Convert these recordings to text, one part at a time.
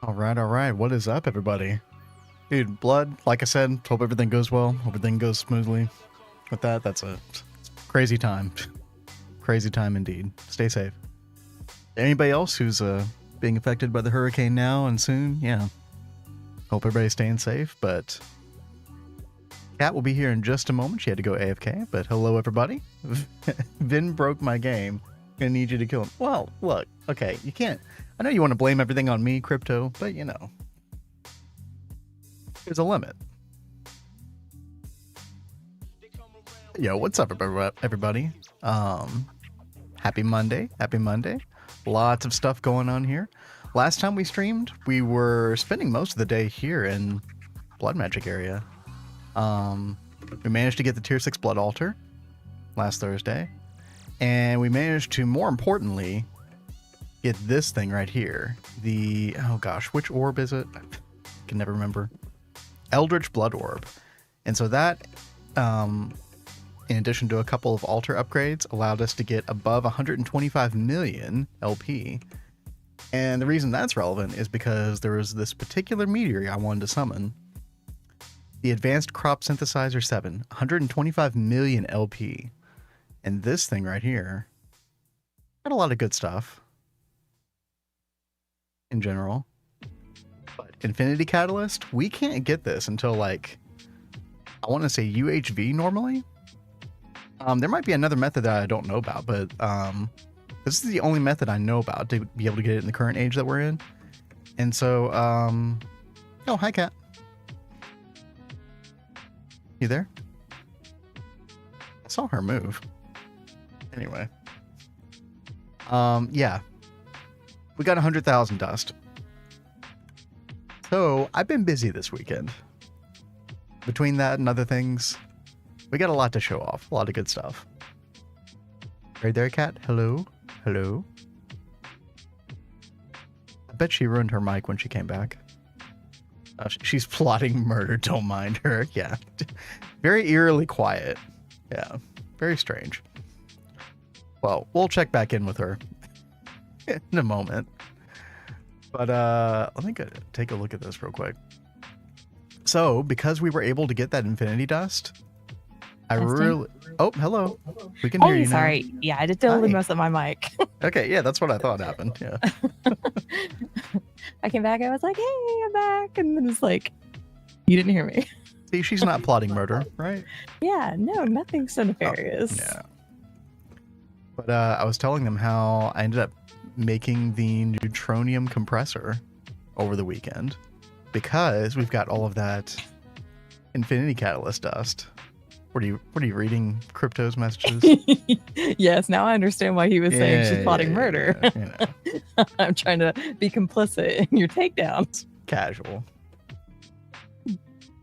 All right. What is up, everybody? Dude, Blood, like I said, hope everything goes well. Hope everything goes smoothly. With that, that's a crazy time. Crazy time indeed. Stay safe. Anybody else who's being affected by the hurricane now and soon, yeah. Hope everybody's staying safe, but Kat will be here in just a moment. She had to go AFK, but hello, everybody. Vin broke my game. Gonna need you to kill him. Well, look, okay, you can't. I know you want to blame everything on me, Crypto, but you know, there's a limit. Yo, what's up, everybody? Happy Monday. Happy Monday. Lots of stuff going on here. Last time we streamed, we were spending most of the day here in Blood Magic area. We managed to get the Tier 6 Blood Altar last Thursday. And we managed to, more importantly, get this thing right here. The, oh gosh, which orb is it? I can never remember. Eldritch Blood Orb. And so that, in addition to a couple of altar upgrades, allowed us to get above 125 million LP. And the reason that's relevant is because there was this particular meteor I wanted to summon. The Advanced Crop Synthesizer 7, 125 million LP. And this thing right here got a lot of good stuff in general. But Infinity Catalyst, we can't get this until, like, I want to say UHV normally. There might be another method that I don't know about, but this is the only method I know about to be able to get it in the current age that we're in. And so, oh, hi, Kat. You there? I saw her move. Anyway. Yeah. We got 100,000 dust. So, I've been busy this weekend. Between that and other things, we got a lot to show off. A lot of good stuff. Right there, Kat? Hello? Hello? I bet she ruined her mic when she came back. She's plotting murder. Don't mind her. Yeah. Very eerily quiet. Yeah. Very strange. Well, we'll check back in with her in a moment. But let me take a look at this real quick. So, because we were able to get that Infinity Dust, I really... Oh, hello. We can hear you now. Sorry. Yeah, I just totally messed up my mic. Okay, yeah, that's what I thought happened. Yeah. I came back, I was like, hey, I'm back. And then it's like, you didn't hear me. See, she's not plotting murder, right? Yeah, no, nothing so nefarious. Oh, yeah. But I was telling them how I ended up making the neutronium compressor over the weekend because we've got all of that Infinity Catalyst dust. What are you reading Crypto's messages? Yes, now I understand why he was saying she's plotting murder. Yeah, you know. I'm trying to be complicit in your takedowns. Casual.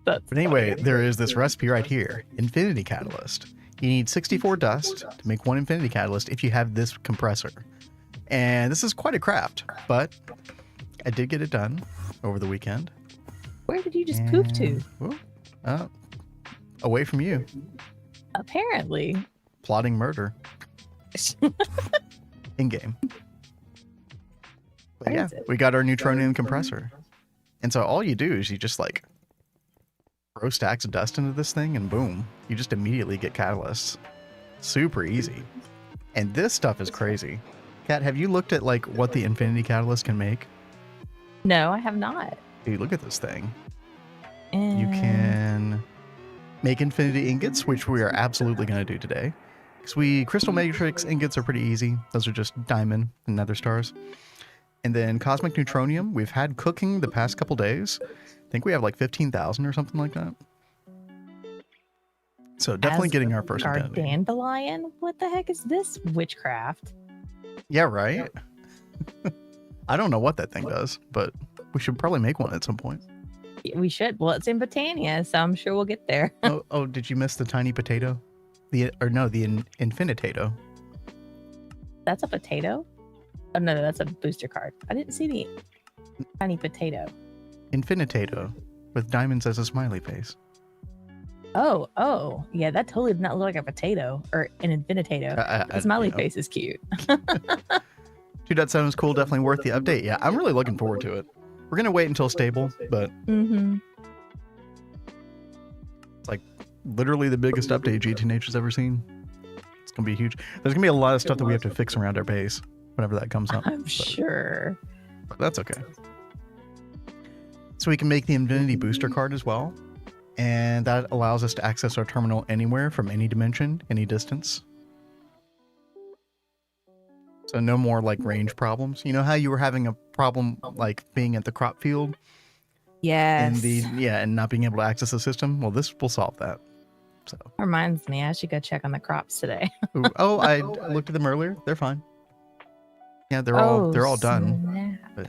But anyway, there is this recipe right here, Infinity Catalyst. You need 64 dust to make one Infinity Catalyst if you have this compressor. And this is quite a craft, but I did get it done over the weekend. Where did you just poop to? Away from you. Apparently. Plotting murder. In-game. But yeah, we got our neutronium compressor. And so all you do is you just like throw stacks of dust into this thing and boom, you just immediately get catalysts. Super easy. And this stuff is crazy. Kat, have you looked at like what the Infinity Catalyst can make? No, I have not. Dude, look at this thing. You can make Infinity Ingots, which we are absolutely going to do today. Because Crystal Matrix Ingots are pretty easy. Those are just diamond and nether stars. And then Cosmic Neutronium, we've had cooking the past couple days. I think we have like 15,000 or something like that. So definitely getting our first Infinity. Dandelion? What the heck is this witchcraft? Yeah, right? I don't know what that thing does, but we should probably make one at some point. We should. Well, it's in Botania, so I'm sure we'll get there. oh, did you miss the tiny potato? The Infinitato. That's a potato? Oh, no, that's a booster card. I didn't see the tiny potato. Infinitato, with diamonds as a smiley face. Oh. Yeah, that totally did not look like a potato or an Infinitato. The smiley face is cute. 2.7 is cool, definitely worth the update. Yeah, I'm really looking forward to it. We're gonna wait until stable, but Mm-hmm. it's like literally the biggest update GTNH has ever seen. It's gonna be huge. There's gonna be a lot of stuff that we have to fix around our base whenever that comes up. I'm sure. But that's okay. So we can make the Infinity Booster card as well, and that allows us to access our terminal anywhere from any dimension, any distance. So no more like range problems. You know how you were having a problem like being at the crop field Yes. and not being able to access the system? Well, this will solve that. So Reminds me, I should go check on the crops today. ooh, oh, I looked at them earlier. They're fine. Yeah, they're all done. Snap. But-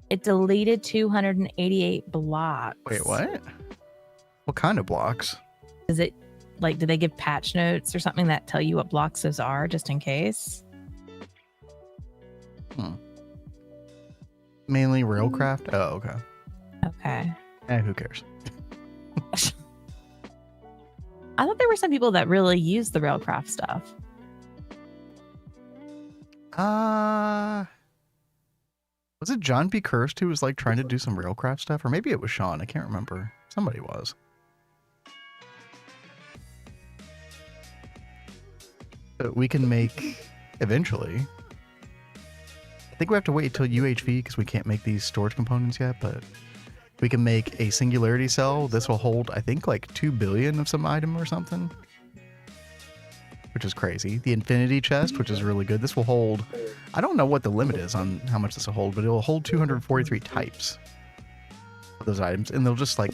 It deleted 288 blocks. Wait, what? What kind of blocks? Is it like, do they give patch notes or something that tell you what blocks those are just in case? Mainly railcraft? Oh, okay. Okay. Who cares? I thought there were some people that really use the railcraft stuff. Was it John B. Cursed who was like trying to do some railcraft stuff? Or maybe it was Sean. I can't remember. Somebody was. But we can make eventually. I think we have to wait until UHV because we can't make these storage components yet, but we can make a singularity cell. This will hold, I think, like 2 billion of some item or something, which is crazy. The infinity chest, which is really good. This will hold, I don't know what the limit is on how much this will hold, but it will hold 243 types of those items. And they'll just like,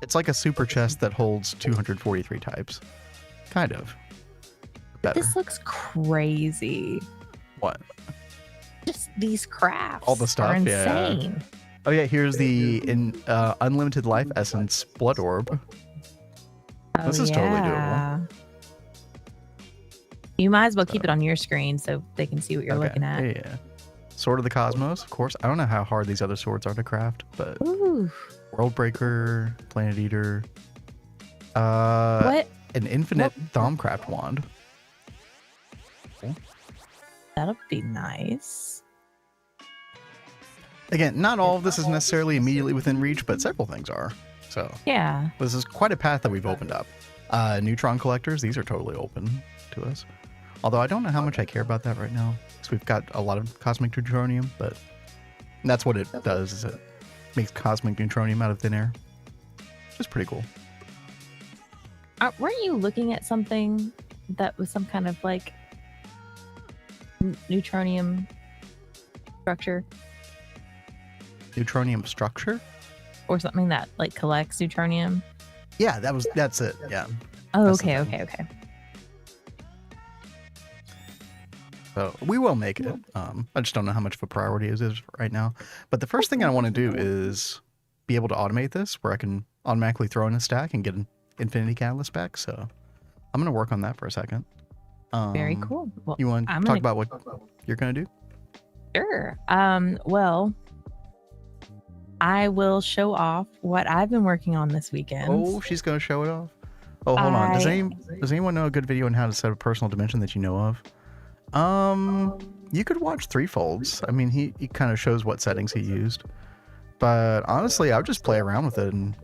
it's like a super chest that holds 243 types. Kind of. Better. This looks crazy. What? Just these crafts. All the stuff, are insane. yeah. Oh yeah, here's the unlimited life essence blood orb. Oh, This is totally doable. You might as well keep it on your screen so they can see what you're looking at. Yeah. Sword of the Cosmos, of course. I don't know how hard these other swords are to craft, but Ooh. World Breaker, Planet Eater, What? an infinite Thaumcraft wand. That'll be nice. Again, not all of this is necessarily immediately within reach, but several things are. So Yeah. this is quite a path that we've opened up. Neutron collectors, these are totally open to us. Although I don't know how much I care about that right now, because we've got a lot of cosmic neutronium, but that's what it does, is it makes cosmic neutronium out of thin air. Which is pretty cool. Weren't you looking at something that was some kind of like neutronium structure Neutronium structure? or something that like collects neutronium? Yeah, that's it. Yeah. Oh, That's the okay, thing. okay. So we will make it. I just don't know how much of a priority it is right now. But the first thing I want to do is be able to automate this where I can automatically throw in a stack and get an infinity catalyst back. So I'm going to work on that for a second. Very cool. Well, You want to I'm talk gonna- about what you're going to do? Sure. Well, I will show off what I've been working on this weekend. Oh, she's going to show it off. Oh, hold on. Does anyone know a good video on how to set a personal dimension that you know of? You could watch Threefolds. I mean, he kind of shows what settings he used. But honestly, I would just play around with it in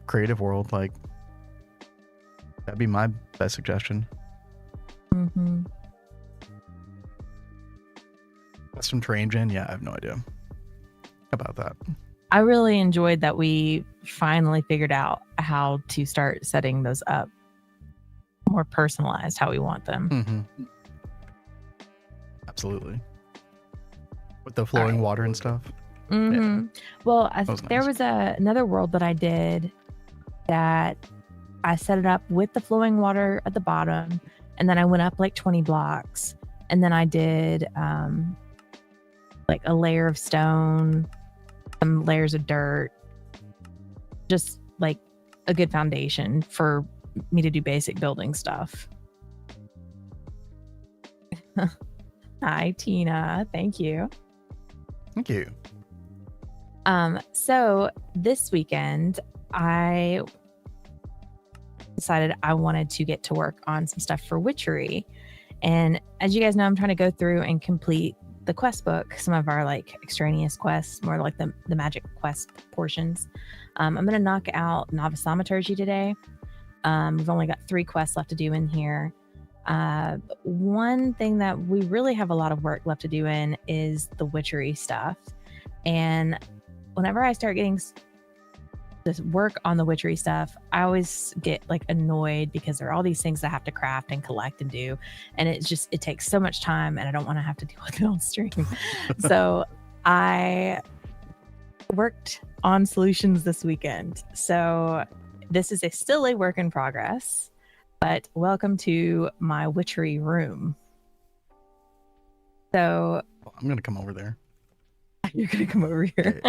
Creative World. Like, that'd be my best suggestion. Mm-hmm. Custom terrain gen? Yeah, I have no idea about that. I really enjoyed that we finally figured out how to start setting those up more personalized, how we want them. Mm-hmm. Absolutely. With the flowing water and stuff. Mm-hmm. Well, was there nice. was another world that I did that I set it up with the flowing water at the bottom, and then I went up like 20 blocks, and then I did like a layer of stone, some layers of dirt, just like a good foundation for me to do basic building stuff. Hi, Tina. Thank you. Thank you. So this weekend, I decided I wanted to get to work on some stuff for Witchery. And as you guys know, I'm trying to go through and complete the quest book, some of our like extraneous quests, more like the magic quest portions. I'm going to knock out Novice Thaumaturgy today. We've only got 3 quests left to do in here. One thing that we really have a lot of work left to do in is the witchery stuff. And whenever I start getting this work on the witchery stuff, I always get like annoyed because there are all these things I have to craft and collect and do. And it takes so much time and I don't want to have to deal with it on stream. So I worked on solutions this weekend. So this is still a work in progress, but welcome to my witchery room. So I'm going to come over there. You're going to come over here.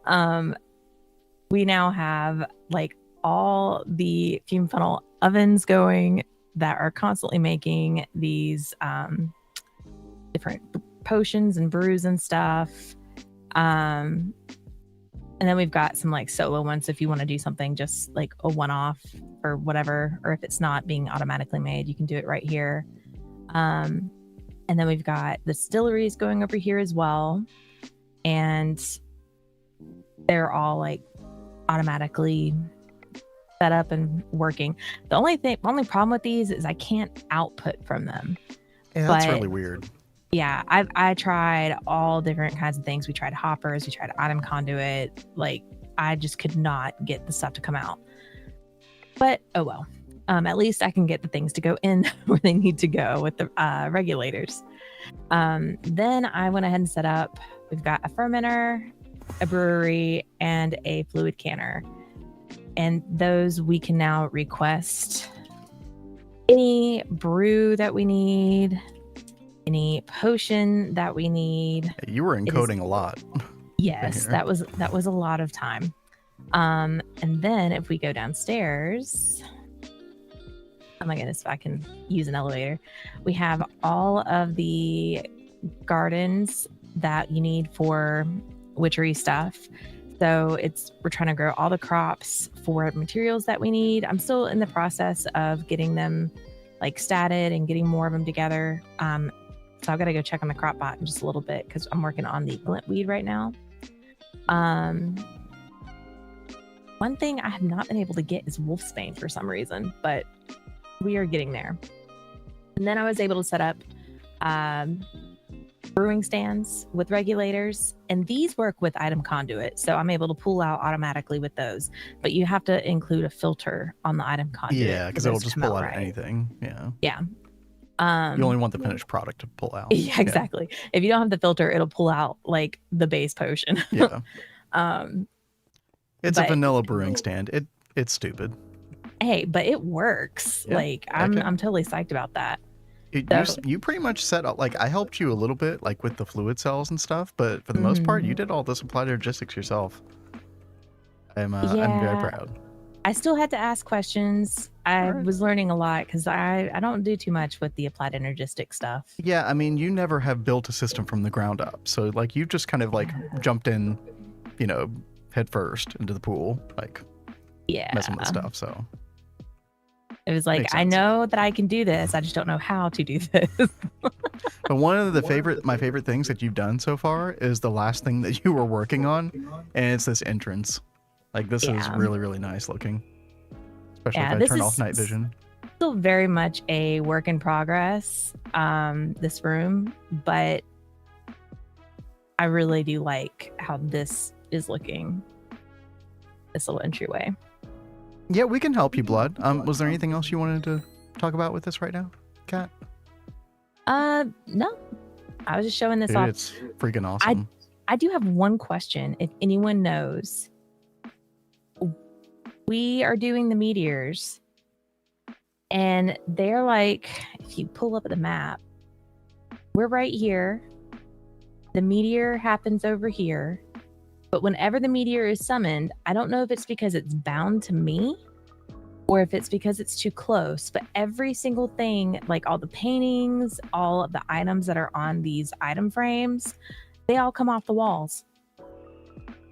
Yeah. We now have like all the fume funnel ovens going that are constantly making these different potions and brews and stuff. And then we've got some like solo ones if you want to do something just like a one-off or whatever, or if it's not being automatically made, you can do it right here. And then we've got the distilleries going over here as well. And they're all like automatically set up and working. The only problem with these is I can't output from them. Yeah, that's really weird. Yeah, I tried all different kinds of things. We tried hoppers, we tried item conduit. Like I just could not get the stuff to come out. But oh well. At least I can get the things to go in where they need to go with the regulators. Then I went ahead and set up. We've got a fermenter, a brewery, and a fluid canner. And those we can now request any brew that we need, any potion that we need. You were encoding a lot. Yes, that was a lot of time. And then if we go downstairs, oh my goodness, if I can use an elevator, we have all of the gardens that you need for witchery stuff. So we're trying to grow all the crops for materials that we need. I'm still in the process of getting them like statted and getting more of them together. So I've got to go check on the crop bot in just a little bit because I'm working on the glintweed right now. One thing I have not been able to get is wolfsbane for some reason, but we are getting there. And then I was able to set up brewing stands with regulators, and these work with item conduit, so I'm able to pull out automatically with those, but you have to include a filter on the item conduit. Yeah, because it'll just pull out anything. Yeah you only want the finished product to pull out. Yeah, exactly. If you don't have the filter, it'll pull out like the base potion. Yeah. It's a vanilla brewing stand. It's stupid. Hey, but it works. Yeah, like I'm totally psyched about that. You pretty much set up, like I helped you a little bit like with the fluid cells and stuff, but for the most part you did all the supply logistics yourself. I'm very proud. I still had to ask questions. I was learning a lot because I don't do too much with the applied energistic stuff. Yeah, I mean, you never have built a system from the ground up. So like you just kind of like jumped in, head first into the pool, like messing with stuff. So it was like, I know that I can do this. I just don't know how to do this. But one of my favorite things that you've done so far is the last thing that you were working on. And it's this entrance. Like this is really, really nice looking. Especially if I turn off night vision. Still very much a work in progress, this room, but I really do like how this is looking. This little entryway. Yeah, we can help you, Blood. Was there anything else you wanted to talk about with this right now, Kat? No. I was just showing this off. It's freaking awesome. I do have one question, if anyone knows. We are doing the meteors, and they're like, if you pull up the map, we're right here. The meteor happens over here. But whenever the meteor is summoned, I don't know if it's because it's bound to me or if it's because it's too close, but every single thing, like all the paintings, all of the items that are on these item frames, they all come off the walls.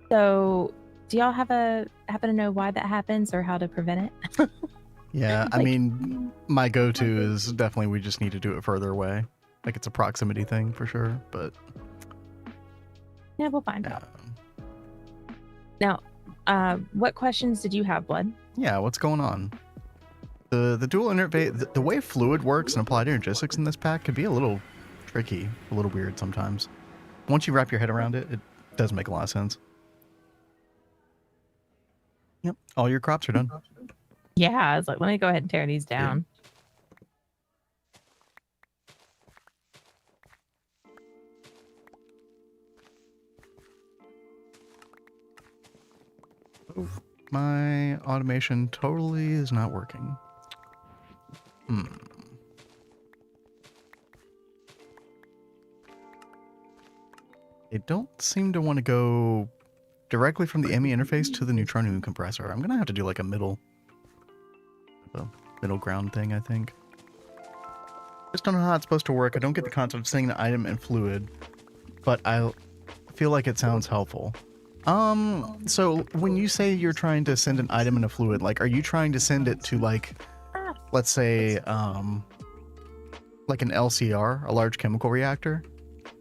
So do y'all happen to know why that happens or how to prevent it? Yeah, I mean, my go-to is definitely we just need to do it further away. like it's a proximity thing for sure, but Yeah, we'll find out. Now, what questions did you have, Blood? yeah, what's going on? The dual interface, the way fluid works and applied energistics in this pack could be a little tricky, a little weird sometimes. Once you wrap your head around it, it does make a lot of sense. Yep, all your crops are done. Yeah, I was like, let me go ahead and tear these down. Oh, my automation totally is not working. They don't seem to want to go directly from the ME interface to the neutronium compressor. I'm gonna have to do like a middle ground thing, I think. Just don't know how it's supposed to work. I don't get the concept of sending an item and fluid, but I feel like it sounds helpful. So when you say you're trying to send an item and a fluid, like, are you trying to send it to, like, let's say, like an LCR, a large chemical reactor?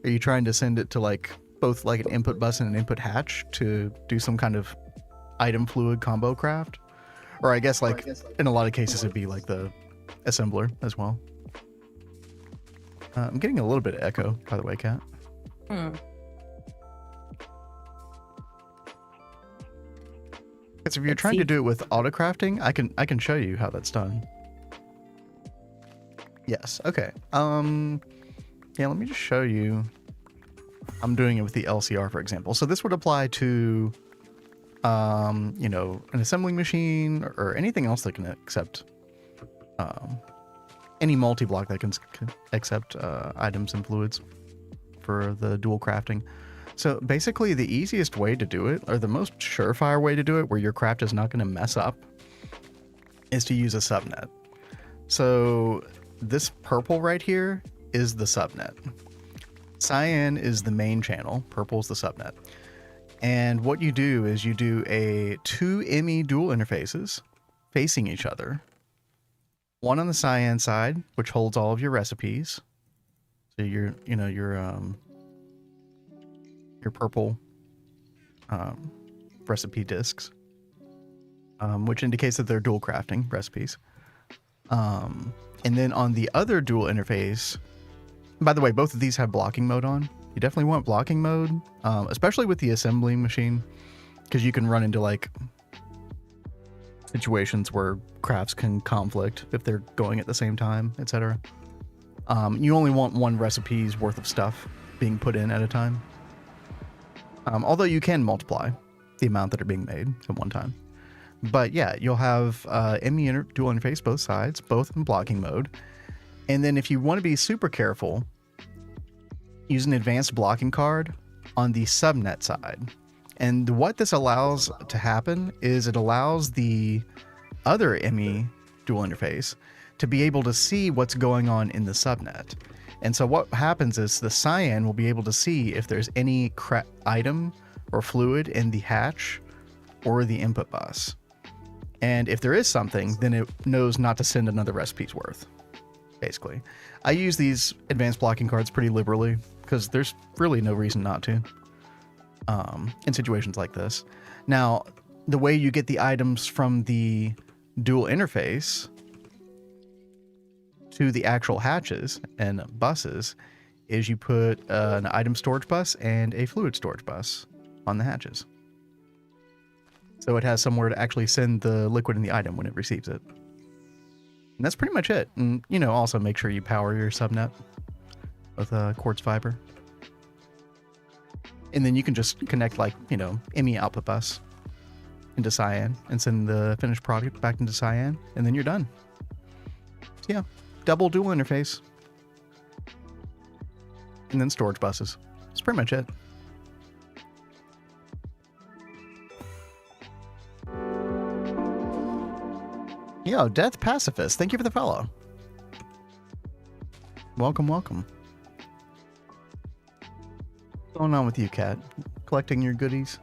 Are you trying to send it to, like, both like an input bus and an input hatch to do some kind of item fluid combo craft? Or I guess, like, in a lot of cases it'd be like the assembler as well. I'm getting a little bit of echo, by the way, Kat. Because if you're trying to do it with auto crafting, I can show you how that's done. Yes. Okay. Yeah. Let me just show you. I'm doing it with the LCR, for example. So this would apply to, you know, an assembling machine or anything else that can accept, any multi-block that can accept items and fluids for the dual crafting. So basically the easiest way to do it, or the most surefire way to do it where your craft is not going to mess up, is to use a subnet. So this purple right here is the subnet. Cyan is the main channel, purple is the subnet. And what you do is you do a 2 ME dual interfaces facing each other. One on the cyan side, which holds all of your recipes. So your purple recipe discs, which indicates that they're dual crafting recipes. And then on the other dual interface, by the way, both of these have blocking mode on. You definitely want blocking mode, especially with the assembling machine, because you can run into like situations where crafts can conflict if they're going at the same time, etc. You only want one recipe's worth of stuff being put in at a time. Although you can multiply the amount that are being made at one time. But yeah, you'll have ME dual interface both sides, both in blocking mode. And then if you want to be super careful, use an advanced blocking card on the subnet side. And what this allows to happen is it allows the other ME dual interface to be able to see what's going on in the subnet. And so what happens is the cyan will be able to see if there's any item or fluid in the hatch or the input bus. And if there is something, then it knows not to send another recipe's worth, basically. I use these advanced blocking cards pretty liberally because there's really no reason not to in situations like this. Now, the way you get the items from the dual interface to the actual hatches and buses is you put an item storage bus and a fluid storage bus on the hatches. So it has somewhere to actually send the liquid in the item when it receives it. And that's pretty much it. And, you know, also make sure you power your subnet with a quartz fiber. And then you can just connect, like, you know, ME output bus into cyan and send the finished product back into cyan, and then you're done. So yeah, double dual interface. And then storage buses. That's pretty much it. Yo, Death Pacifist, thank you for the follow. Welcome, welcome. What's going on with you, Kat? Collecting your goodies?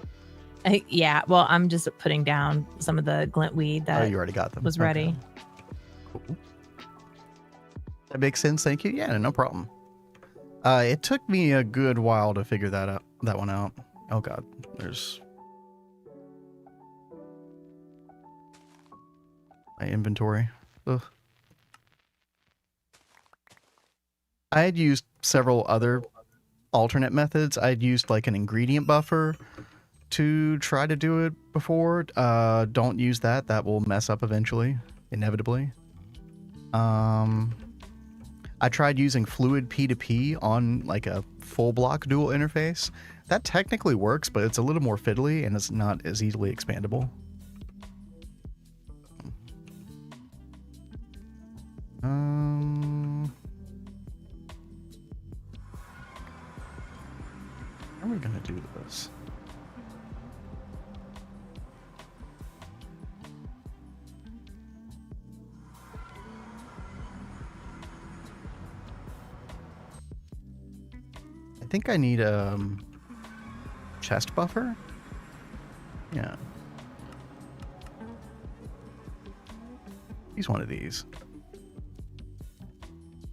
Yeah, well, I'm just putting down some of the glint weed that you already got them. Was ready. Okay. Cool. That makes sense, thank you. Yeah, no problem. It took me a good while to figure that one out. Oh god, there's my inventory. Ugh. I had used several other alternate methods. I'd used like an ingredient buffer to try to do it before. Don't use that. That will mess up eventually, inevitably. I tried using fluid P2P on like a full block dual interface. That technically works, but it's a little more fiddly and it's not as easily expandable. How are we gonna do this? I think I need a chest buffer. Yeah. Use one of these.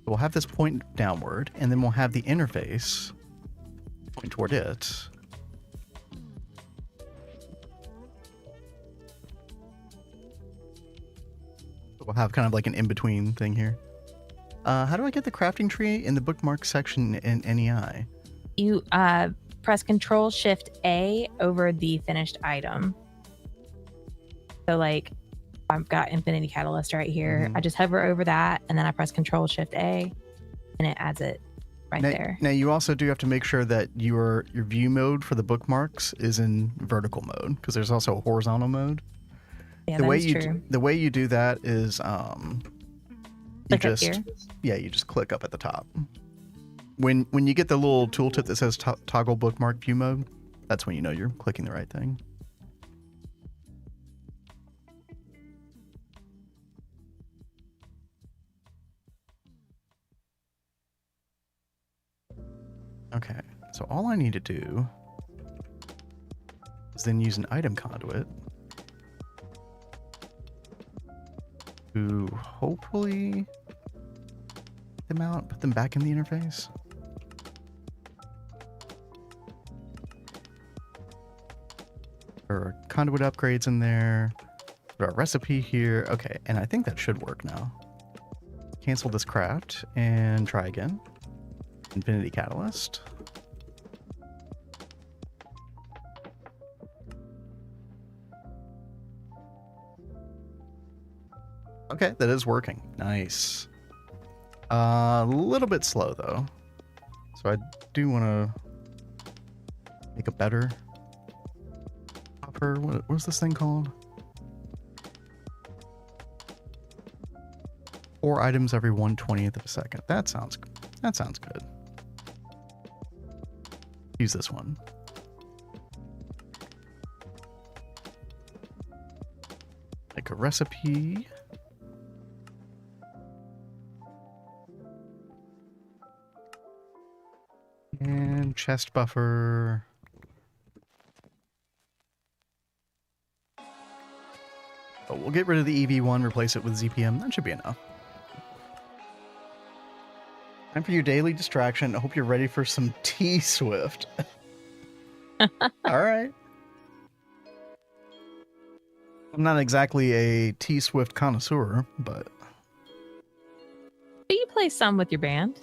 We'll have this point downward, and then we'll have the interface point toward it. We'll have kind of like an in-between thing here. How do I get the crafting tree in the bookmark section in NEI? You press Control Shift A over the finished item. So like I've got Infinity Catalyst right here. I just hover over that and then I press Control Shift A and it adds it right there. Now you also do have to make sure that your view mode for the bookmarks is in vertical mode, because there's also a horizontal mode. Yeah, that is true. The way you do that is you Click up here. you just click up at the top. When you get the little tooltip that says toggle bookmark view mode, that's when you know you're clicking the right thing. Okay, so all I need to do is then use an item conduit to hopefully get them out, put them back in the interface. There are conduit upgrades in there. There are a recipe here. Okay, and I think that should work now. Cancel this craft and try again. Infinity Catalyst. Okay, that is working. Nice. A little bit slow though. So I do want to make a better offer. What's this thing called? 4 items every 1/20th of a second. That sounds good. Use this one. Like a recipe. And chest buffer. Oh, we'll get rid of the EV1, replace it with ZPM. That should be enough. Time for your daily distraction. I hope you're ready for some T-Swift. All right. I'm not exactly a T-Swift connoisseur, but... Do you play some with your band?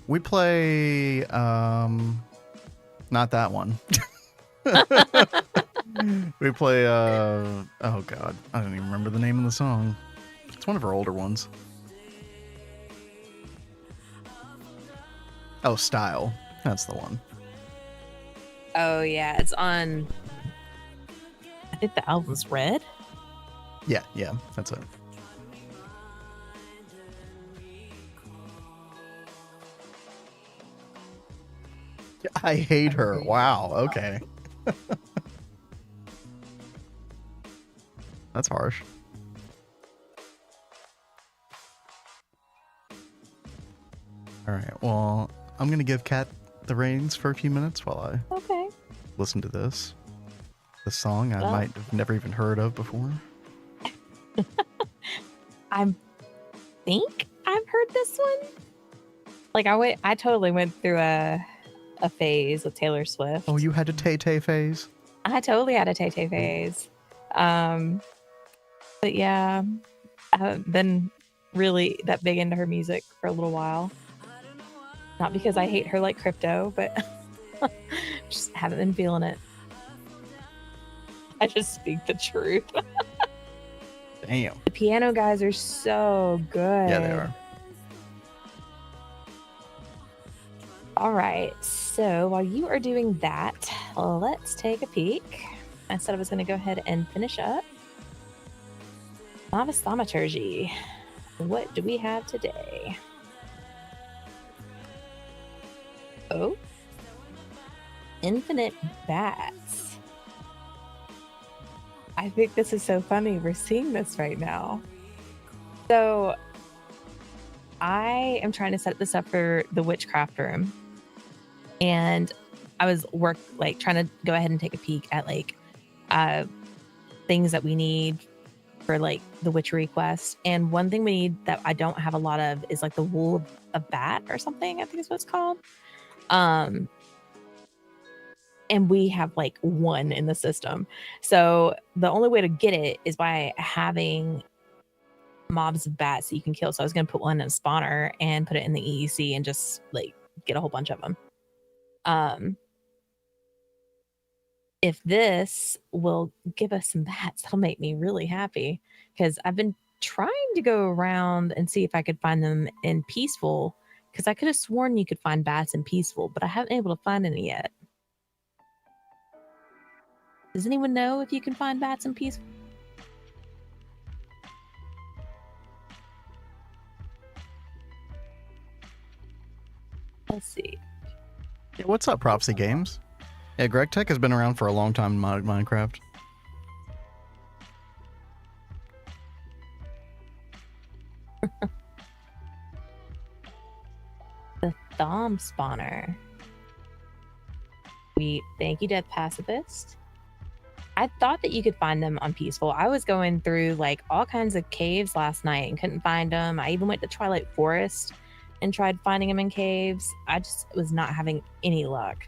We play, not that one. We play, oh god, I don't even remember the name of the song. It's one of our older ones. Oh, Style. That's the one. Oh yeah, it's on. I think the album's Red. Yeah, that's it. I hate her. Wow, okay. That's harsh. Alright, well, I'm gonna give Kat the reins for a few minutes while I listen to this. The song I might have never even heard of before. I think I've heard this one. Like I totally went through a phase with Taylor Swift. Oh, you had a Tay-Tay phase? I totally had a Tay Tay phase. But yeah, I haven't been really that big into her music for a little while. Not because I hate her like Crypto, but just haven't been feeling it. I just speak the truth. Damn. The piano guys are so good. Yeah, they are. All right. So while you are doing that, let's take a peek. I said I was going to go ahead and finish up. Novice Thaumaturgy. What do we have today? Oh, infinite bats. I think this is so funny. We're seeing this right now. So I am trying to set this up for the witchcraft room. And I was trying to go ahead and take a peek at things that we need for like the witchery quest. And one thing we need that I don't have a lot of is like the wool of a bat or something, I think is what it's called. And we have like one in the system. So the only way to get it is by having mobs of bats that you can kill. So I was going to put one in a spawner and put it in the EEC and just like get a whole bunch of them. If this will give us some bats, that'll make me really happy, because I've been trying to go around and see if I could find them in Peaceful, because I could have sworn you could find bats in Peaceful, but I haven't been able to find any yet. Does anyone know if you can find bats in Peaceful? Let's see. Yeah, what's up, Prophecy Games? Yeah, Gregtech has been around for a long time in Minecraft. The Thom spawner. Thank you, Death Pacifist. I thought that you could find them on Peaceful. I was going through like all kinds of caves last night and couldn't find them. I even went to Twilight Forest and tried finding them in caves. I just was not having any luck.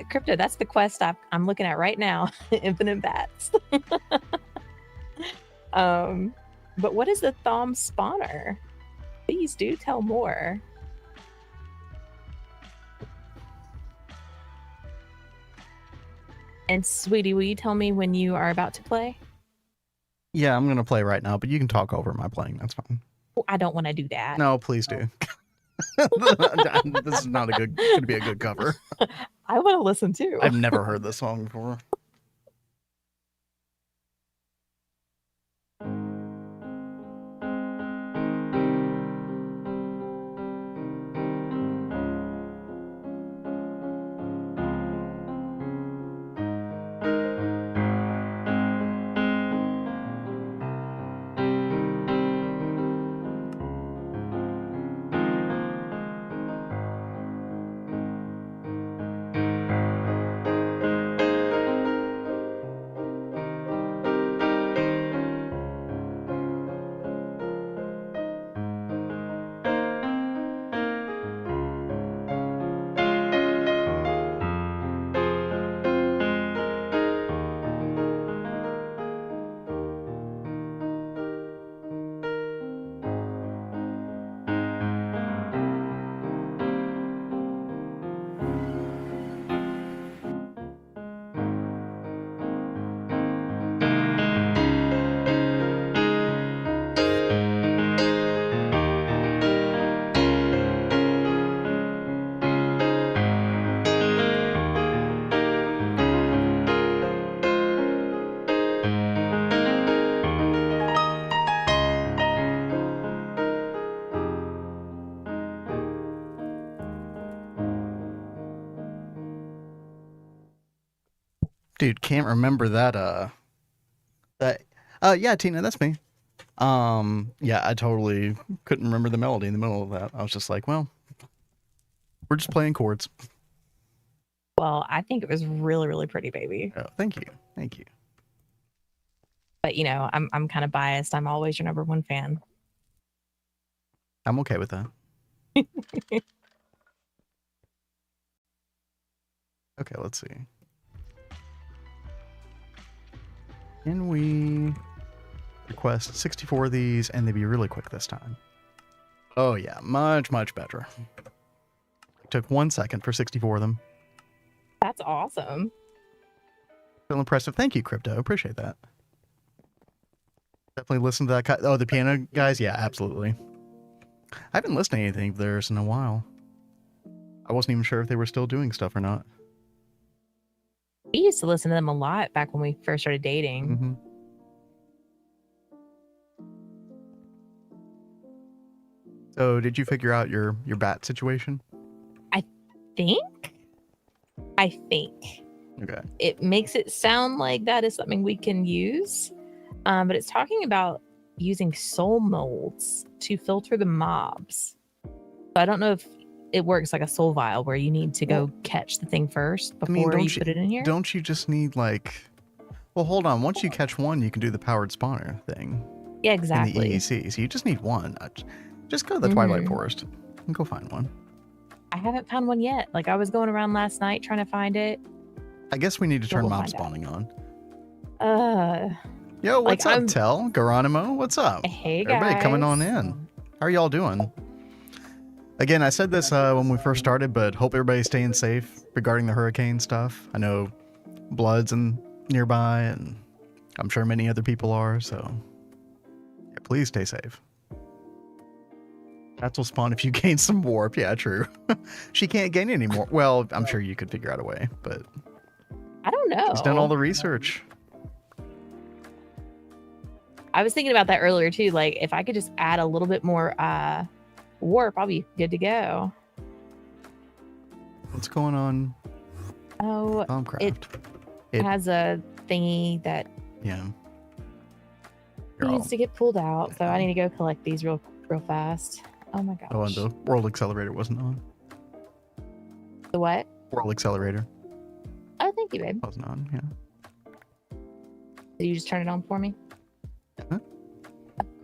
Crypto, that's the quest I'm looking at right now. Infinite bats. But what is the Thom spawner? Please do tell more. And sweetie, will you tell me when you are about to play? Yeah, I'm gonna play right now, but you can talk over my playing. That's fine. Oh, I don't want to do that. No, please do. This is not gonna be a good cover. I want to listen too. I've never heard this song before. Dude, can't remember that. Yeah, Tina, that's me. Yeah, I totally couldn't remember the melody in the middle of that. I was just like, well, we're just playing chords. Well, I think it was really, really pretty, baby. Oh, thank you. Thank you. But you know, I'm kind of biased. I'm always your number one fan. I'm okay with that. Okay, let's see. Can we request 64 of these and they be really quick this time? Oh yeah, much, much better. It took 1 second for 64 of them. That's awesome. Feel impressive. Thank you, Crypto. Appreciate that. Definitely listen to that. Oh, the piano guys? Yeah, absolutely. I haven't listened to anything of theirs in a while. I wasn't even sure if they were still doing stuff or not. We used to listen to them a lot back when we first started dating. Mm-hmm. So, did you figure out your bat situation? I think Okay. it makes it sound like that is something we can use, but it's talking about using soul molds to filter the mobs. So I don't know if it works like a soul vial where you need to go catch the thing first before you put it in here. Don't you just need like? Well, hold on. Once you catch one, you can do the powered spawner thing. Yeah, exactly. In the EEC, so you just need one. Just go to the Twilight Forest and go find one. I haven't found one yet. Like I was going around last night trying to find it. I guess we need to turn mob spawning on. Yo, what's up, Tell? Geronimo, what's up? Hey, guys. Everybody coming on in. How are y'all doing? Again, I said this when we first started, but hope everybody's staying safe regarding the hurricane stuff. I know Blood's nearby, and I'm sure many other people are, so yeah, please stay safe. Bats will spawn if you gain some warp. Yeah, true. She can't gain any more. Well, I'm sure you could figure out a way, but I don't know. She's done all the research. I was thinking about that earlier too. Like if I could just add a little bit more warp, I'll be good to go. What's going on? Oh, it has a thingy that needs to get pulled out. So I need to go collect these real fast. Oh my gosh. Oh, and the World Accelerator wasn't on. The what? World Accelerator. Oh, thank you, babe. Wasn't on, yeah. Did you just turn it on for me? Huh?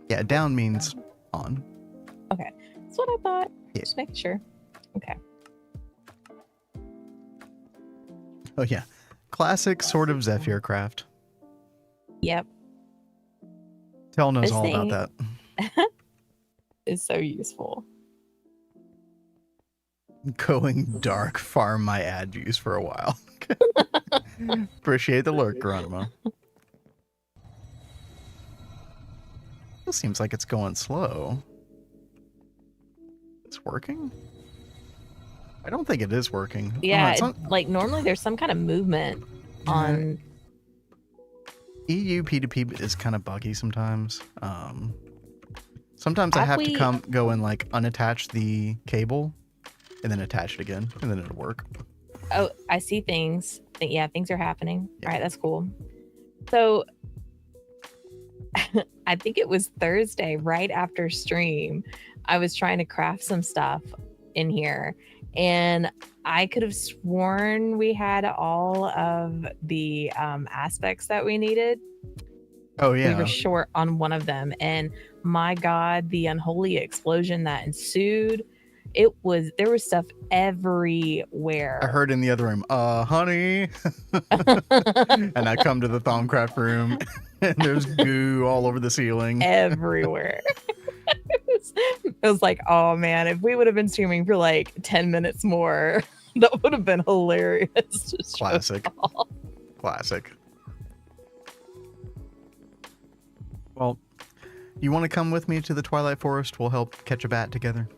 Yeah, down means on. Okay. That's what I thought. Yeah. Just making sure. Okay. Oh, yeah. Classic sort of Zephyr craft. Yep. Tell knows all about that. Is so useful. Going dark, farm my ad juice for a while. Appreciate the lurk, Geronimo. This seems like it's going slow. It's working? I don't think it is working. Yeah, like normally there's some kind of movement on... EU P2P is kind of buggy sometimes. Sometimes I have to go and like unattach the cable and then attach it again and then it'll work. Oh, I see things. Yeah, things are happening. Yeah. All right, that's cool. So I think it was Thursday right after stream. I was trying to craft some stuff in here and I could have sworn we had all of the aspects that we needed. Oh yeah. We were short on one of them and my God, the unholy explosion that ensued. There was stuff everywhere. I heard in the other room, honey. And I come to the Thaumcraft room and there's goo all over the ceiling. Everywhere. It was like, oh man, if we would have been streaming for like 10 minutes more, that would have been hilarious. Classic. Classic. Well, you want to come with me to the Twilight Forest? We'll help catch a bat together.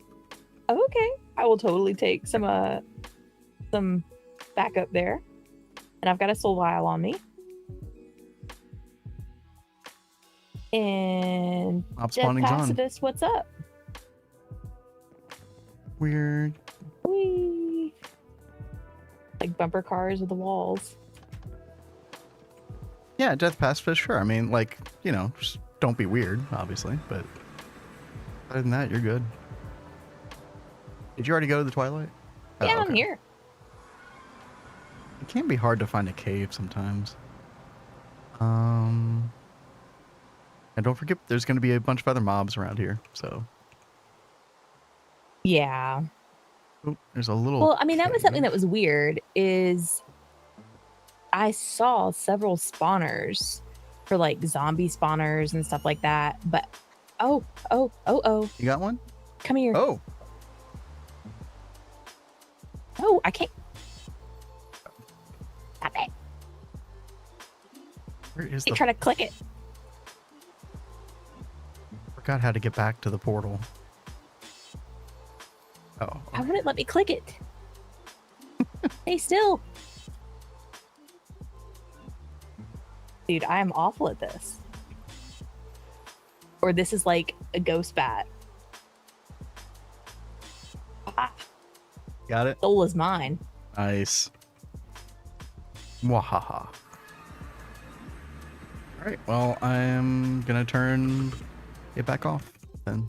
Oh, okay. I will totally take some backup there. And I've got a soul vial on me. And Jeff Pacifist, what's up? Weird. Whee. Like bumper cars with the walls. Yeah, Death Pacifist, sure. I mean, like, you know, just don't be weird, obviously, but other than that, you're good. Did you already go to the Twilight? Yeah, okay. I'm here. It can be hard to find a cave sometimes. And don't forget, there's going to be a bunch of other mobs around here, so Yeah. Oh, there's a little. Well, I mean, that was something cave. that was weird is I saw several spawners for like zombie spawners and stuff like that. But oh, You got one? come here. Oh, Oh, I can't. Stop it. where is I the? try to click it. Forgot how to get back to the portal. Oh, I wouldn't let me click it. Stay still. Dude, I am awful at this. Or this is like a ghost bat. Ah, got it. soul is mine. Nice. Wahaha. All right. Well, I'm gonna turn it back off then.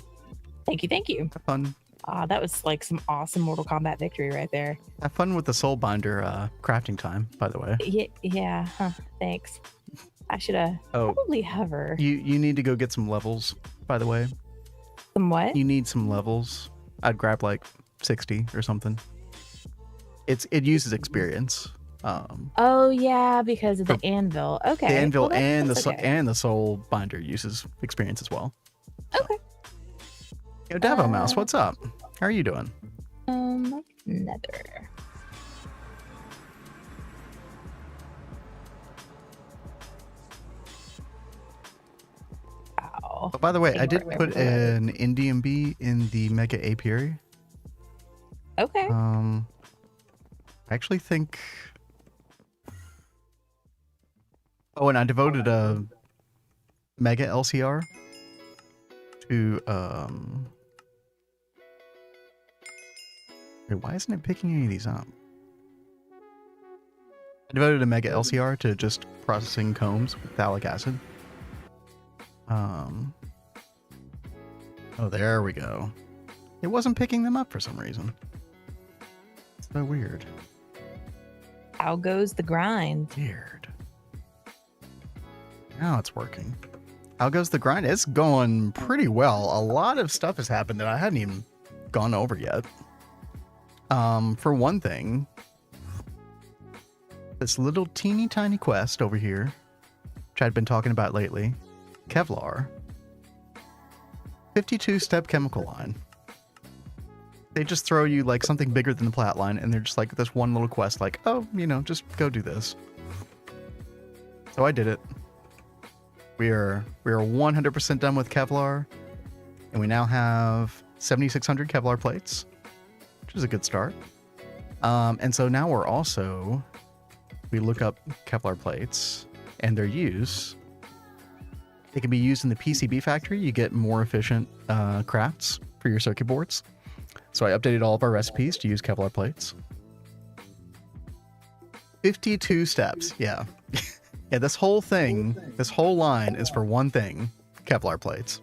Thank you, thank you. Have fun. That was like some awesome Mortal Kombat victory right there. Have fun with the soul binder crafting time, by the way. Yeah, huh, thanks. I should have Oh, probably hover. you need to go get some levels, by the way. Some what? You need some levels. I'd grab like 60 or something. It uses experience. Oh yeah, because of the anvil. Okay. The anvil well, and that's okay. and the soul binder uses experience as well. Okay. Yo, Devo Mouse, what's up? How are you doing? Nether. Wow. Oh, by the way, I did Ignore put me. an Indian bee in the mega apiary. Okay. I actually think. Oh, and I devoted a mega LCR to Wait, why isn't it picking any of these up? I devoted a mega LCR to just processing combs with phthalic acid. Oh, there we go. It wasn't picking them up for some reason. It's so weird. How goes the grind? Weird. Now it's working. How goes the grind? It's going pretty well. A lot of stuff has happened that I hadn't even gone over yet. For one thing, this little teeny tiny quest over here, which I'd been talking about lately, Kevlar, 52-step chemical line. They just throw you like something bigger than the plat line, and they're just like this one little quest, like, oh, you know, just go do this. So I did it. We are 100% done with Kevlar, and we now have 7,600 Kevlar plates, which is a good start. And so now we look up Kevlar plates and their use. They can be used in the PCB factory. You get more efficient crafts for your circuit boards. So I updated all of our recipes to use Kevlar plates. 52 steps, yeah. Yeah, this whole line is for one thing, Kevlar plates.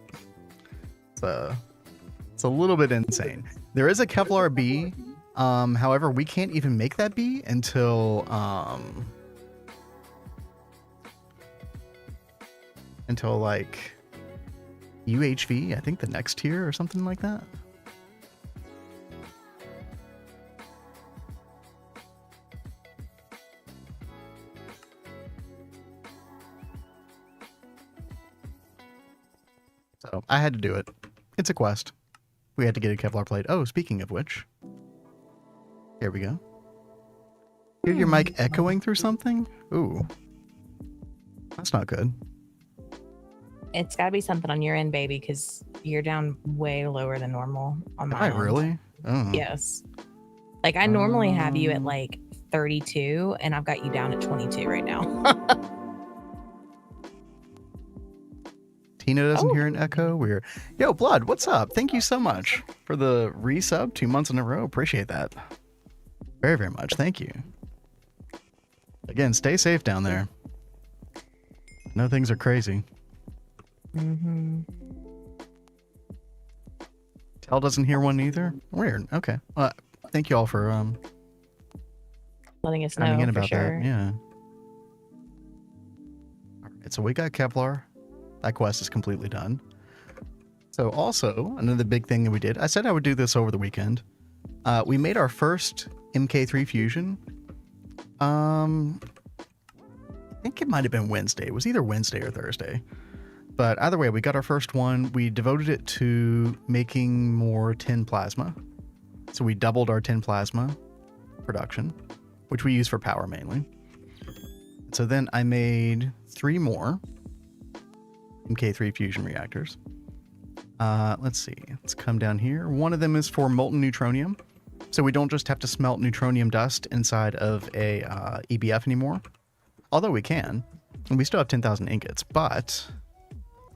It's a little bit insane. There is a Kevlar bee. However, we can't even make that bee until like UHV, I think the next tier or something like that. So I had to do it. It's a quest. We had to get a Kevlar plate. Oh, speaking of which, here we go. Hear your mic echoing through something? Ooh, that's not good. It's got to be something on your end, baby, because you're down way lower than normal on my Am I end. really? Oh. Yes. Like I normally have you at like 32, and I've got you down at 22 right now. Tina doesn't hear an echo. We're yo, Blood, what's up? Thank you so much for the resub 2 months in a row. Appreciate that. Very, very much. Thank you. Again, stay safe down there. No things are crazy. Mm-hmm. Tell doesn't hear one either. Weird. Okay. Well, thank you all for Letting us chiming know in for about sure. that. Yeah. All right. So we got Kevlar. That quest is completely done. So also, another big thing that we did, I said I would do this over the weekend. We made our first MK3 fusion. I think it might have been Wednesday. It was either Wednesday or Thursday. But either way, we got our first one. We devoted it to making more tin plasma. So we doubled our tin plasma production, which we use for power mainly. So then I made 3 more MK3 fusion reactors. Let's see. Let's come down here. One of them is for molten neutronium. So we don't just have to smelt neutronium dust inside of a EBF anymore. Although we can. And we still have 10,000 ingots. But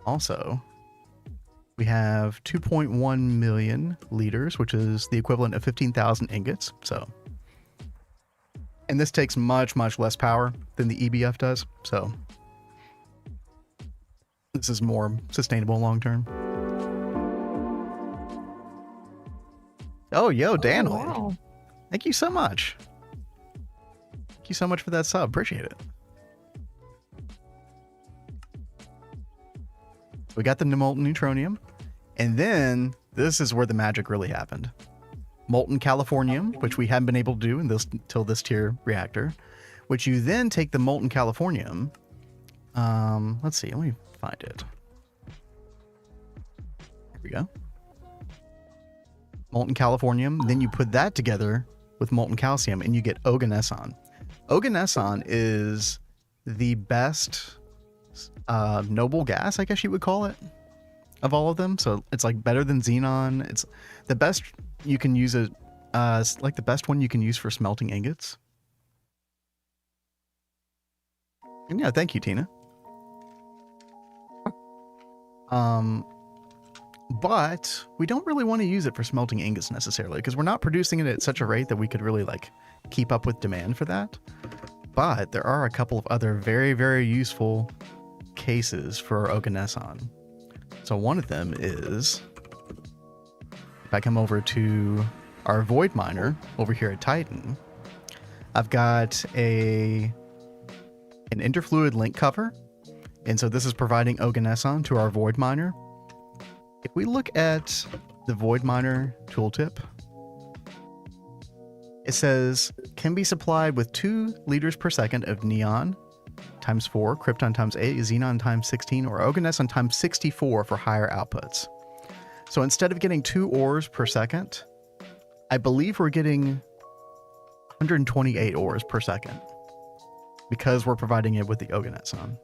also, we have 2.1 million liters, which is the equivalent of 15,000 ingots. So, and this takes much, much less power than the EBF does. So this is more sustainable long term. Oh, yo, Daniel. Wow. Thank you so much. Thank you so much for that sub. Appreciate it. We got the molten neutronium. And then this is where the magic really happened. Molten californium, which we haven't been able to do until this tier reactor, which you then take the molten californium. Let's see. Let me find it. Here we go. Molten californium, then you put that together with molten calcium and you get oganesson. Oganesson is the best noble gas, I guess you would call it, of all of them. So it's like better than xenon. It's the best you can use it, like the best one you can use for smelting ingots. And yeah, thank you, Tina. But we don't really want to use it for smelting ingots necessarily because we're not producing it at such a rate that we could really like keep up with demand for that. But there are a couple of other very, very useful cases for oganesson. So one of them is, if I come over to our void miner over here at Titan, I've got an interfluid link cover. And so this is providing oganesson to our void miner. If we look at the void miner tooltip, it says can be supplied with 2 liters per second of neon times 4, krypton times 8, xenon times 16, or oganesson times 64 for higher outputs. So instead of getting 2 ores per second, I believe we're getting 128 ores per second because we're providing it with the oganesson.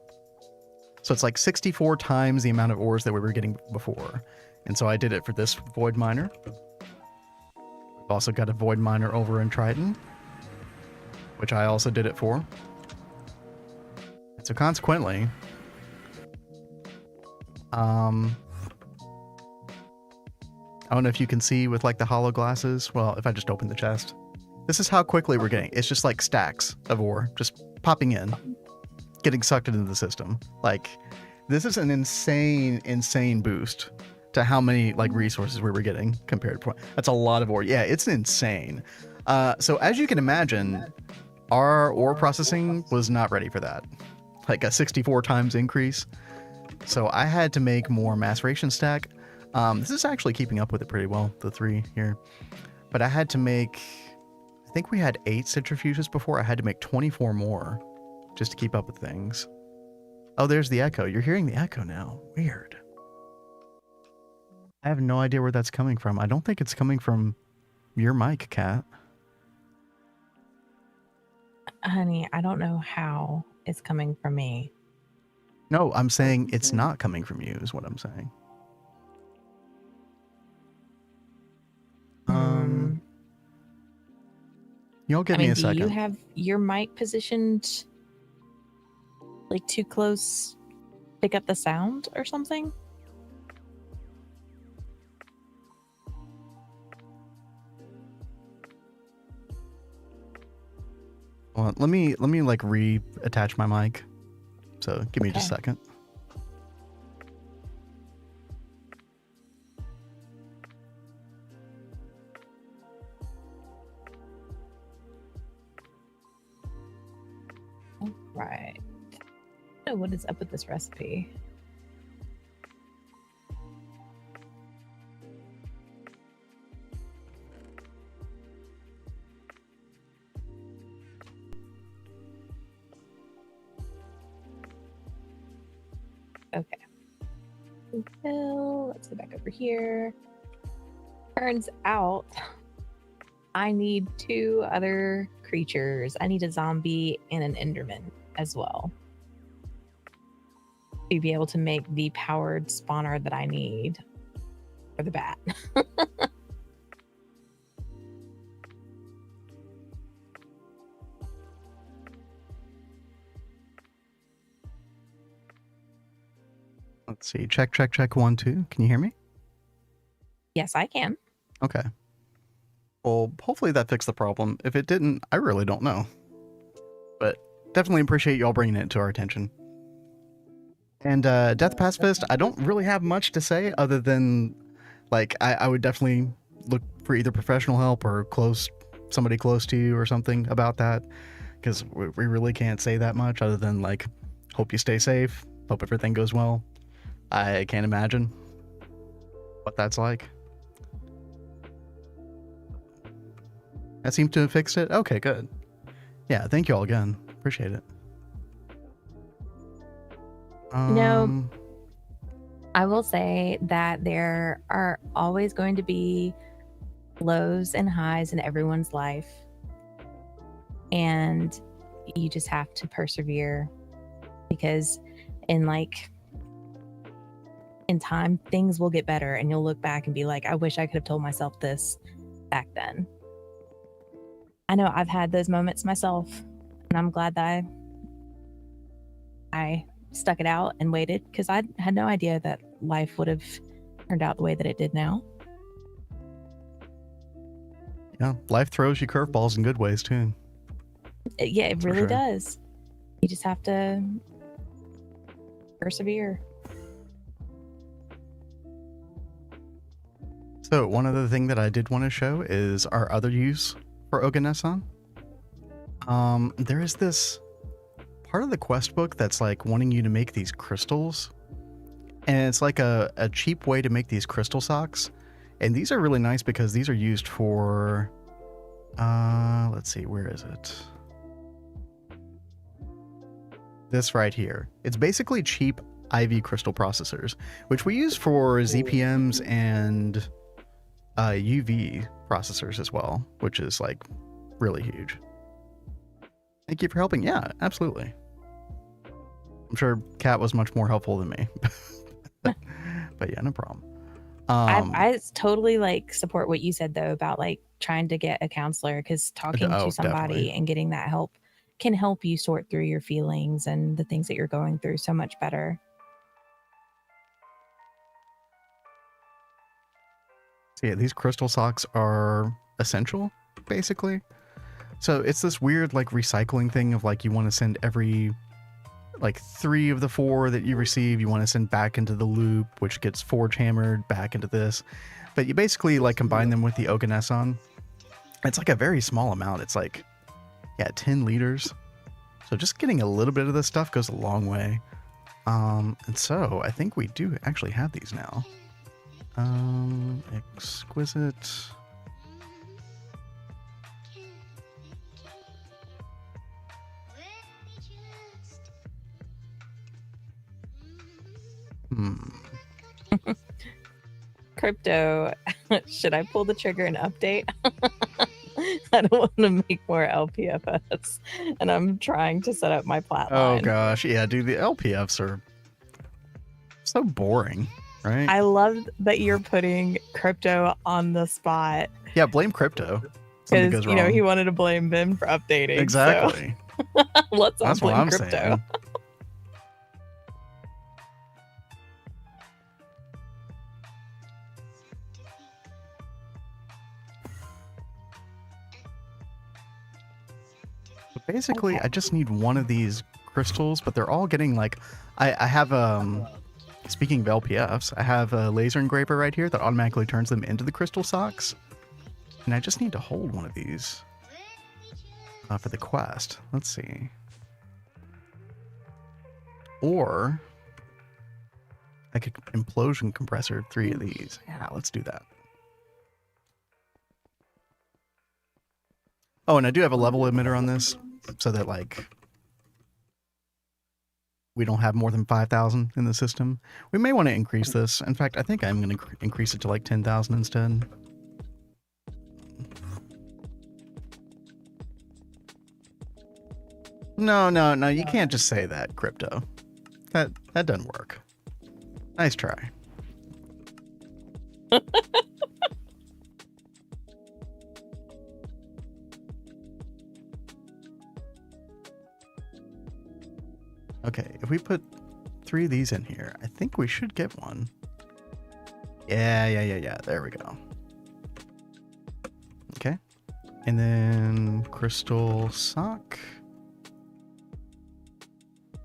So it's like 64 times the amount of ores that we were getting before. And so I did it for this void miner. We've also got a void miner over in Triton, which I also did it for. And so consequently, I don't know if you can see with like the hollow glasses. Well, if I just open the chest, this is how quickly we're getting. It's just like stacks of ore just popping in, getting sucked into the system. Like this is an insane boost to how many like resources we were getting compared to. That's a lot of ore. Yeah, it's insane. So as you can imagine, our ore processing was not ready for that. Like a 64 times increase. So I had to make more maceration stack. This is actually keeping up with it pretty well, the 3 here. But I had to make, I think we had 8 centrifuges before. I had to make 24 more just to keep up with things. Oh, there's the echo. You're hearing the echo now. Weird. I have no idea where that's coming from. I don't think it's coming from your mic, Kat. Honey, I don't know how it's coming from me. No, I'm saying it's not coming from you is what I'm saying. You'll give me a second. Do you have your mic positioned like too close, pick up the sound or something? Well, let me like reattach my mic. So give me just a second. All right. Oh, what is up with this recipe? Okay. Well, let's go back over here. Turns out I need 2 other creatures. I need a zombie and an enderman as well to be able to make the powered spawner that I need for the bat. Let's see. Check, check, check. 1, 2. Can you hear me? Yes, I can. Okay. Well, hopefully that fixed the problem. If it didn't, I really don't know. But definitely appreciate y'all bringing it to our attention. And Death Pacifist, I don't really have much to say other than, like, I would definitely look for either professional help or somebody close to you or something about that. Because we really can't say that much other than, like, hope you stay safe, hope everything goes well. I can't imagine what that's like. That seems to have fixed it? Okay, good. Yeah, thank you all again. Appreciate it. No, I will say that there are always going to be lows and highs in everyone's life. And you just have to persevere because in time, things will get better and you'll look back and be like, I wish I could have told myself this back then. I know I've had those moments myself, and I'm glad that I stuck it out and waited because I had no idea that life would have turned out the way that it did now. Yeah, life throws you curveballs in good ways too. Yeah, it really does. You just have to persevere. So one other thing that I did want to show is our other use for Oganesson. There is this part of the quest book that's like wanting you to make these crystals, and it's like a cheap way to make these crystal socks, and these are really nice because these are used for let's see, where is it? This right here. It's basically cheap IV crystal processors, which we use for ZPMs and UV processors as well, which is like really huge. Thank you for helping. Yeah, absolutely. I'm sure Kat was much more helpful than me. But yeah, no problem. I totally like support what you said though about like trying to get a counselor, because talking to somebody definitely. and getting that help can help you sort through your feelings and the things that you're going through so much better. So yeah, these crystal socks are essential, basically. So it's this weird like recycling thing of like you want to send every like 3 of the 4 that you receive, you want to send back into the loop, which gets forge hammered back into this. But you basically like combine them with the Oganesson. It's like a very small amount. It's like, yeah, 10 liters. So just getting a little bit of this stuff goes a long way. And so I think we do actually have these now. Exquisite. Crypto, should I pull the trigger and update? I don't want to make more LPFS, and I'm trying to set up my flatline. Oh gosh, yeah, dude, the LPFs are so boring, right? I love that you're putting Crypto on the spot. Yeah, blame Crypto. Because, you know, he wanted to blame Ben for updating. Exactly. So let's all That's blame what I'm Crypto. saying. But basically, okay. I just need one of these crystals, but they're all getting like... I have, speaking of LPFs, I have a laser engraver right here that automatically turns them into the crystal socks. And I just need to hold one of these for the quest. Let's see. Or I could implosion compressor 3 of these. Yeah, let's do that. Oh, and I do have a level emitter on this so that like we don't have more than 5,000 in the system. We may want to increase this. In fact, I think I'm going to increase it to like 10,000 instead. No, you can't just say that, Crypto. That doesn't work. Nice try. Okay, if we put 3 of these in here, I think we should get one. Yeah. There we go. Okay. And then crystal sock.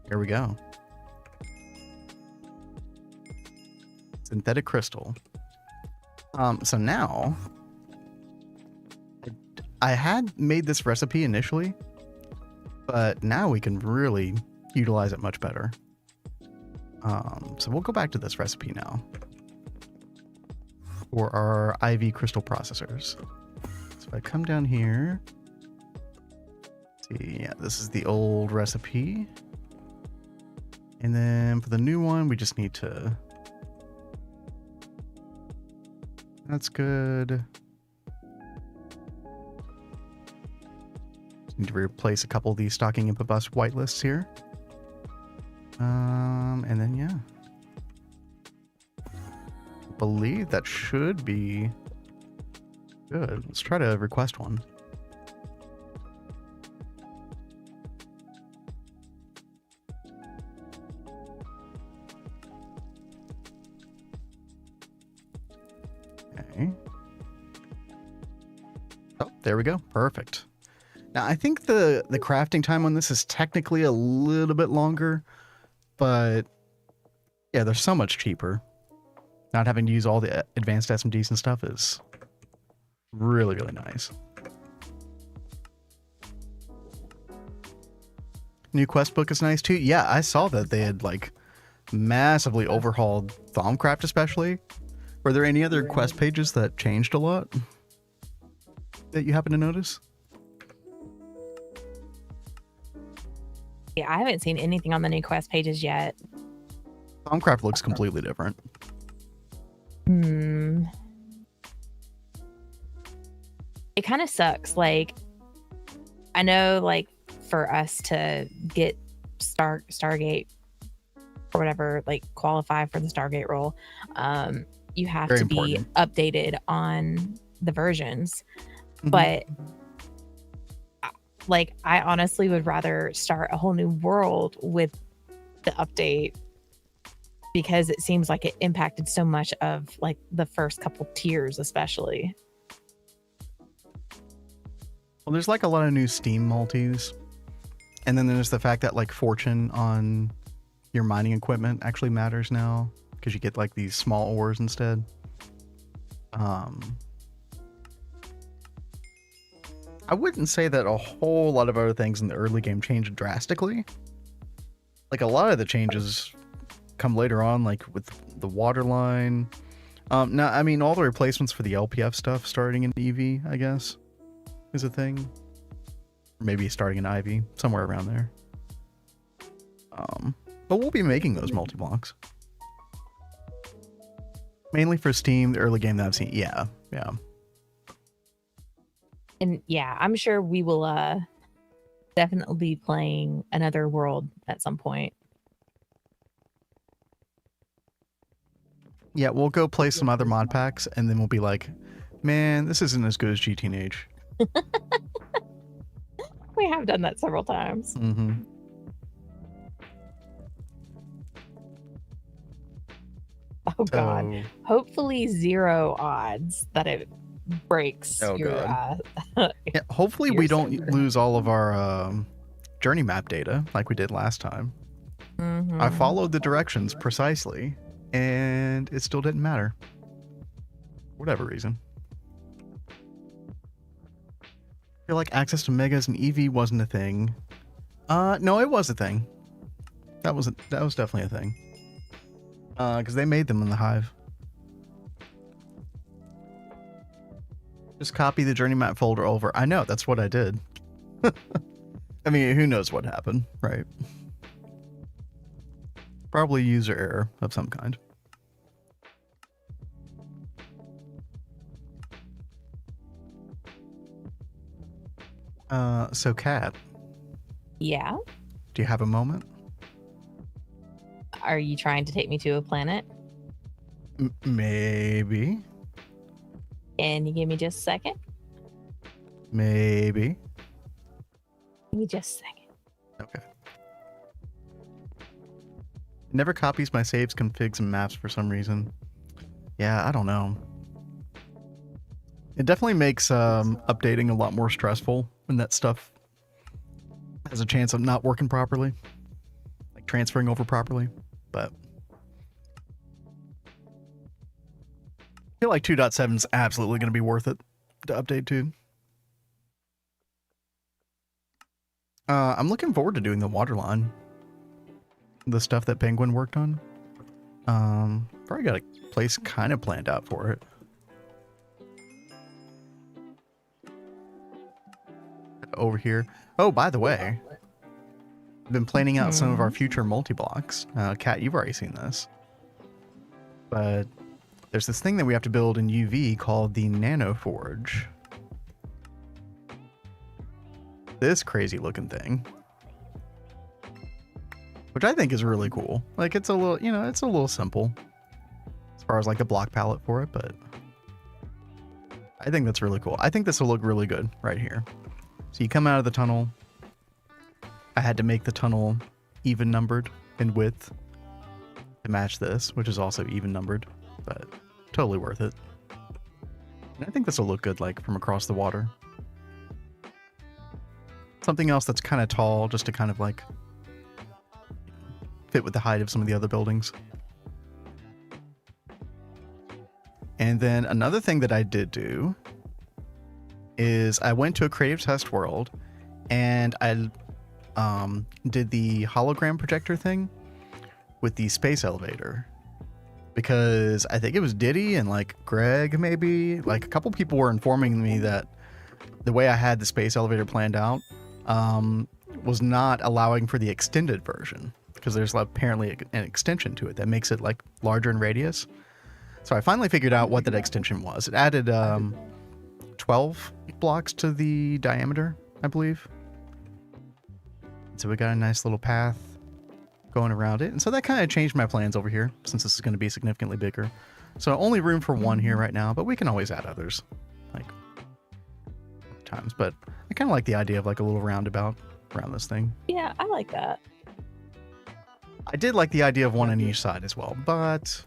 Here we go. Synthetic crystal. So now I had made this recipe initially, but now we can really utilize it much better. So we'll go back to this recipe now for our IV crystal processors. So if I come down here, see, yeah, this is the old recipe. And then for the new one, we just need to, that's good. Just need to replace a couple of these stocking input bus whitelists here. And then, yeah. I believe that should be good. Let's try to request one. Okay. Oh, there we go. Perfect. Now, I think the crafting time on this is technically a little bit longer, but yeah, they're so much cheaper. Not having to use all the advanced SMDs and stuff is really, really nice. New quest book is nice too. Yeah, I saw that they had like massively overhauled Thaumcraft especially. Were there any other quest pages that changed a lot that you happen to notice? Yeah, I haven't seen anything on the new quest pages yet. Thaumcraft looks completely different. It kind of sucks. Like, I know, like, for us to get Stargate or whatever, like qualify for the Stargate role, you have Very to important. be updated on the versions. Mhm. But like, I honestly would rather start a whole new world with the update, because it seems like it impacted so much of like the first couple tiers, especially. Well, there's like a lot of new Steam multis. And then there's the fact that like fortune on your mining equipment actually matters now, because you get like these small ores instead. I wouldn't say that a whole lot of other things in the early game changed drastically. Like a lot of the changes come later on, like with the water line. No, I mean all the replacements for the LPF stuff starting in EV, I guess, is a thing. Or maybe starting in IV, somewhere around there. But we'll be making those multi-blocks. Mainly for Steam, the early game that I've seen. Yeah. And yeah, I'm sure we will definitely be playing another world at some point. Yeah, we'll go play some other mod packs, and then we'll be like, man, this isn't as good as GTNH. We have done that several times. Mm-hmm. Oh god. Hopefully 0 odds that it breaks your yeah, hopefully your we don't server. lose all of our journey map data like we did last time. Mhm. I followed the directions precisely, and it still didn't matter. For whatever reason. I feel like access to megas and EV wasn't a thing. No, it was a thing. That was definitely a thing. Because they made them in the Hive. Just copy the journey map folder over. I know, that's what I did. I mean, who knows what happened, right? Probably user error of some kind. So Kat, Yeah. do you have a moment? Are you trying to take me to a planet? Maybe. Can you give me just a second? Maybe. Give me just a second. Okay. It never copies my saves, configs, and maps for some reason. Yeah, I don't know. It definitely makes updating a lot more stressful when that stuff has a chance of not working properly, like transferring over properly. But I feel like 2.7 is absolutely going to be worth it to update to. I'm looking forward to doing the water line, the stuff that Penguin worked on. Probably got a place kind of planned out for it. Over here. Oh, by the way, I've been planning out some of our future multi-blocks. Kat, you've already seen this. But there's this thing that we have to build in UV called the Nano Forge. This crazy looking thing. Which I think is really cool. Like, it's a little, you know, it's a little simple as far as like the block palette for it, but I think that's really cool. I think this will look really good right here. So you come out of the tunnel. I had to make the tunnel even numbered in width to match this, which is also even numbered, but totally worth it. And I think this will look good like from across the water. Something else that's kind of tall just to kind of like fit with the height of some of the other buildings. And then another thing that I did do is I went to a creative test world and I did the hologram projector thing with the space elevator, because I think it was Diddy and like Greg, maybe like a couple people were informing me that the way I had the space elevator planned out was not allowing for the extended version, because there's apparently an extension to it that makes it like larger in radius. So I finally figured out what that extension was. It added 12 blocks to the diameter, I believe. So we got a nice little path going around it. And so that kind of changed my plans over here, since this is going to be significantly bigger. So only room for one here right now, but we can always add others, like times. But I kind of like the idea of like a little roundabout around this thing. Yeah, I like that. I did like the idea of one on each side as well, but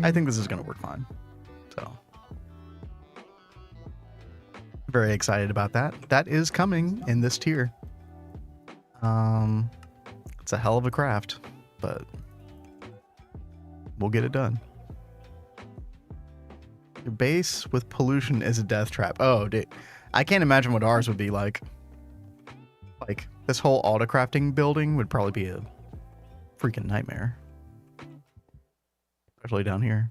I think this is going to work fine. So very excited about that. That is coming in this tier. It's a hell of a craft, but we'll get it done. Your base with pollution is a death trap. Oh, dude. I can't imagine what ours would be like. Like, this whole auto-crafting building would probably be a freaking nightmare. Especially down here.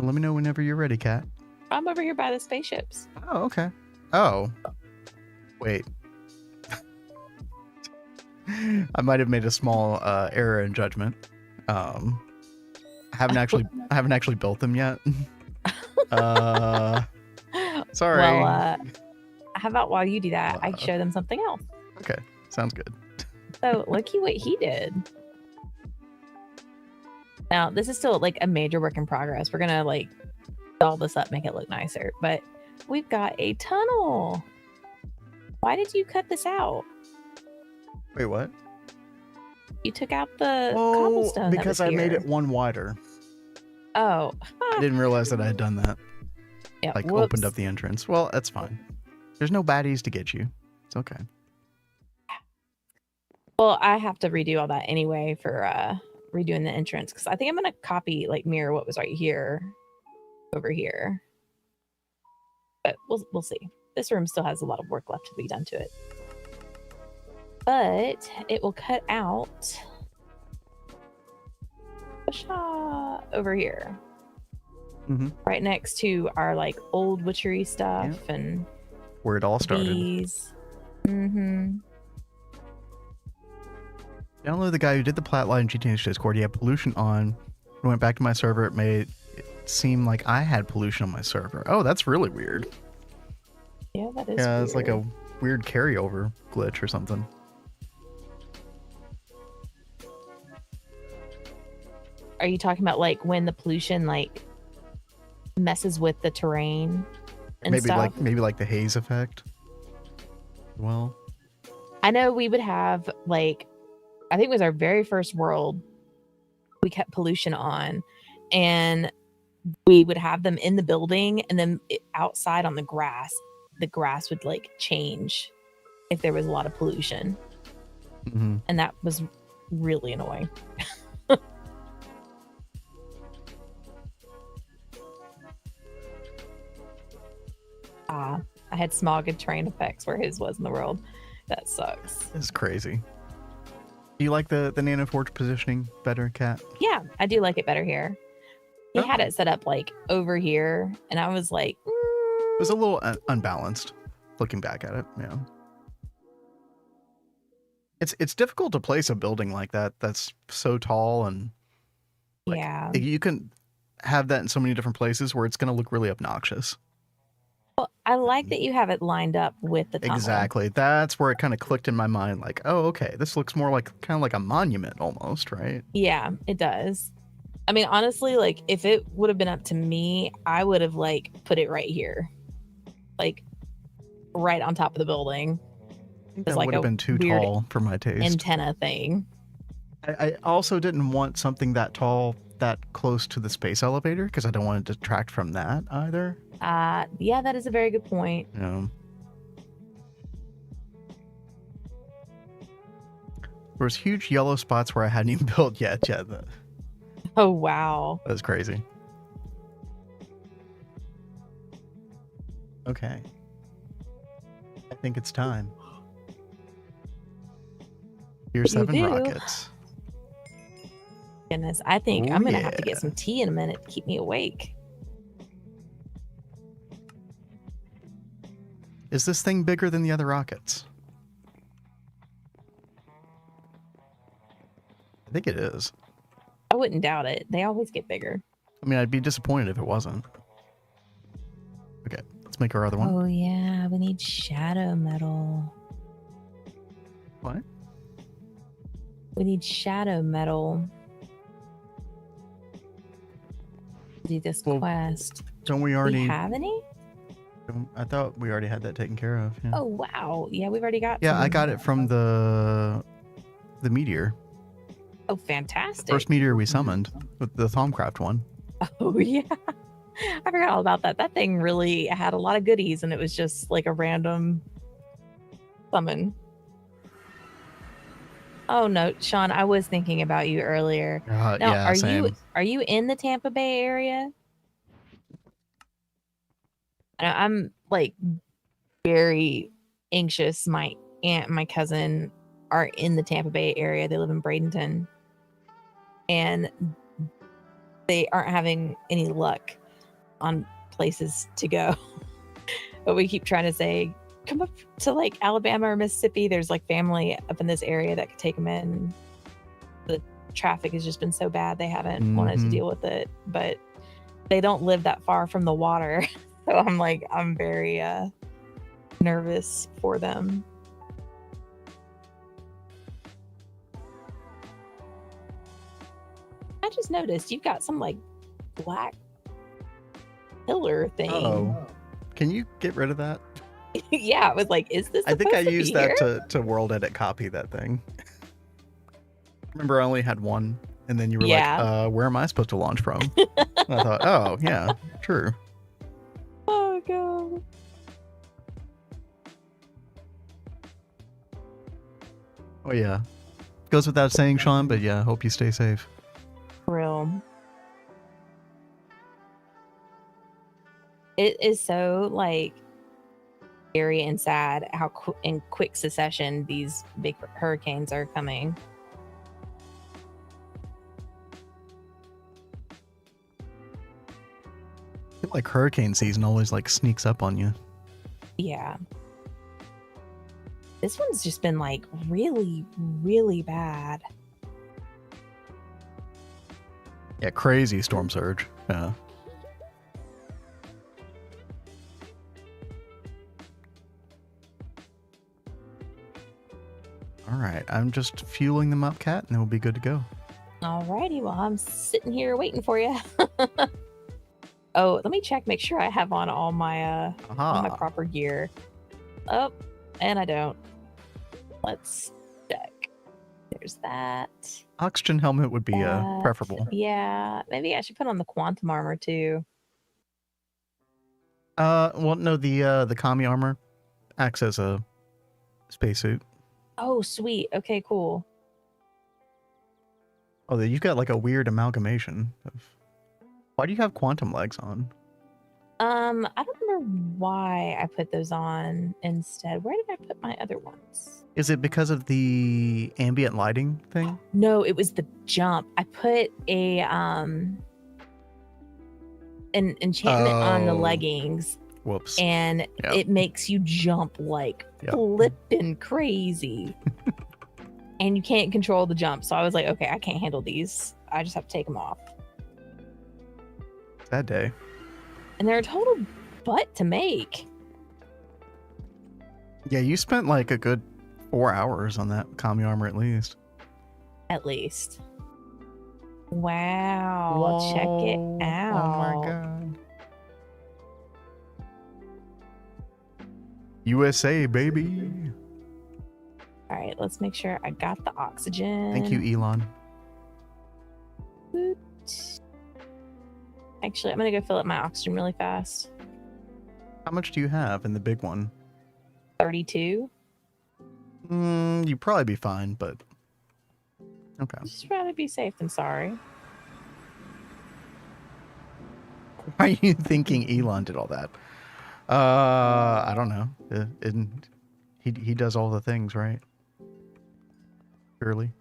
Let me know whenever you're ready, Kat. I'm over here by the spaceships. Oh, okay. Oh. Wait. I might have made a small error in judgment. I haven't actually built them yet. Sorry. Well, how about while you do that, I show them something else. Okay, sounds good. So looky what he did. Now, this is still like a major work in progress. We're gonna like doll this up, make it look nicer, but we've got a tunnel. Why did you cut this out? Wait, what? You took out the cobblestone. Because I made it one wider. Oh. I didn't realize that I had done that. Yeah. Like, opened up the entrance. Well, that's fine. There's no baddies to get you. It's okay. Well, I have to redo all that anyway for redoing the entrance, because I think I'm gonna copy, like, mirror what was right here over here. But we'll see. This room still has a lot of work left to be done to it. But it will cut out over here. right next to our like old witchery stuff and Where it all started. bees. Download the guy who did the Platline GTNH Discord. He had pollution on. I went back to my server. It made it seem like I had pollution on my server. Oh, that's really weird. Yeah, that is Yeah, weird. it's like a weird carryover glitch or something. Are you talking about like when the pollution like messes with the terrain and maybe stuff? Maybe like the haze effect. Well, I know we would have like, I think it was our very first world, we kept pollution on, and we would have them in the building, and then outside on the grass would like change if there was a lot of pollution. And that was really annoying. I had smog and terrain effects where his was in the world. That sucks. It's crazy. Do you like the Nano Forge positioning better, Kat? Yeah, I do like it better here. He had it set up like over here, and I was like, It was a little unbalanced looking back at it. Yeah. It's difficult to place a building like that that's so tall, and like, yeah. you can have that in so many different places where it's going to look really obnoxious. Well, I like that you have it lined up with the tunnel. Exactly. That's where it kind of clicked in my mind. Like, oh, okay, this looks more like kind of like a monument almost, right? Yeah, it does. I mean, honestly, like if it would have been up to me, I would have like put it right here, like right on top of the building. That like would have been too tall for my taste. Antenna thing. I also didn't want something that tall that close to the space elevator because I don't want to detract from that either. Yeah, that is a very good point. Yeah. There was huge yellow spots where I hadn't even built yet. Oh, wow. That was crazy. Okay. I think it's time. Here's 7 rockets. Goodness, I think I'm going to have to get some tea in a minute to keep me awake. Is this thing bigger than the other rockets? I think it is. I wouldn't doubt it. They always get bigger. I mean, I'd be disappointed if it wasn't. Okay, let's make our other one. Oh, yeah. We need shadow metal. What? We need shadow metal. Do this quest. Don't we already have any? I thought we already had that taken care of. Yeah. Oh, wow. Yeah, we've already got I got it from the meteor. Oh, fantastic. The first meteor we summoned with the Thaumcraft one. Oh, yeah. I forgot all about that. That thing really had a lot of goodies, and it was just like a random summon. Oh, no, Sean, I was thinking about you earlier. Now, yeah, same. Are you in the Tampa Bay area? I'm like very anxious. My aunt and my cousin are in the Tampa Bay area. They live in Bradenton, and they aren't having any luck on places to go. But we keep trying to say, come up to like Alabama or Mississippi. There's like family up in this area that could take them in. The traffic has just been so bad. They haven't wanted to deal with it, but they don't live that far from the water. So I'm very nervous for them. I just noticed you've got some like black pillar thing. Oh, can you get rid of that? Yeah, it was like, is this? I think I used that to world edit copy that thing. Remember, I only had one, and then you were like, "Where am I supposed to launch from?" And I thought, "Oh, yeah, true." Oh god. Oh yeah, goes without saying, Sean. But yeah, hope you stay safe. Real. It is so like scary and sad how in quick succession these big hurricanes are coming. feel like hurricane season always like sneaks up on you. Yeah. This one's just been like really, really bad. Yeah, crazy storm surge. Yeah. All right, I'm just fueling them up, Cat, and then we'll be good to go. Alrighty, well, I'm sitting here waiting for you. Oh, let me check, make sure I have on all my proper gear. Oh, and I don't. Let's check. There's that. Oxygen helmet would be preferable. Yeah, maybe I should put on the quantum armor too. Well, no, the commie armor acts as a spacesuit. Oh, sweet. Okay, cool. Oh, you've got like a weird amalgamation of. Why do you have quantum legs on? I don't remember why I put those on instead. Where did I put my other ones? Is it because of the ambient lighting thing? No, it was the jump. I put a an enchantment on the leggings. Whoops. And it makes you jump like flipping crazy. And you can't control the jump. So I was like, okay, I can't handle these. I just have to take them off. That day. And they're a total butt to make. Yeah, you spent like a good 4 hours on that commie armor at least. At least. Wow. Whoa. Check it out. Oh my god. USA, baby. All right, let's make sure I got the oxygen. Thank you, Elon. Actually, I'm going to go fill up my oxygen really fast. How much do you have in the big one? 32. You'd probably be fine, but okay. Just rather be safe than sorry. Why are you thinking Elon did all that? I don't know. He does all the things, right? Surely.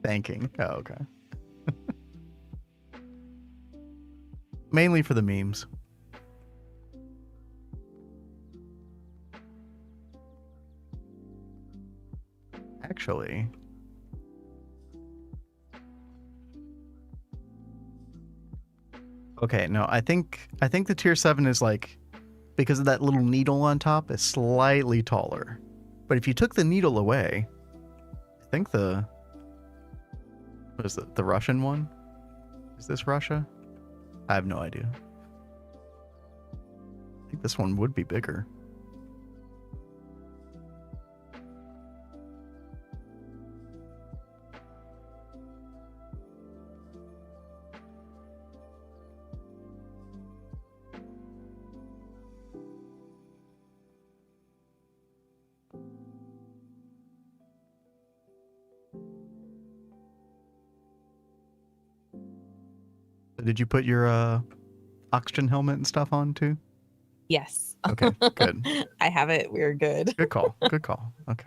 Thanking. Oh, okay. Mainly for the memes. Actually. Okay, no, I think the tier 7 is like, because of that little needle on top, is slightly taller. But if you took the needle away, I think what is it, the Russian one? Is this Russia? I have no idea. I think this one would be bigger. Did you put your oxygen helmet and stuff on too? Yes. Okay, good. I have it. We're good. Good call. Good call. Okay.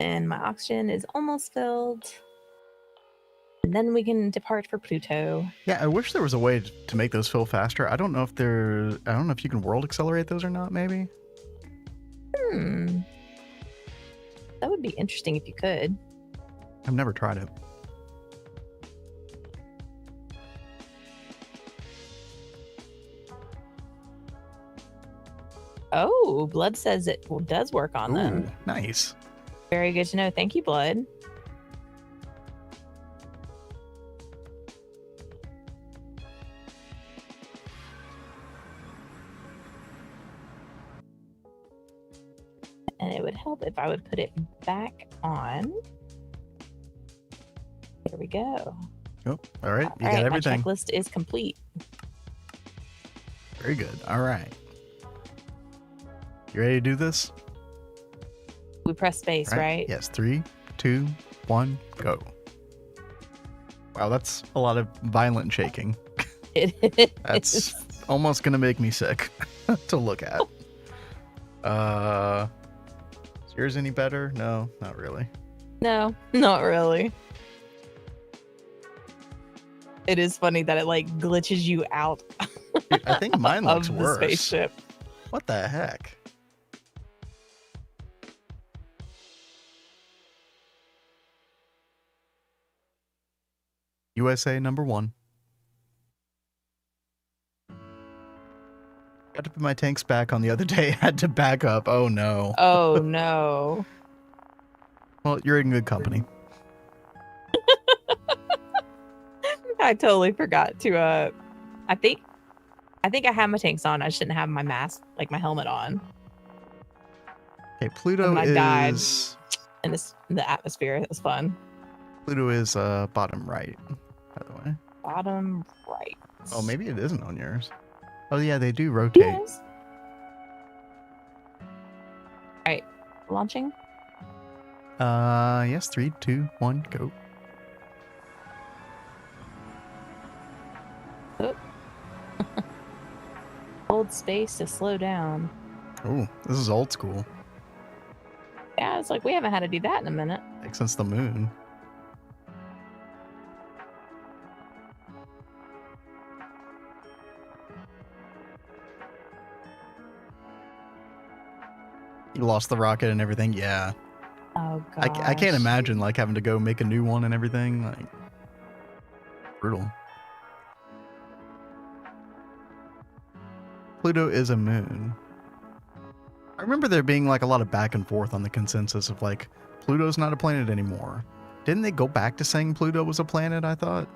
And my oxygen is almost filled. And then we can depart for Pluto. Yeah, I wish there was a way to make those fill faster. I don't know if you can world accelerate those or not, maybe. That would be interesting if you could. I've never tried it. Oh, Blood says it does work on them. Nice. Very good to know. Thank you, Blood. And it would help if I would put it back on. There we go. Oh, all right. You got everything. My checklist is complete. Very good. All right. You ready to do this? We press space, right? Yes. 3, 2, 1, go. Wow, that's a lot of violent shaking. That's almost gonna make me sick to look at. Is yours any better? No, not really. No, not really. It is funny that it like glitches you out Dude, I think mine looks of the worse. spaceship. What the heck? USA #1. Had to put my tanks back on the other day. Had to back up. Oh no. Oh no. Well, you're in good company. I totally forgot to I think I have my tanks on. I shouldn't have my mask, like my helmet on. Okay, Pluto And I died. is In the atmosphere. It was fun. Pluto is bottom right, by the way. Bottom right. Oh, maybe it isn't on yours. Oh yeah, they do rotate. Yes. Alright. Launching? Yes, 3, 2, 1, go. Oh. Hold space to slow down. Oh, this is old school. Yeah, it's like we haven't had to do that in a minute. Like since the moon. You lost the rocket and everything. Yeah. Oh god. I can't imagine like having to go make a new one and everything. Like brutal. Pluto is a moon. I remember there being like a lot of back and forth on the consensus of like Pluto's not a planet anymore. Didn't they go back to saying Pluto was a planet, I thought?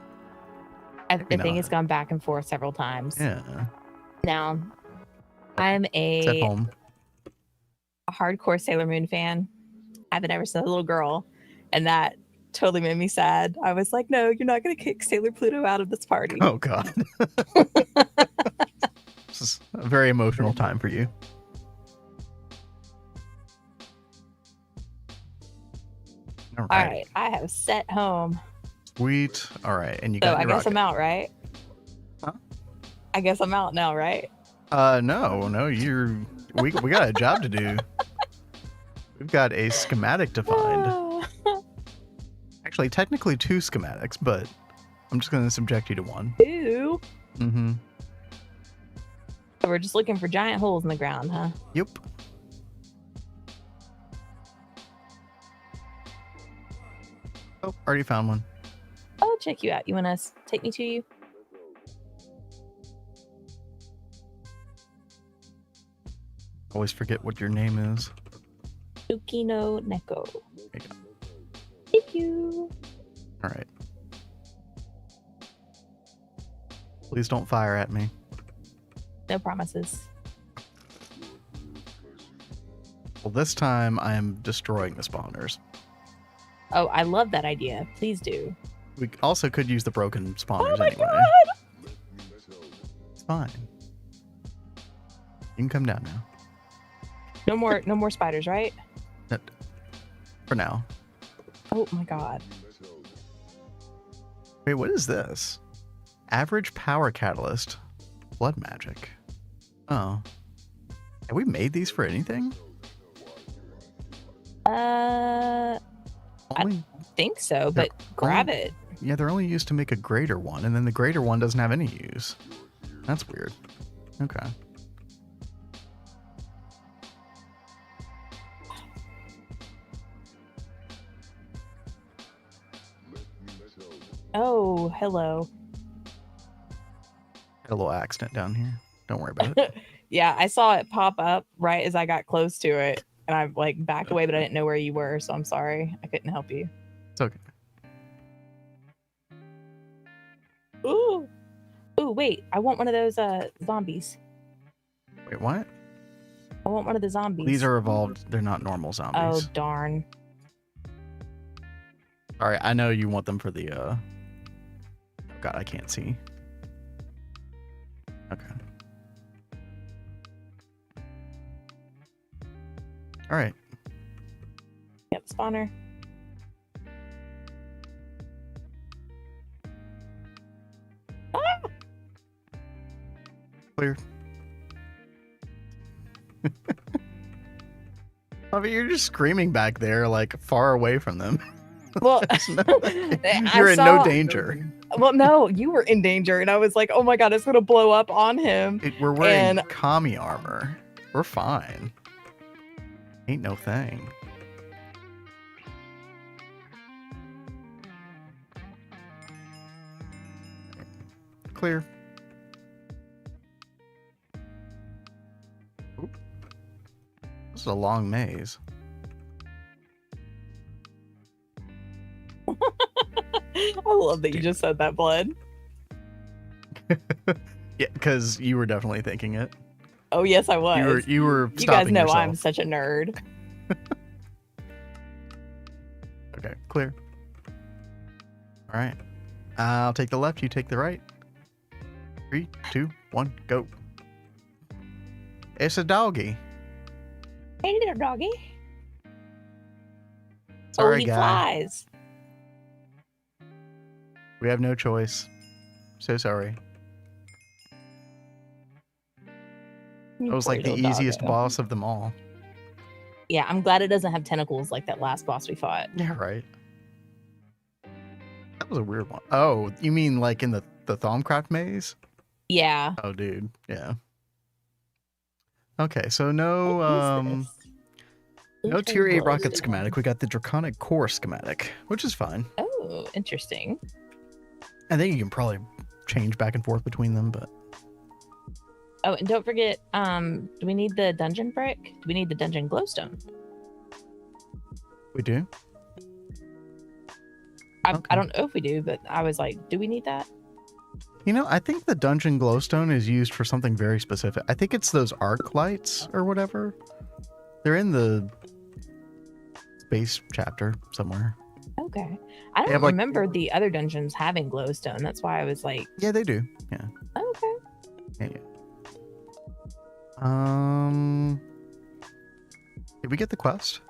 I think it's gone back and forth several times. Yeah. Now, I'm It's at a home. hardcore Sailor Moon fan. I've been ever since a little girl, and that totally made me sad. I was like, no, you're not going to kick Sailor Pluto out of this party. Oh god. This is a very emotional time for you. All right, I have set home. Sweet. All right, and you So got I your guess rocket. I'm out, right? Huh? I guess I'm out now, right? No, we got a job to do. We've got a schematic to find. Actually, technically 2 schematics, but I'm just going to subject you to one. Ew. Mm-hmm. So we're just looking for giant holes in the ground, huh? Yep. Oh, already found one. I'll check you out. You want to take me to you? Always forget what your name is. Tsukino Neko. There you go. Thank you. All right. Please don't fire at me. No promises. Well, this time I am destroying the spawners. Oh, I love that idea. Please do. We also could use the broken spawners Oh my anyway. god! It's fine. You can come down now. No more spiders, right? For now. Oh my god. Wait, what is this? Average power catalyst. Blood magic. Oh. Have we made these for anything? I Only, think so, but grab it. yeah, they're only used to make a greater one, and then the greater one doesn't have any use. That's weird. Okay. Oh, hello. Had a little accident down here. Don't worry about it. Yeah, I saw it pop up right as I got close to it, and I like backed away, but I didn't know where you were, so I'm sorry. I couldn't help you. It's okay. Ooh. Ooh, wait. I want one of those zombies. Wait, what? I want one of the zombies. These are evolved. They're not normal Oh, zombies. darn. All right, I know you want them for the oh god, I can't see. Okay. All right. Yep, spawner. Clear. I mean, you're just screaming back there, like far away from them. Well, You're in no saw- danger. Well, no, you were in danger, and I was like, oh my god, it's gonna blow up on him. We're wearing And commie armor. We're fine. Ain't no thing. Clear. Oop. This is a long maze. I love that you just said that, Blood. Yeah, because you were definitely thinking it. Oh yes, I was. You were You guys stopping know yourself. I'm such a nerd. Okay, clear. All right. I'll take the left, you take the right. 3, 2, 1, go. It's a doggy. Hey, little doggy. Sorry, he guy. flies. We have no choice. So sorry. You That was poor like the little easiest doggo. boss of them all. Yeah, I'm glad it doesn't have tentacles like that last boss we fought. Yeah, right. That was a weird one. Oh, you mean like in the Thaumcraft maze? Yeah. Oh, dude. Yeah. Okay, so no What is this? no Pluto tier 8 rocket glowstone. schematic. We got the Draconic Core schematic, which is fine. Oh, interesting. I think you can probably change back and forth between them, but Oh, and don't forget, do we need the dungeon brick? Do we need the dungeon glowstone? we do. Okay. I don't know if we do, but I was like, do we need that? You know, I think the dungeon glowstone is used for something very specific. I think it's those arc lights or whatever. They're in the space chapter somewhere. Okay. I They don't have, like- remember the other dungeons having glowstone. That's why I was like, Yeah, they do. Yeah. okay. Yeah. Did we get the quest?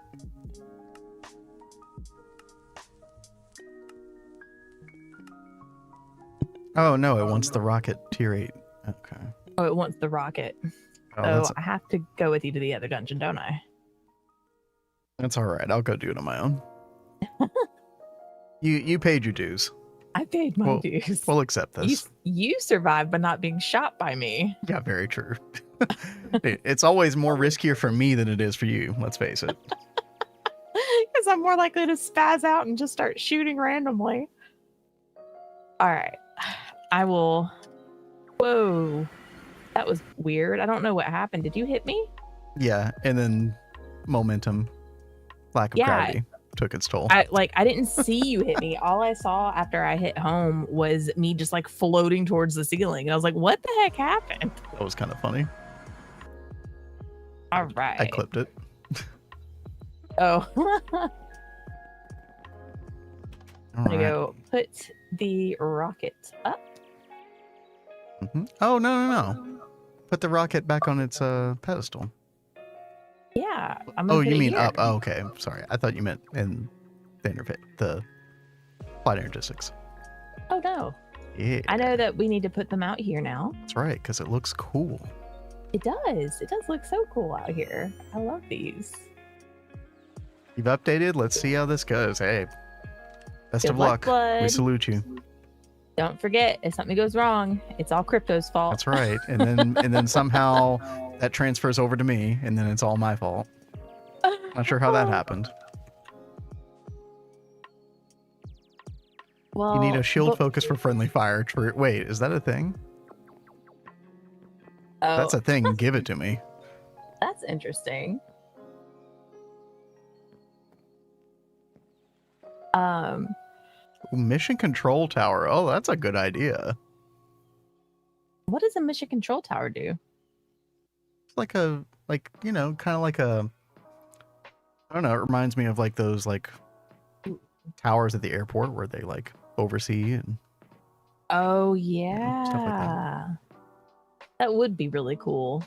Oh no, it wants the rocket tier 8. Okay. Oh, it wants the rocket. Oh, So I have to go with you to the other dungeon, don't I? that's all right. I'll go do it on my own. You paid your dues. I paid my Well, dues. We'll accept this. You survived by not being shot by me. Yeah, very true. It's always more riskier for me than it is for you. Let's face it. Because I'm more likely to spaz out and just start shooting randomly. All right. I will. Whoa. That was weird. I don't know what happened. Did you hit me? Yeah, and then momentum, lack of gravity took its toll. I didn't see you hit me. All I saw after I hit home was me just like floating towards the ceiling. And I was like, what the heck happened? That was kind of funny. All right. I clipped it. Oh. All I'm gonna right. go put the rocket up. Oh, no. Put the rocket back on its pedestal. Yeah. I'm Oh, gonna put you it mean here. up. Oh, okay. Sorry. I thought you meant in the flight energistics. Oh no. Yeah. I know that we need to put them out here now. That's right, because it looks cool. It does. It does look so cool out here. I love these. You've updated. Let's see how this goes. Hey, best Good of luck, luck. Blood. We salute you. Don't forget, if something goes wrong, it's all Crypto's fault. That's right. And then somehow that transfers over to me, and then it's all my fault. Not sure how that happened. Well, You need a shield but- focus for friendly fire. True. Wait, is that a thing? Oh, That's a thing. Give it to me. that's interesting. Ooh, mission control tower. Oh, that's a good idea. What does a mission control tower do? It's like kind of like a. I don't know. It reminds me of like those like towers at the airport where they like oversee and. Oh Stuff like yeah. That would be really cool.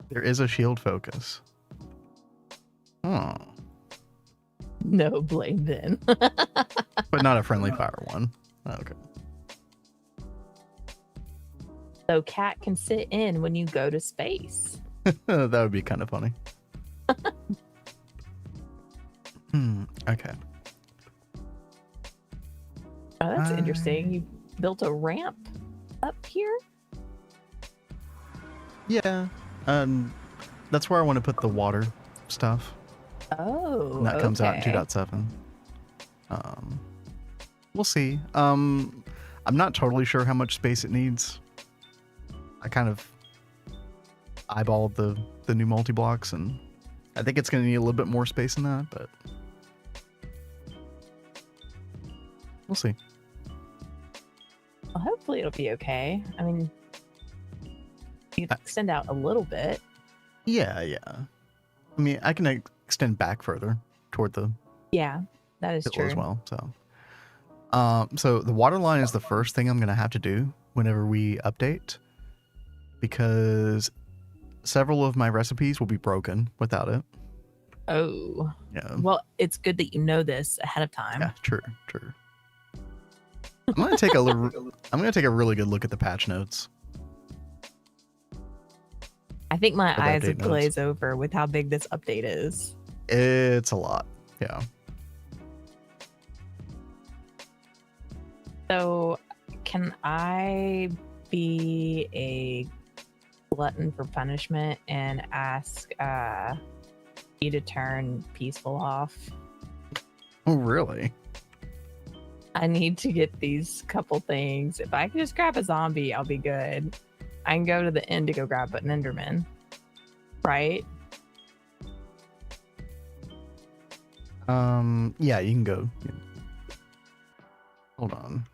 There is a shield focus. Oh, No blame then. but not a friendly fire one. Okay. So Cat can sit in when you go to space. That would be kind of funny. Okay. Oh, that's interesting. You built a ramp up here? Yeah. That's where I want to put the water stuff. Oh, And that comes out in okay. 2.7. We'll see. I'm not totally sure how much space it needs. I kind of eyeballed the new multi-blocks, and I think it's going to need a little bit more space than that, but we'll see. Well, hopefully it'll be okay. I mean, you can extend out a little bit. Yeah. I mean, I can extend back further toward the Yeah, that is hill true. as well. So the water line is the first thing I'm going to have to do whenever we update, because several of my recipes will be broken without it. Oh. Yeah. Well, it's good that you know this ahead of time. Yeah, true. I'm gonna take a really good look at the patch notes. I think my The eyes update would notes. glaze over with how big this update is. It's a lot. Yeah. So, can I be a glutton for punishment and ask you to turn peaceful off? Oh, really? I need to get these couple things. If I can just grab a zombie, I'll be good. I can go to the end to go grab an Enderman. Right? Yeah, you can go. Hold on.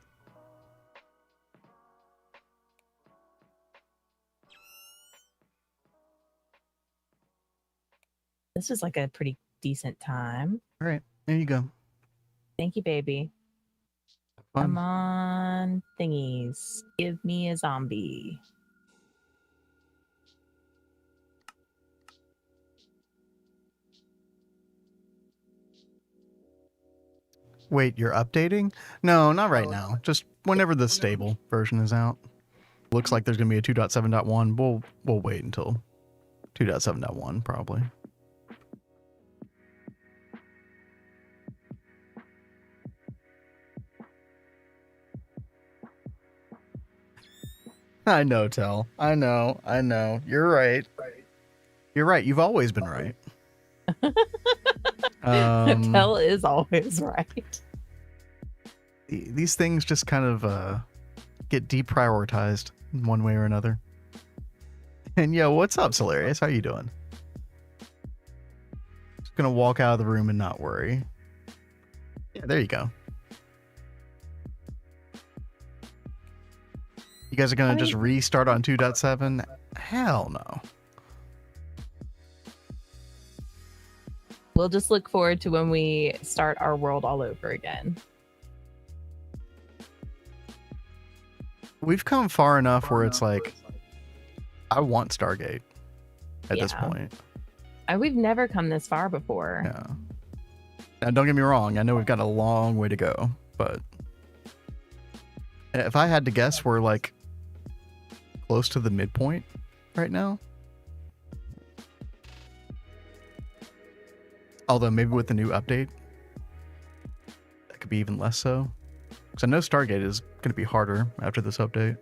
This is like a pretty decent time. All right, there you go. Thank you, baby. Fun. Come on, thingies. Give me a zombie. Wait, you're updating? No, not right now. Just whenever the stable version is out. Looks like there's gonna be a 2.7.1. We'll wait until 2.7.1 probably. I know, Tell. I know. You're right. You're right. You've always been right. Tell is always right. These things just kind of get deprioritized in one way or another. And yo, what's up, Solarius? How you doing? Just gonna walk out of the room and not worry. Yeah, there you go. You guys are gonna just restart on 2.7? Hell no. We'll just look forward to when we start our world all over again. We've come far enough where it's like, I want Stargate at this Yeah. point. We've never come this far before. Yeah. Now, don't get me wrong. I know we've got a long way to go, but if I had to guess, we're like close to the midpoint right now. Although maybe with the new update, that could be even less so. Because I know Stargate is going to be harder after this update.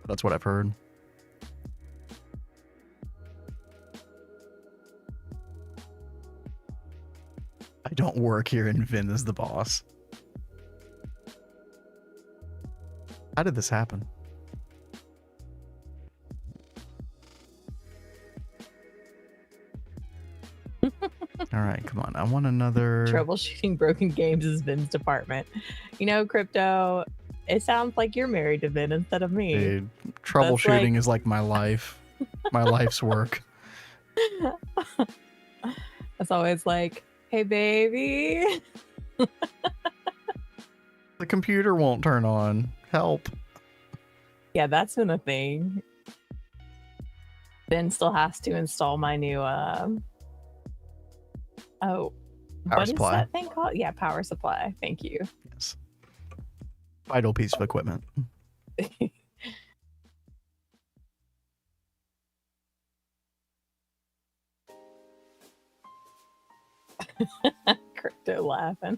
That's what I've heard. I don't work here and Vin is the boss. How did this happen? All right, come on. I want another... Troubleshooting broken games is Vin's department. You know, Crypto, it sounds like you're married to Vin instead of me. Dude, troubleshooting is like my life. My life's work. It's always like, hey, baby. The computer won't turn on. Help. Yeah, that's been a thing. Vin still has to install my new Power what supply. is that thing called? Yeah, power supply. Thank you. Yes. Vital piece of equipment. Crypto laughing.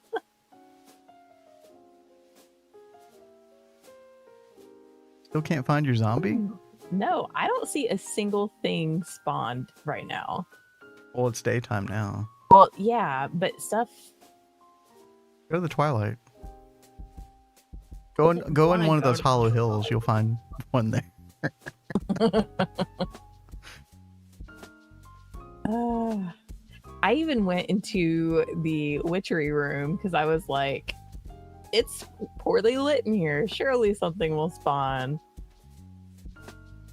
Still can't find your zombie? No, I don't see a single thing spawned right now. Well, it's daytime now. Well, yeah, but stuff. Go to the Twilight. Go in one of those hollow hills. You'll find one there. I even went into the witchery room because I was like, it's poorly lit in here. Surely something will spawn.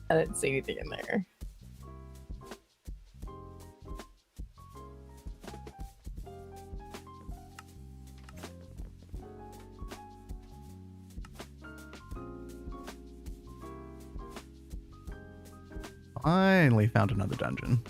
I didn't see anything in there. Finally found another dungeon.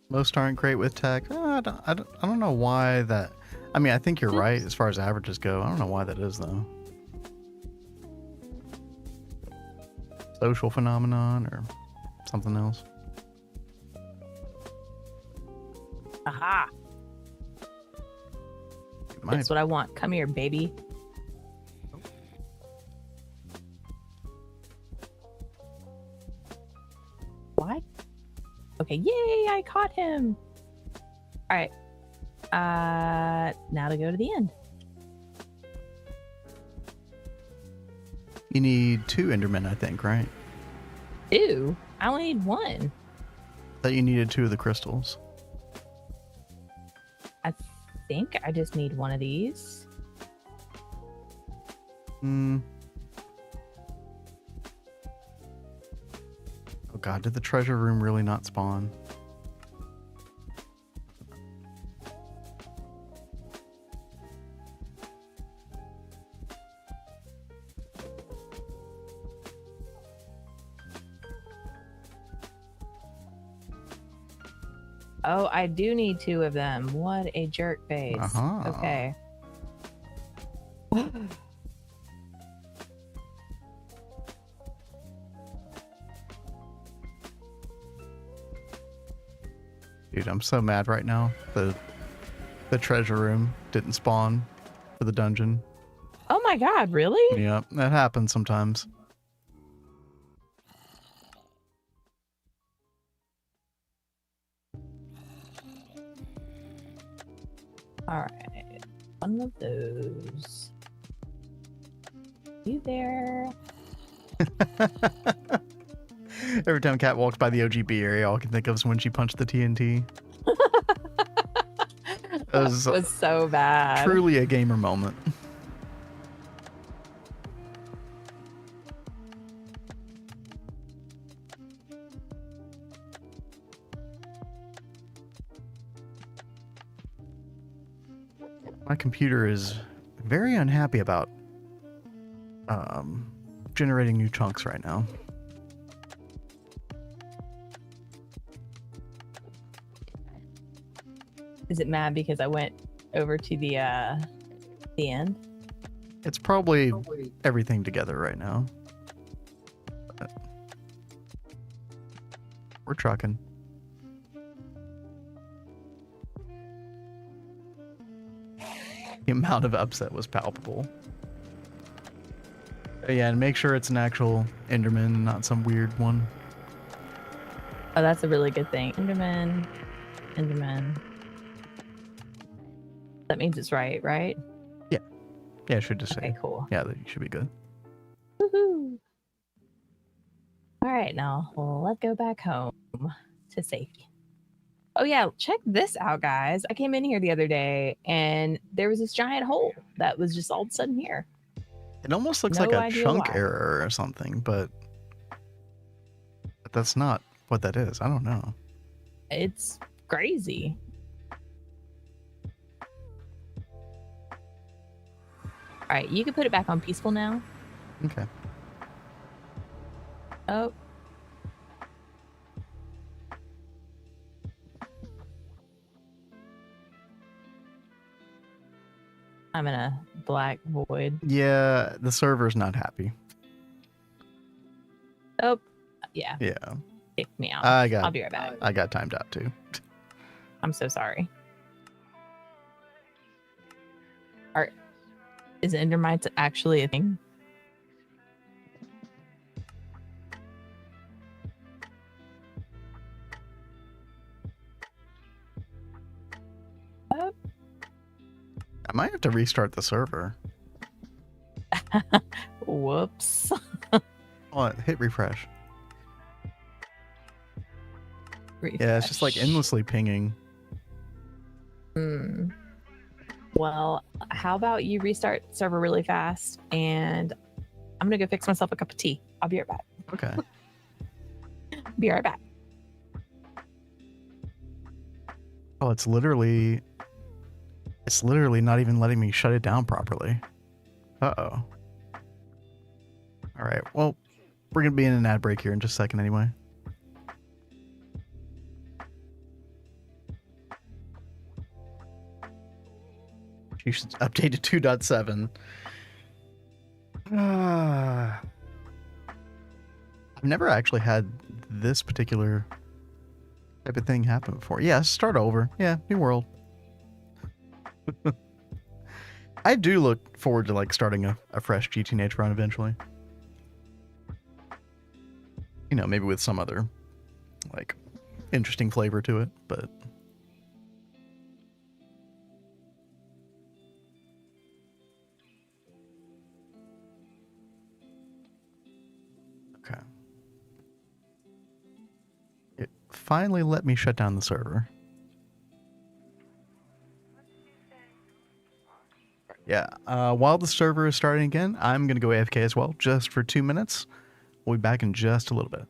Most aren't great with tech. I don't know why that. I mean, I think you're right as far as averages go. I don't know why that is though. Social phenomenon or something else. Aha! That's what I want. Come here, baby. What? Okay, yay! I caught him. All right. Now to go to the end. You need 2 Endermen, I think, right? Ew! I only need 1. That you needed 2 of the crystals. I think I just need 1 of these. Oh god, did the treasure room really not spawn? Oh, I do need 2 of them. What a jerk face. Okay. Dude, I'm so mad right now. The treasure room didn't spawn for the dungeon. Oh my god, really? Yeah, that happens sometimes. Alright. 1 of those. You there? Every time Kat walks by the OGB area, all I can think of is when she punched the TNT. That was so bad. Truly a gamer moment. My computer is very unhappy about generating new chunks right now. Is it mad because I went over to the end? It's probably everything together right now. But we're trucking. The amount of upset was palpable. But yeah, and make sure it's an actual Enderman, not some weird one. Oh, that's a really good thing. Enderman. That means it's right? Yeah. Yeah, it should just say. Okay, cool. Yeah, you should be good. Woohoo! All right, now let's go back home to safety. Oh yeah, check this out, guys. I came in here the other day and there was this giant hole that was just all of a sudden here. It almost looks No like a idea chunk why. error or something, but that's not what that is. I don't know. It's crazy. All right, you can put it back on peaceful now. Okay. Oh. I'm in a black void. Yeah, the server's not happy. Oh, Yeah, Yeah. kick me out. I got I'll be right back. I got timed out too. I'm so sorry. Is Endermites actually a thing? I might have to restart the server. Whoops. Oh, hit refresh. Yeah, it's just like Refresh. endlessly pinging. Well, how about you restart server really fast, and I'm gonna go fix myself a cup of tea. I'll be right back. Okay. Be right back. Oh, it's literally not even letting me shut it down properly. Uh-oh. All right. Well, we're going to be in an ad break here in just a second anyway. You should update to 2.7. I've never actually had this particular type of thing happen before. Yeah, start over. Yeah, new world. I do look forward to like starting a fresh GTNH run eventually. You know, maybe with some other like interesting flavor to it, but okay. It finally let me shut down the server. Yeah, while the server is starting again, I'm going to go AFK as well, just for 2 minutes. We'll be back in just a little bit.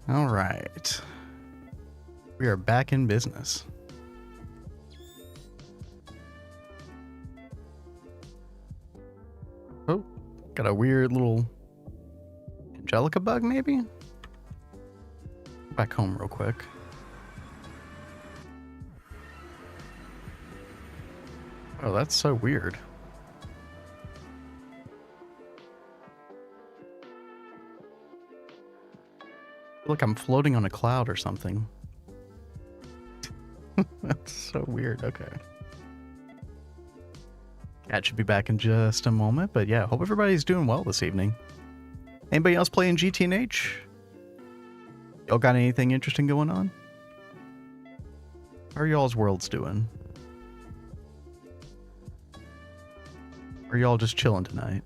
All right. We are back in business. Oh, got a weird little Angelica bug, maybe? Back home real quick. Oh, that's so weird. Look, I'm floating on a cloud or something. That's so weird. Okay. Cat should be back in just a moment, but yeah, hope everybody's doing well this evening. Anybody else playing GTNH? Y'all got anything interesting going on? How are y'all's worlds doing? Or are y'all just chilling tonight?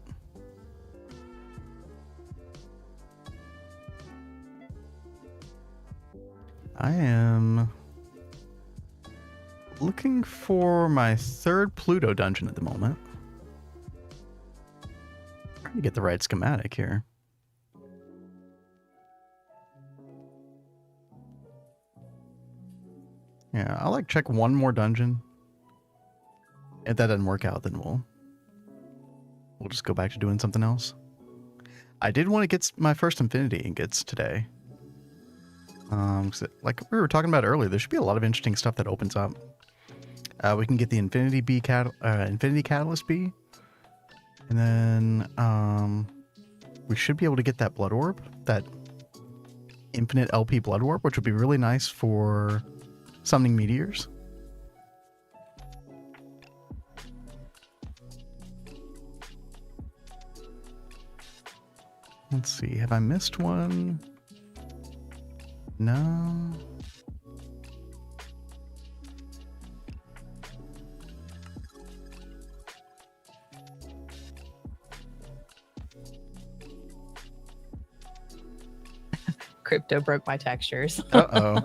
I am looking for my third Pluto dungeon at the moment. Trying to get the right schematic here. Yeah, I'll like check one more dungeon. If that doesn't work out, then we'll just go back to doing something else. I did want to get my first infinity ingots today. Like we were talking about earlier, there should be a lot of interesting stuff that opens up. We can get the Infinity Catalyst Bee, and then we should be able to get that Blood Orb, that Infinite LP Blood Orb, which would be really nice for summoning meteors. Let's see, have I missed one? No. Crypto broke my textures. Uh-oh.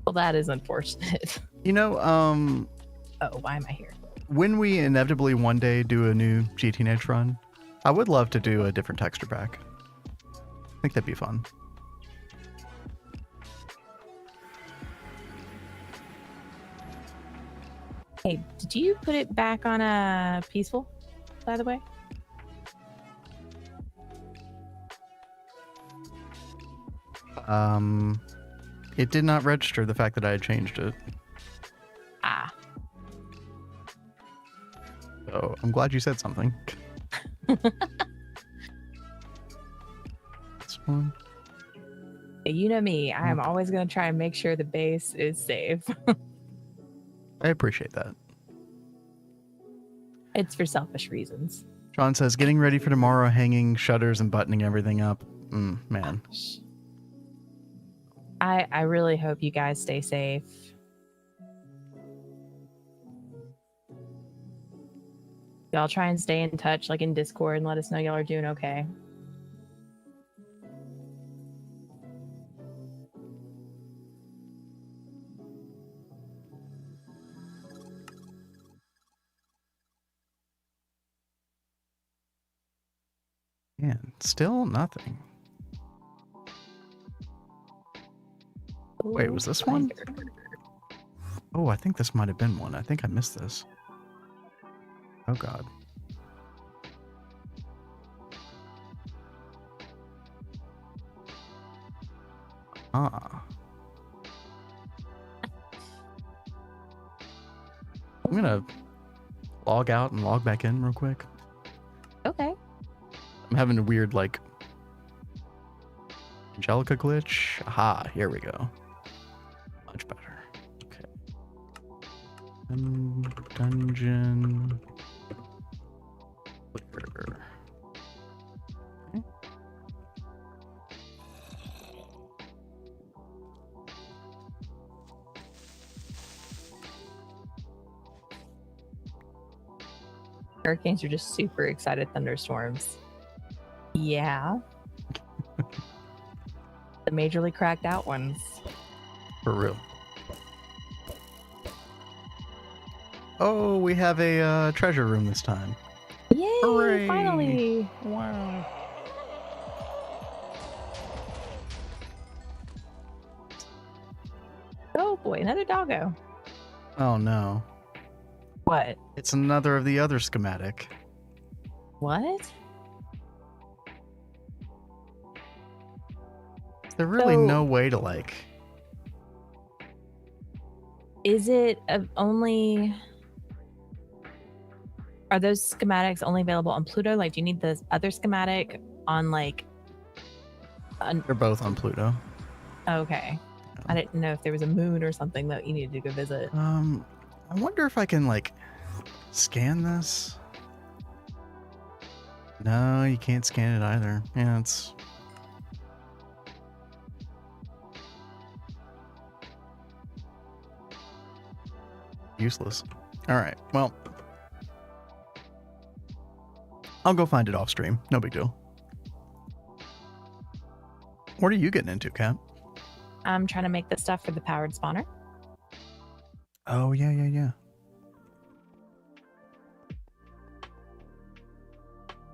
Well, that is unfortunate. You know, Oh, why am I here? when we inevitably one day do a new GTNH run, I would love to do a different texture pack. I think that'd be fun. Hey, did you put it back on a peaceful, by the way? It did not register the fact that I had changed it. Ah. So I'm glad you said something. This one. You know me. I am always going to try and make sure the base is safe. I appreciate that. It's for selfish reasons. John says, getting ready for tomorrow, hanging shutters and buttoning everything up. Man. I really hope you guys stay safe. Y'all try and stay in touch, like in Discord, and let us know y'all are doing okay. Man, still nothing. Wait, was this one? Oh, I think this might have been one. I think I missed this. Oh, God. Ah. I'm gonna log out and log back in real quick. Okay. I'm having a weird, like, Angelica glitch. Aha, here we go. Much better. Okay. Dungeon. Clear. Okay. Hurricanes are just super excited thunderstorms. Yeah. The majorly cracked out ones. For real. Oh, we have a treasure room this time. Yay! Hooray! Finally! Wow. Oh boy, another doggo. Oh no. What? It's another of the other schematic. What? Is there really So- no way to like... Is it only... Are those schematics only available on Pluto? Like, do you need the other schematic on, like, They're both on Pluto. Okay. I didn't know if there was a moon or something that you needed to go visit. I wonder if I can like scan this. No, you can't scan it either. Yeah, it's useless. All right. Well, I'll go find it off stream. No big deal. What are you getting into, Kat? I'm trying to make the stuff for the powered spawner. Oh, yeah.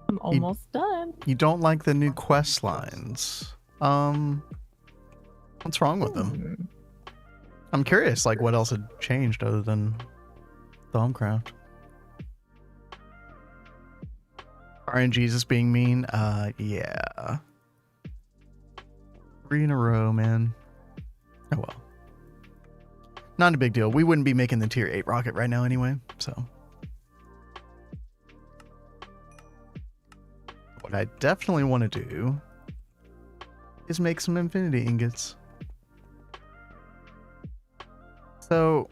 I'm almost done. You don't like the new quest lines. What's wrong with them? I'm curious, like, what else had changed other than the homecraft? RNG's just being mean? Yeah. 3 in a row, man. Oh well. Not a big deal. We wouldn't be making the tier 8 rocket right now anyway, so. What I definitely want to do is make some infinity ingots. So,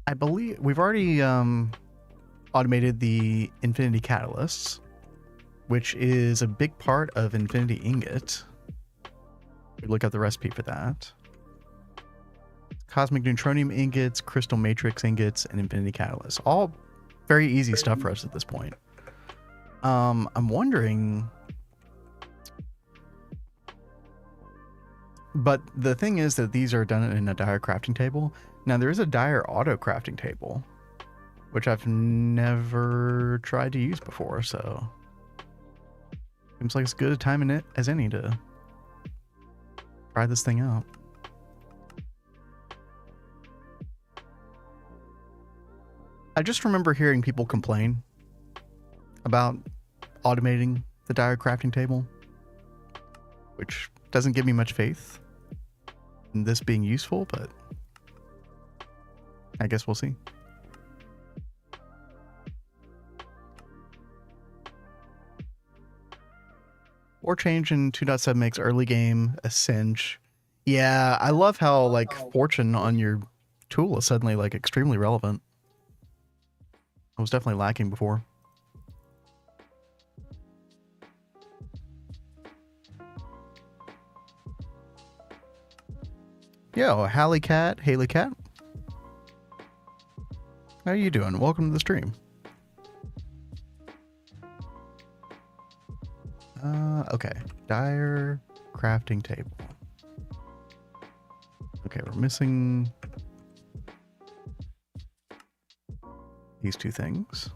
I believe we've already automated the infinity catalysts, which is a big part of infinity ingot. Look up the recipe for that. Cosmic neutronium ingots, crystal matrix ingots, and infinity catalysts. All very easy stuff for us at this point. I'm wondering, but the thing is that these are done in a dire crafting table. Now there is a dire auto crafting table, which I've never tried to use before, so seems like as good a time in it as any to try this thing out. I just remember hearing people complain about automating the dire crafting table, which doesn't give me much faith in this being useful, but I guess we'll see. Or change in 2.7 makes early game a cinch. Yeah, I love how like fortune on your tool is suddenly like extremely relevant. It was definitely lacking before. Yo, Hallie Cat, Haley Cat. How you doing? Welcome to the stream. Okay. Dire crafting table. Okay, we're missing these two things.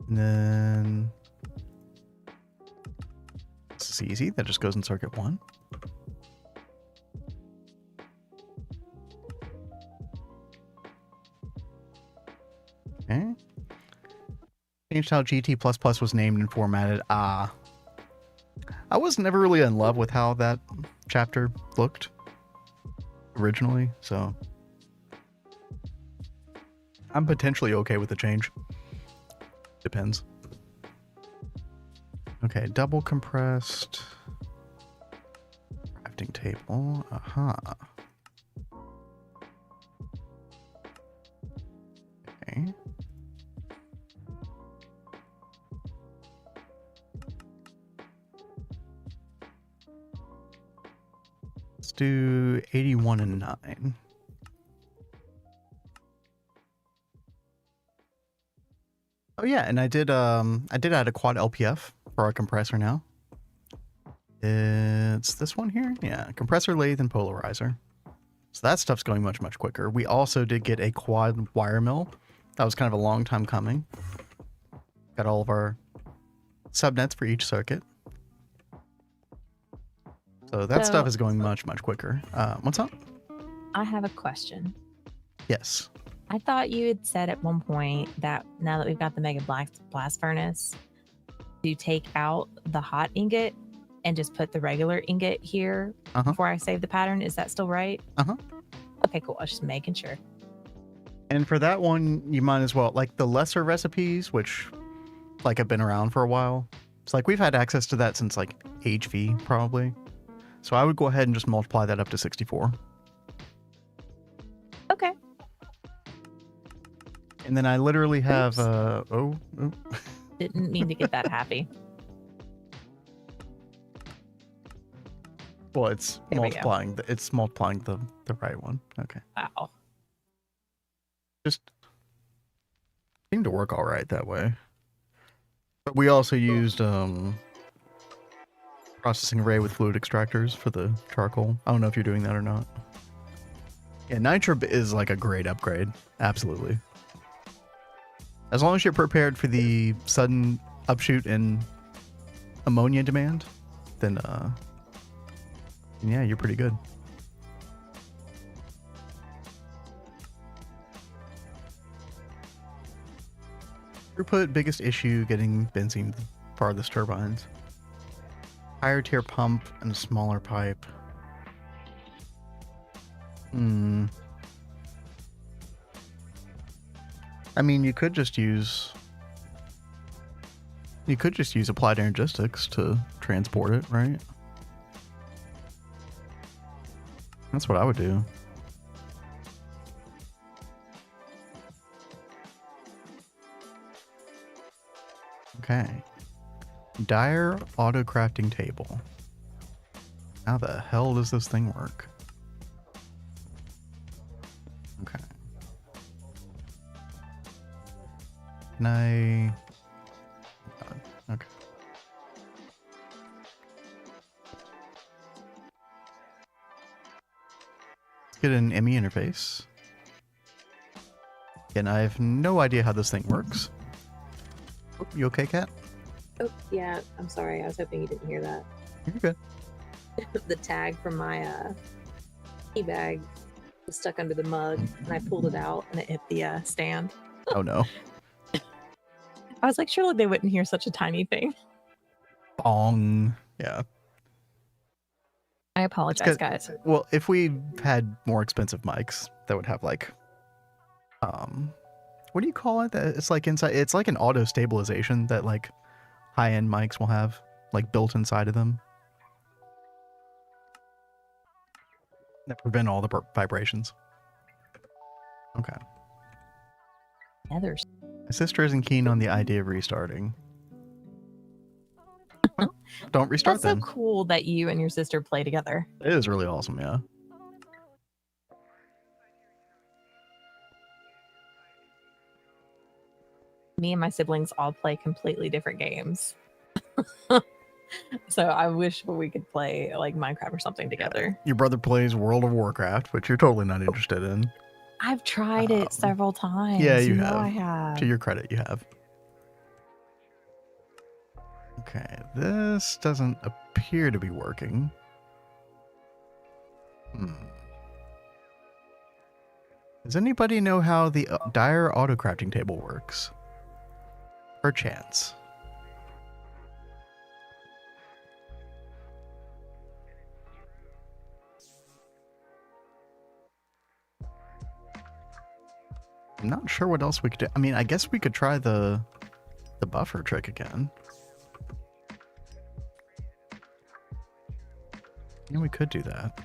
And then this is easy. That just goes in circuit 1. Okay. Changed how GT++ was named and formatted. I was never really in love with how that chapter looked originally, so I'm potentially okay with the change. Depends. Okay, double compressed crafting table. Okay. Let's do 81 and 9. Oh yeah, and I did add a quad LPF for our compressor now. It's this one here. Yeah, compressor, lathe, and polarizer. So that stuff's going much, much quicker. We also did get a quad wire mill. That was kind of a long time coming. Got all of our subnets for each circuit. So that stuff is going much, much quicker. What's up? I have a question. Yes. I thought you had said at one point that now that we've got the mega blast furnace, to take out the hot ingot and just put the regular ingot here before I save the pattern. Is that still right? Okay, cool. I was just making sure. And for that one, you might as well, like the lesser recipes, which like have been around for a while. It's like we've had access to that since like HV probably. So I would go ahead and just multiply that up to 64. Okay. And then I literally have Oops. Didn't mean to get that happy. Well, it's There we go. multiplying the right one. Okay. Wow. Just seemed to work all right that way. But we also used processing array with fluid extractors for the charcoal. I don't know if you're doing that or not. Yeah, Nitro is like a great upgrade. Absolutely. As long as you're prepared for the sudden upshoot in ammonia demand, then yeah, you're pretty good. Throughput, biggest issue getting benzene farthest turbines. Higher tier pump and a smaller pipe. I mean, you could just use applied energistics to transport it, right? That's what I would do. Okay. Dire auto crafting table. How the hell does this thing work? Okay. Can I... Okay. Let's get an ME interface. And I have no idea how this thing works. Oh, you okay, Kat? Oh, yeah. I'm sorry. I was hoping you didn't hear that. You're good. The tag from my tea bag was stuck under the mug, and I pulled it out, and it hit the stand. Oh, no. I was like, surely they wouldn't hear such a tiny thing. Bong. Yeah. I apologize, guys. Well, if we had more expensive mics that would have like, what do you call it? It's like inside. It's like an auto stabilization that like high-end mics will have, like built inside of them, that prevent all the vibrations. Okay. Others. My sister isn't keen on the idea of restarting. Well, don't restart That's then. so cool that you and your sister play together. It is really awesome, yeah. Me and my siblings all play completely different games. So I wish we could play like Minecraft or something together. Your brother plays World of Warcraft, which you're totally not interested in. I've tried it several times. Yeah, you know have. I have. To your credit, you have. Okay, this doesn't appear to be working. Does anybody know how the Dire auto crafting table works? Perchance. I'm not sure what else we could do. I mean, I guess we could try the buffer trick again. Yeah, we could do that.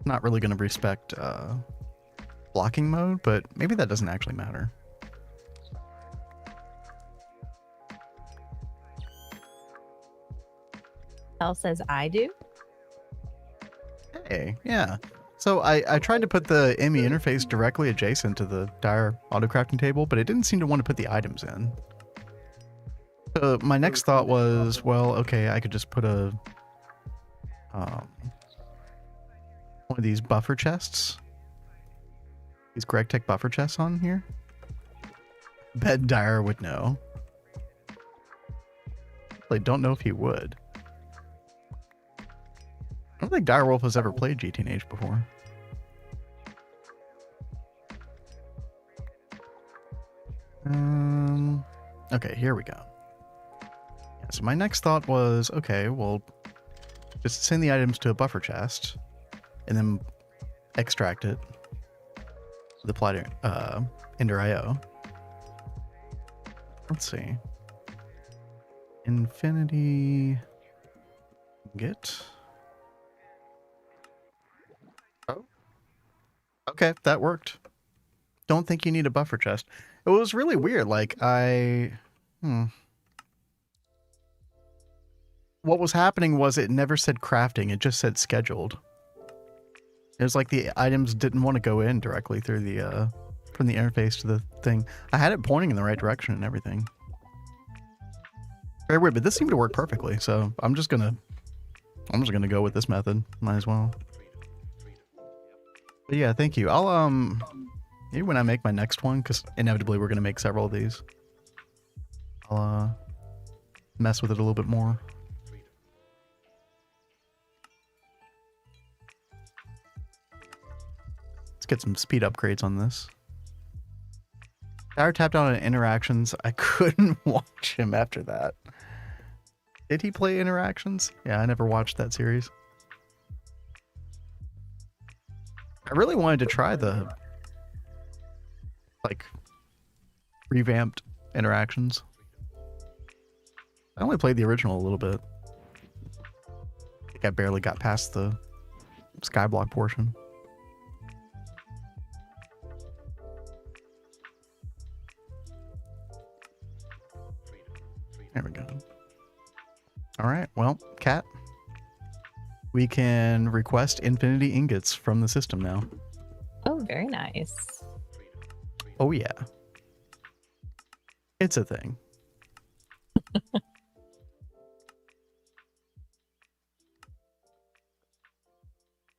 Not really going to respect blocking mode, but maybe that doesn't actually matter. Elle says I do. Hey, yeah. So I tried to put the ME interface directly adjacent to the Dire auto crafting table, but it didn't seem to want to put the items in. So my next thought was, well, okay, I could just put a one of these buffer chests, these Gregtech buffer chests on here. Bet Dire would know. I don't know if he would. I don't think Direwolf has ever played GTNH before. Okay, here we go. Yeah, so my next thought was, okay, well, just send the items to a buffer chest and then extract it. the apply to Ender IO. Let's see. Infinity Ingot. Oh. Okay, that worked. Don't think you need a buffer chest. It was really weird. Like what was happening was it never said crafting, it just said scheduled. It was like the items didn't want to go in directly through the from the interface to the thing. I had it pointing in the right direction and everything. Very weird, but this seemed to work perfectly, so I'm just gonna go with this method. Might as well. But yeah, thank you. I'll maybe when I make my next one, because inevitably we're gonna make several of these, I'll mess with it a little bit more. Let's get some speed upgrades on this. Tyler tapped out on interactions. I couldn't watch him after that. Did he play interactions? Yeah, I never watched that series. I really wanted to try the like revamped interactions. I only played the original a little bit. I think I barely got past the skyblock portion. There we go. All right, well, Cat, we can request infinity ingots from the system now. Oh, very nice. Oh yeah. It's a thing. In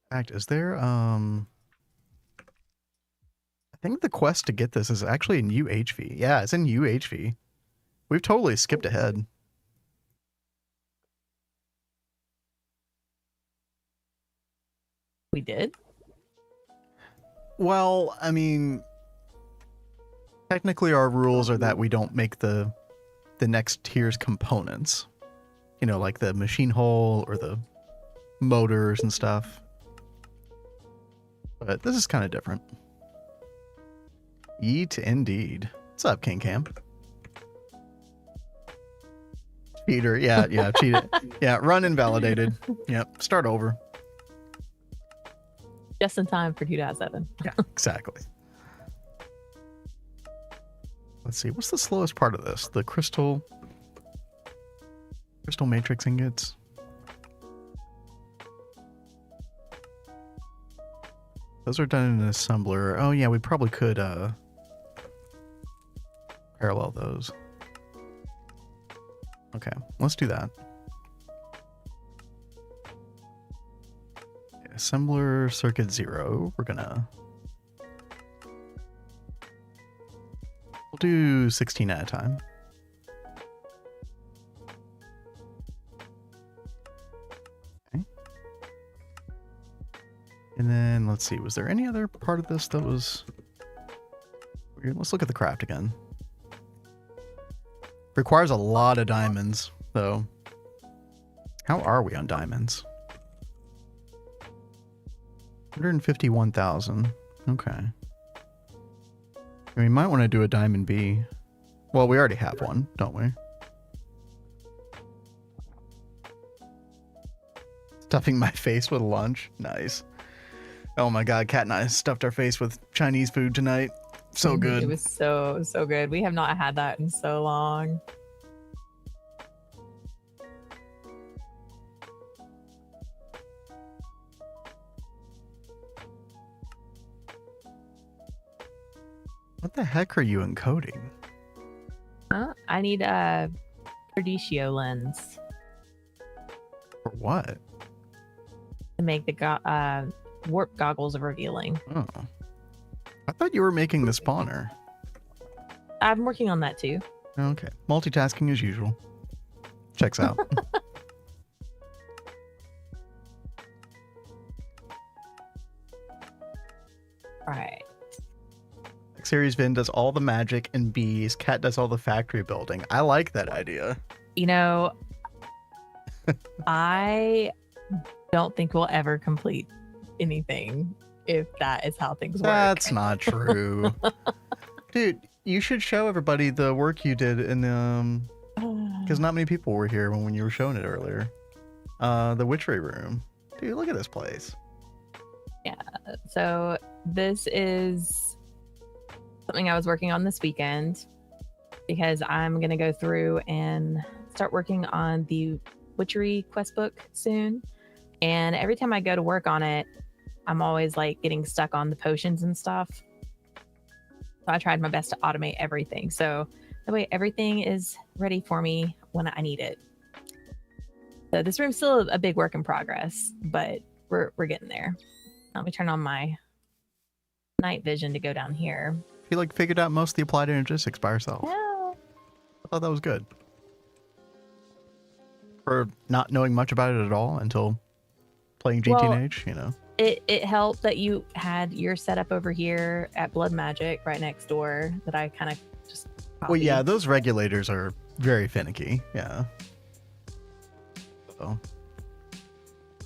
fact, is there I think the quest to get this is actually in UHV. Yeah, it's in UHV. We've totally skipped ahead. We did? Well, I mean, technically our rules are that we don't make the next tier's components. You know, like the machine hull or the motors and stuff. But this is kind of different. Yeet indeed. What's up, King Camp? Cheater. Yeah, cheated. Yeah, run invalidated. Yep, start over. Just in time for 2.7. Yeah, exactly. Let's see, what's the slowest part of this? The crystal matrix ingots. Those are done in an assembler. Oh yeah, we probably could parallel those. Okay, let's do that. Assembler circuit 0. We'll do 16 at a time. Okay. And then let's see, was there any other part of this that was weird? Let's look at the craft again. Requires a lot of diamonds, though. How are we on diamonds? 151,000. Okay. We might want to do a diamond B. Well, we already have one, don't we? Stuffing my face with lunch. Nice. Oh my god, Kat and I stuffed our face with Chinese food tonight. So good. It was so good. We have not had that in so long. What the heck are you encoding? I need a Perditio lens For what? to make the warp goggles revealing. Oh. I thought you were making the spawner. I'm working on that too. Okay. Multitasking as usual. Checks out. Right. Series Vin does all the magic and bees. Cat does all the factory building. I like that idea. You know, I don't think we'll ever complete anything if that is how things work. That's not true. Dude, you should show everybody the work you did in because not many people were here when you were showing it earlier. The witchery room. Dude, look at this place. So this is something I was working on this weekend because I'm going to go through and start working on the witchery quest book soon. And every time I go to work on it, I'm always like getting stuck on the potions and stuff. So I tried my best to automate everything. So that way everything is ready for me when I need it. So this room's still a big work in progress, but we're getting there. Let me turn on my night vision to go down here. You like figured out most of the applied energistics by yourself. Yeah. I thought that was good. For not knowing much about it at all until playing GTNH, you know. It helped that you had your setup over here at Blood Magic right next door that I kind of just copied. Well, yeah, those regulators are very finicky. Yeah. So.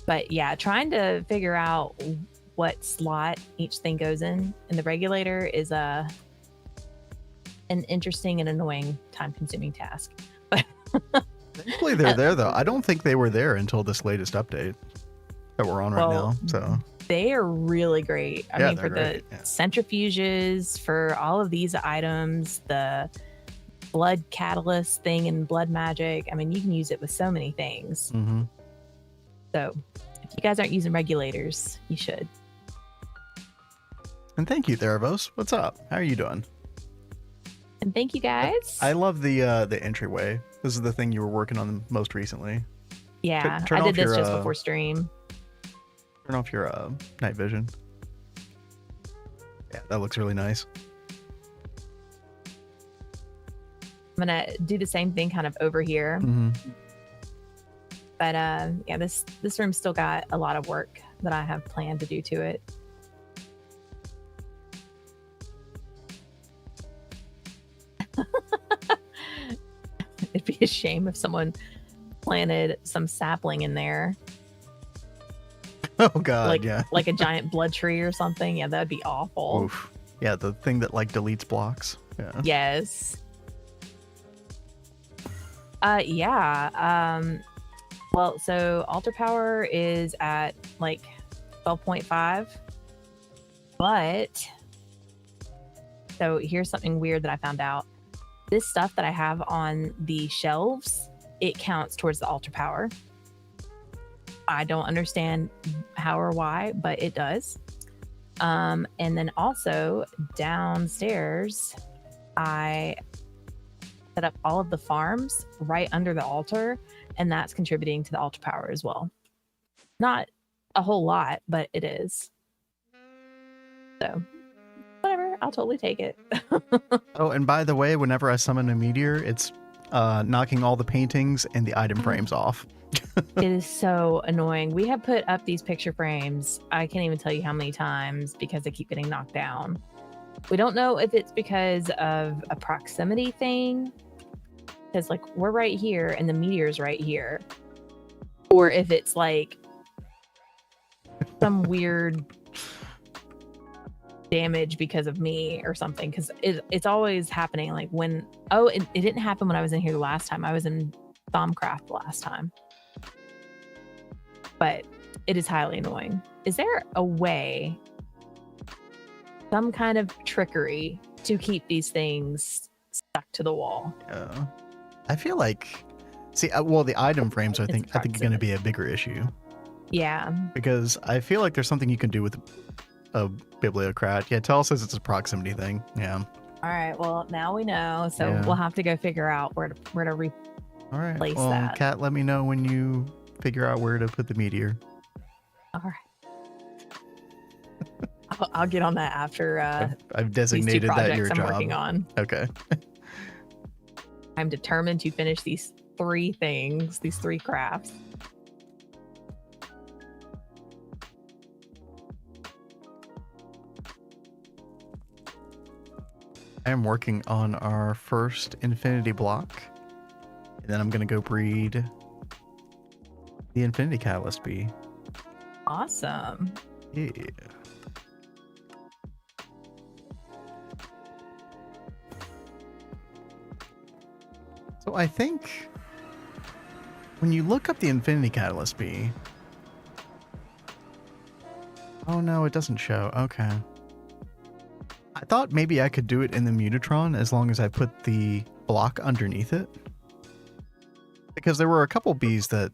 But yeah, trying to figure out what slot each thing goes in the regulator is an interesting and annoying time-consuming task. Thankfully, they're there though. I don't think they were there until this latest update that we're on right now. So they are really great. I mean, for the great, centrifuges, for all of these items, the blood catalyst thing in Blood Magic. I mean, you can use it with so many things. Mm-hmm. So if you guys aren't using regulators, you should. And thank you, Theravos. What's up? How are you doing? And thank you guys. I love the entryway. This is the thing you were working on most recently. Yeah, Turn I off did this your, just before stream. Turn off your night vision. Yeah, that looks really nice. I'm gonna do the same thing kind of over here. Mm-hmm. But yeah, this room's still got a lot of work that I have planned to do to it. It'd be a shame if someone planted some sapling in there. Oh god, like, yeah. Like a giant blood tree or something. Yeah, that'd be awful. Oof. Yeah, the thing that like deletes blocks. Yeah. Yes. Yeah. Well, so altar power is at like 12.5. But so here's something weird that I found out. This stuff that I have on the shelves, it counts towards the altar power. I don't understand how or why, but it does. And then also downstairs, I set up all of the farms right under the altar, and that's contributing to the altar power as well. Not a whole lot, but it is. So whatever, I'll totally take it. Oh, and by the way, whenever I summon a meteor, it's knocking all the paintings and the item frames off. It is so annoying. We have put up these picture frames, I can't even tell you how many times, because they keep getting knocked down. We don't know if it's because of a proximity thing, because like we're right here and the meteor's right here, or if it's like some weird damage because of me or something, because it's always happening. Like when it didn't happen when I was in here the last time. I was in Thaumcraft last time, but it is highly annoying. Is there a way, some kind of trickery to keep these things stuck to the wall? I feel like, well, the item frames, I think are going to be a bigger issue. Yeah, because I feel like there's something you can do with a bibliocrat. Yeah, Tell says it's a proximity thing. Yeah. All right. Well, now we know, so Yeah. we'll have to go figure out where to All right. place Well, that. Kat, let me know when you figure out where to put the meteor. All right. I'll get on that after I've these two designated that projects your I'm job. working on. Okay. I'm determined to finish these three things, these three crafts. I am working on our first infinity block. And then I'm going to go breed the infinity catalyst bee. Awesome. Yeah. So I think when you look up the Infinity Catalyst bee... Oh no, it doesn't show. Okay. I thought maybe I could do it in the Mutatron as long as I put the block underneath it. Because there were a couple bees that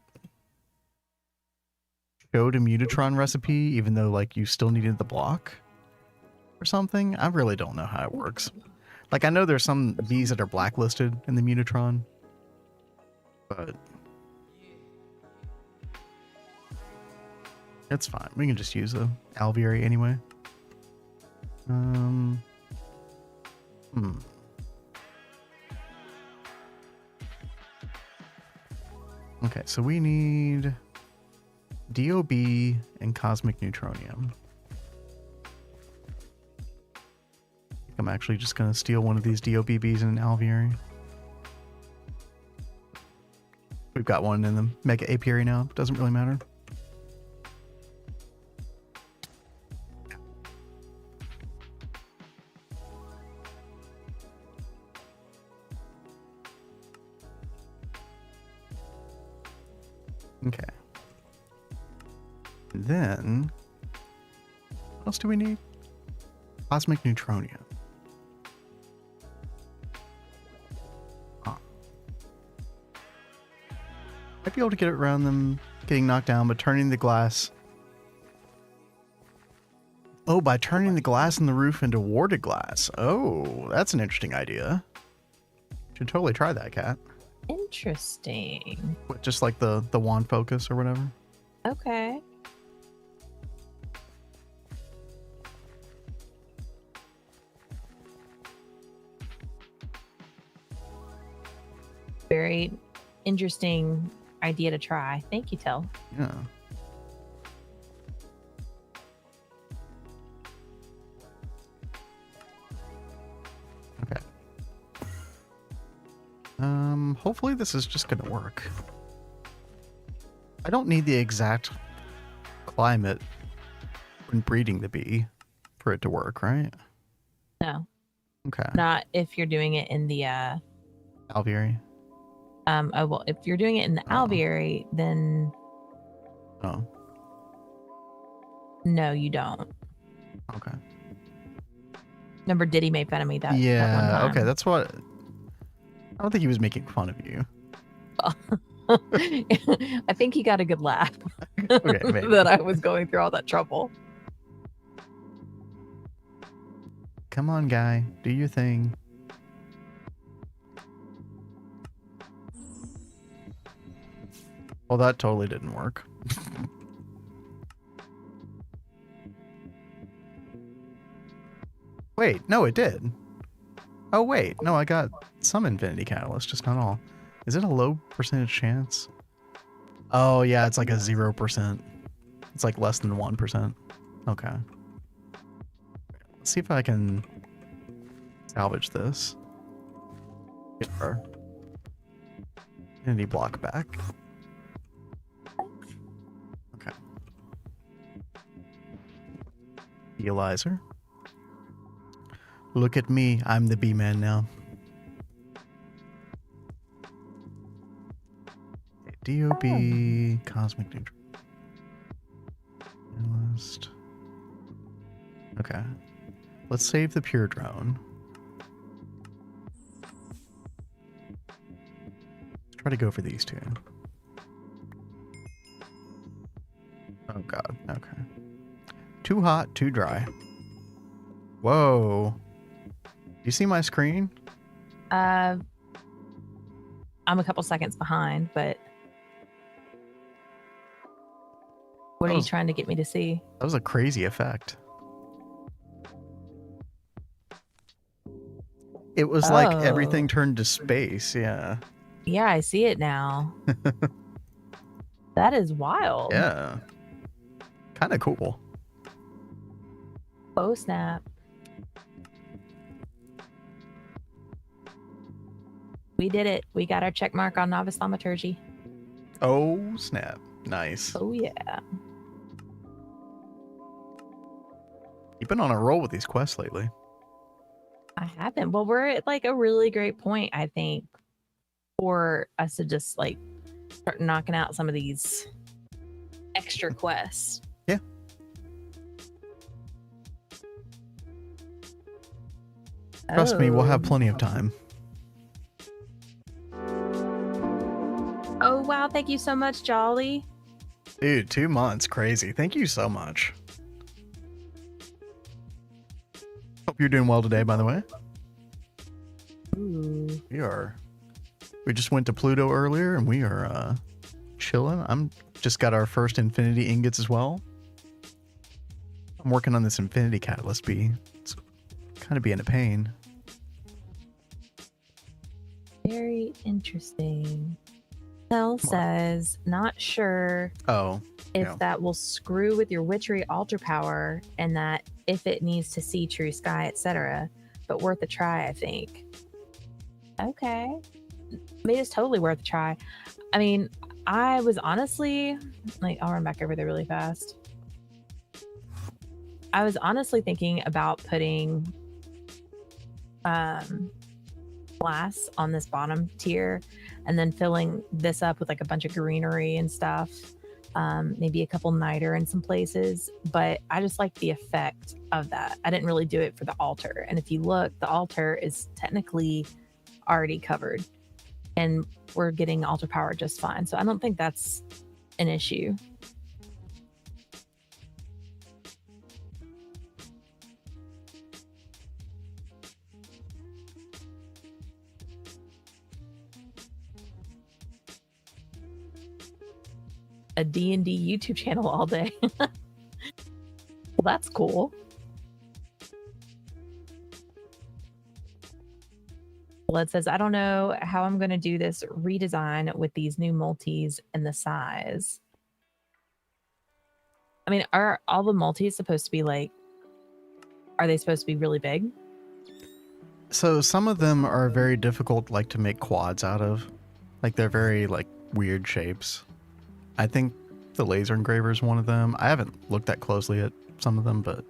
showed a Mutatron recipe, even though like you still needed the block or something. I really don't know how it works. Like I know there's some bees that are blacklisted in the Mutatron, but it's fine. We can just use the alveary anyway. Okay, so we need DOB and Cosmic Neutronium. I'm actually just going to steal one of these DOBBs and an alveary. We've got one in the Mega Apiary now. Doesn't really matter. Okay. And then, what else do we need? Cosmic Neutronium. Huh. Might be able to get it around them getting knocked down, but turning the glass... Oh, by turning the glass in the roof into warded glass. Oh, that's an interesting idea. Should totally try that, Cat. Interesting. With just like the wand focus or whatever. Okay. Very interesting idea to try. Thank you, Tel. Yeah. Okay. Hopefully this is just gonna work. I don't need the exact climate when breeding the bee for it to work, right? No, Okay. not if you're doing it in the Alveary. oh well, if you're doing it in the alveary, then Oh, no, you don't. okay. Remember, Diddy made fun of me that one Yeah, time. okay, that's what... I don't think he was making fun of you. I think he got a good laugh Okay, maybe. that I was going through all that trouble. Come on, guy. Do your thing. Well, that totally didn't work. Wait, no, it did. Oh, wait. No, I got some Infinity Catalyst, just not all. Is it a low percentage chance? Oh, yeah, it's like a 0%. It's like less than 1%. Okay. Let's see if I can salvage this. Get our Infinity block back. Okay. Equalizer. Look at me. I'm the B-man now. DOB, Cosmic Neutral. Analyst. Okay. Let's save the pure drone. Let's try to go for these two. Oh god, okay. Too hot, too dry. Whoa. You see my screen? I'm a couple seconds behind, but what are you trying to get me to see? That was a crazy effect. It was like everything turned to space, yeah. Yeah, I see it now. That is wild. Yeah. Kind of cool. Oh, snap. We did it. We got our check mark on novice thaumaturgy. Oh, snap. Nice. Oh, yeah. You've been on a roll with these quests lately. I haven't. Well, we're at like a really great point, I think, for us to just like start knocking out some of these extra quests. Yeah. Trust me, we'll have plenty of time. Oh, wow. Thank you so much, Jolly. Dude, 2 months. Crazy. Thank you so much. Hope you're doing well today, by the way. Ooh. We just went to Pluto earlier and we are chilling. I'm just got our first infinity ingots as well. I'm working on this infinity catalyst bee. It's kind of being a pain. Very interesting. Cell says, not sure if yeah. that will screw with your witchery altar power and that if it needs to see true sky, etc. But worth a try, I think. Okay. I mean, it's totally worth a try. I mean, I was honestly, like, I'll run back over there really fast. I was honestly thinking about putting glass on this bottom tier and then filling this up with like a bunch of greenery and stuff, maybe a couple niter in some places, but I just like the effect of that. I didn't really do it for the altar, and if you look, the altar is technically already covered and we're getting altar power just fine, so I don't think that's an issue. A D&D YouTube channel all day. Well, that's cool. Blood says, I don't know how I'm going to do this redesign with these new multis and the size. I mean, are all the multis supposed to be like, are they supposed to be really big? So some of them are very difficult like to make quads out of. Like they're very like weird shapes. I think the laser engraver is one of them. I haven't looked that closely at some of them, but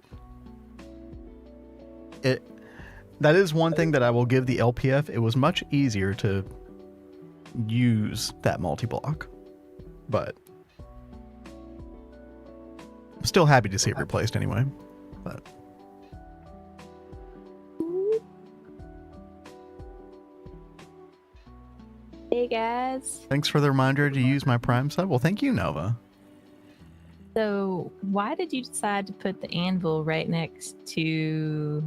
that is one thing that I will give the LPF. It was much easier to use that multi-block, but I'm still happy to see it replaced anyway. But Hey guys. thanks for the reminder to use my Prime sub. Well, thank you, Nova. So why did you decide to put the anvil right next to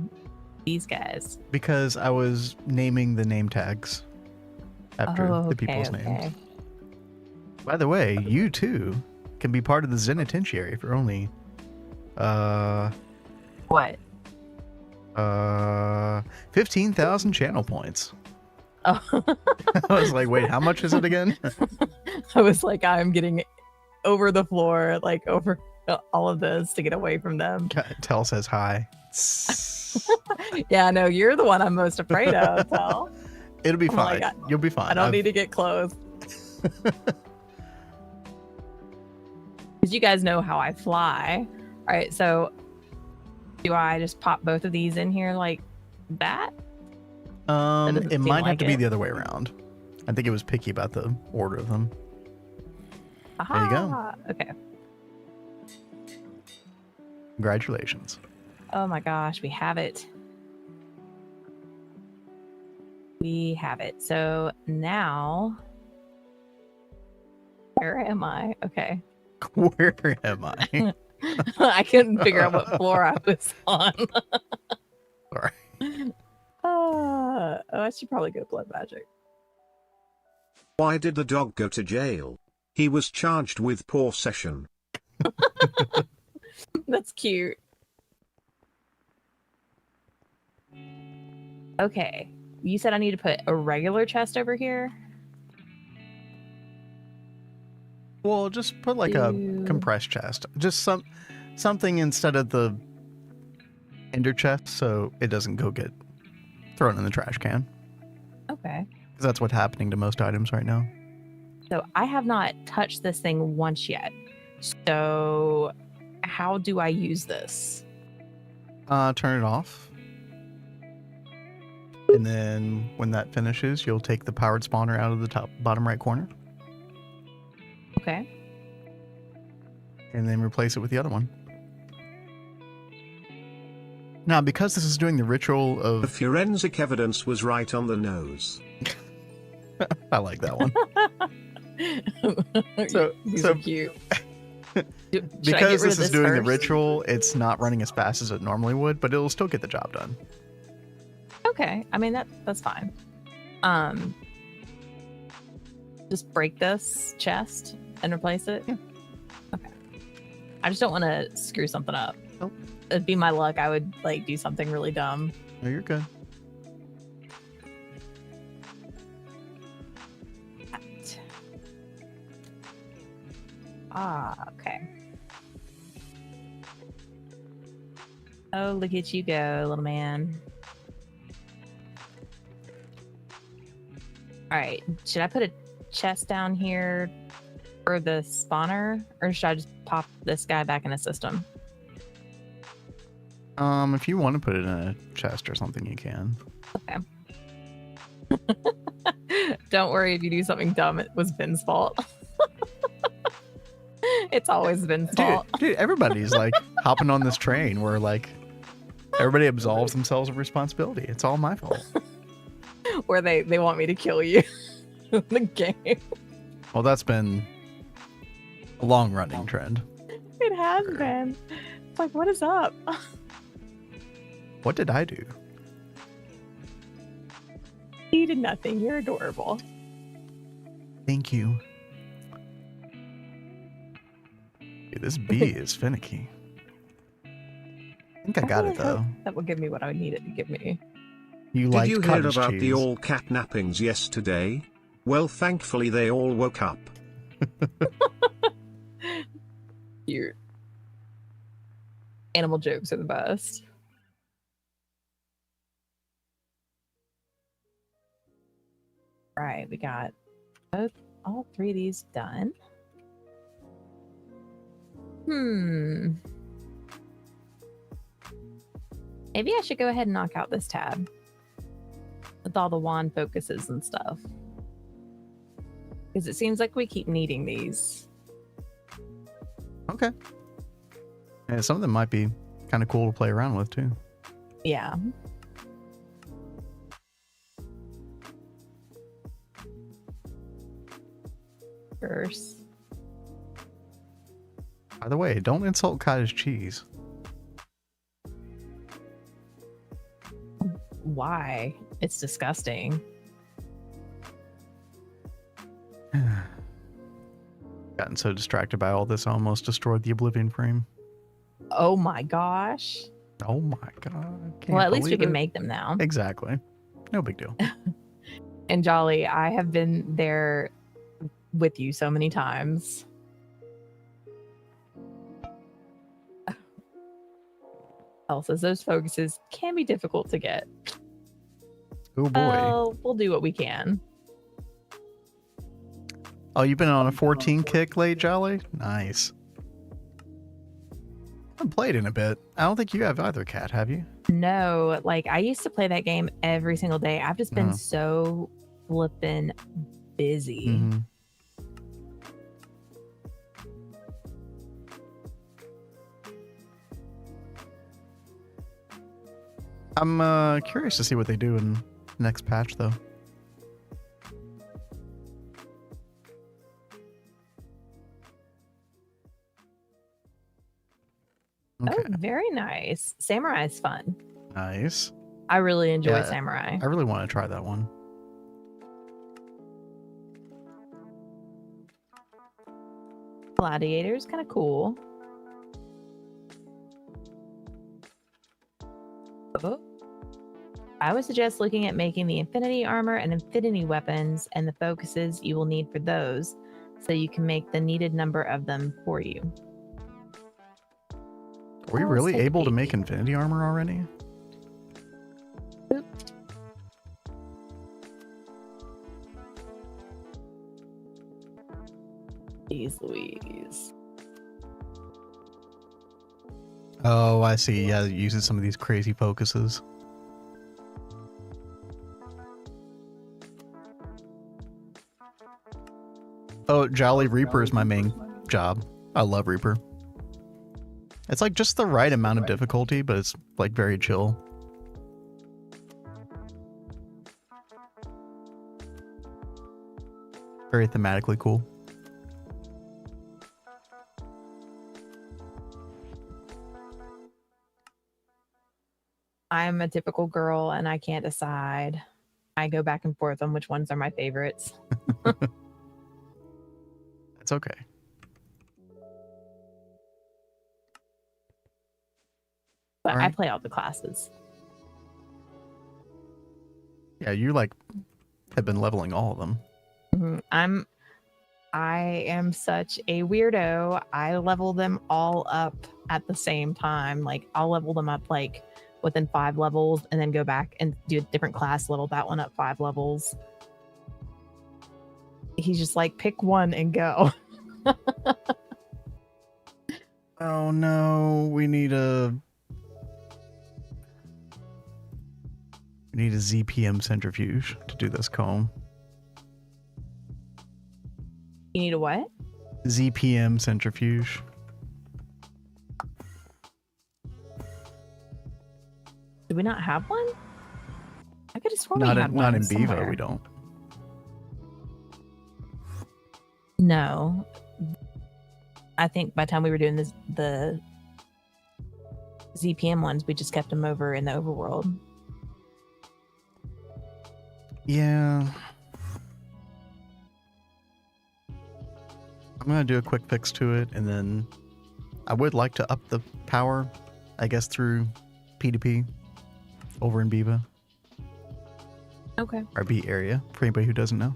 these guys? Because I was naming the name tags after the people's names. By the way, you too can be part of the Zenitentiary for only what? 15,000 channel points. Oh. I was like, wait, how much is it again? I was like, I'm getting over the floor, like over all of this to get away from them. Tell says hi. Yeah, no, you're the one I'm most afraid of, Tell. It'll be fine. Like, You'll be fine. I don't need to get close. Because you guys know how I fly. All right, so do I just pop both of these in here like that? It might have like to be it. the other way around. I think it was picky about the order of them. There you go. Okay. Congratulations. Oh my gosh, we have it. We have it. So now, where am I? Okay. Where am I? I couldn't figure out what floor I was on. Sorry. Oh, I should probably go blood magic. Why did the dog go to jail? He was charged with possession. That's cute. Okay. You said I need to put a regular chest over here? Well, just put like a compressed chest. Just something instead of the ender chest so it doesn't go get thrown in the trash can. Okay. Because that's what's happening to most items right now. So I have not touched this thing once yet. So how do I use this? Turn it off. And then when that finishes, you'll take the powered spawner out of the bottom right corner, Okay. and then replace it with the other one. Now, because this is doing the ritual The of... forensic evidence was right on the nose. I like that one. These so are cute. Should I get because rid this of is doing the first? ritual, it's not running as fast as it normally would, but it'll still get the job done. Okay, I mean that's fine. Just break this chest and replace it. Yeah. Okay. I just don't want to screw something up. Nope. It'd be my luck. I would like do something really dumb. No, you're good. Okay. Oh, look at you go, little man. All right. Should I put a chest down here for the spawner, or should I just pop this guy back in the system? If you want to put it in a chest or something, you can. Okay. Don't worry if you do something dumb. It was Ben's fault. It's always Ben's fault. Dude, everybody's like hopping on this train where like everybody absolves themselves of responsibility. It's all my fault. Where they want me to kill you in the game. Well, that's been a long running trend. It has been. It's like, what is up? What did I do? You did nothing. You're adorable. Thank you. Dude, this bee is finicky. I think I got really it though. hope that will give me what I needed to give me. You Did like you hear cottage about cheese. the all catnappings yesterday? Well, thankfully they all woke up. Cute. Animal jokes are the best. Right, we got all three of these done. Maybe I should go ahead and knock out this tab with all the wand focuses and stuff. Because it seems like we keep needing these. Okay. Yeah, some of them might be kind of cool to play around with too. Yeah. First. By the way, don't insult cottage cheese. Why? It's disgusting. Gotten so distracted by all this, I almost destroyed the Oblivion frame. Oh my gosh. Oh my god. Well, at least we believe can it. make them now. Exactly. No big deal. And Jolly, I have been there with you so many times. Elsa's, those focuses can be difficult to get. Oh boy. Well, we'll do what we can. Oh, you've been on a 14 kick late, Jolly? Nice. I haven't played in a bit. I don't think you have either, Cat, have you? No, like I used to play that game every single day. I've just been so flippin' busy. Mm-hmm. I'm curious to see what they do in the next patch, though. Okay. Oh, very nice. Samurai's fun. Nice. I really enjoy Yeah, Samurai. I really want to try that one. Gladiator's kind of cool. Oh. I would suggest looking at making the infinity armor and infinity weapons and the focuses you will need for those so you can make the needed number of them for you. Were you Oh, really take a able to peek. make infinity armor already? Oop. Jeez Louise. Oh, I see. Yeah, using some of these crazy focuses. Jolly Reaper is my main job. I love Reaper. It's like just the right amount of difficulty, but it's like very chill. Very thematically cool. I'm a typical girl and I can't decide. I go back and forth on which ones are my favorites. It's okay. But All right. I play all the classes. Yeah, you like have been leveling all of them. I am such a weirdo. I level them all up at the same time. Like I'll level them up like within 5 levels and then go back and do a different class, level that one up 5 levels. He's just like, pick one and go. Oh no, we need a ZPM centrifuge to do this comb. You need a what? ZPM centrifuge. Do we not have one? I could have sworn we Not had in, one not in Bevo, somewhere. we don't. No. I think by the time we were doing this, the ZPM ones, we just kept them over in the overworld. Yeah. I'm gonna do a quick fix to it, and then I would like to up the power, I guess, through P2P over in Bevo, Okay. our B area, for anybody who doesn't know.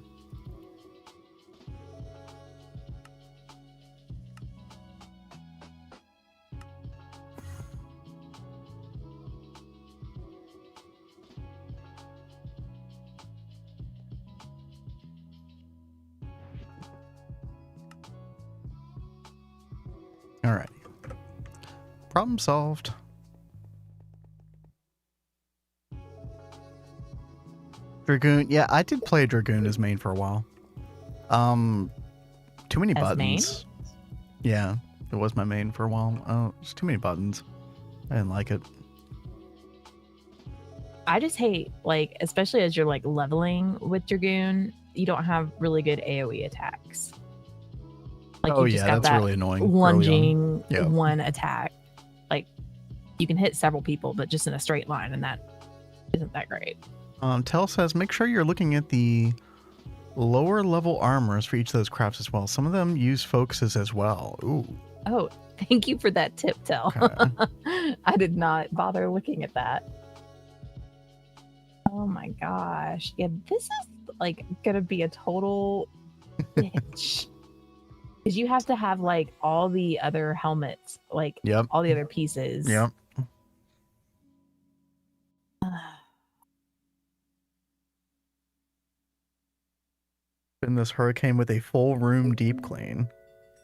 Alright. Problem solved. Dragoon. Yeah, I did play Dragoon as main for a while. Too many As buttons. Yeah, it was my main for a while. Oh, it's too many buttons. I didn't like it. I just hate, like, especially as you're like leveling with Dragoon, you don't have really good AoE attacks. Like Oh you just yeah, got that's that really annoying. early on. lunging Yeah. one attack. Like you can hit several people, but just in a straight line, and that isn't that great. Tell says make sure you're looking at the lower level armors for each of those crafts as well. Some of them use focuses as well. Ooh. Oh, thank you for that tip, Tell. Okay. I did not bother looking at that. Oh my gosh. Yeah, this is like gonna be a total bitch. Because you have to have like all the other helmets, like Yep. all the other pieces. Yep. In this hurricane with a full room deep clean.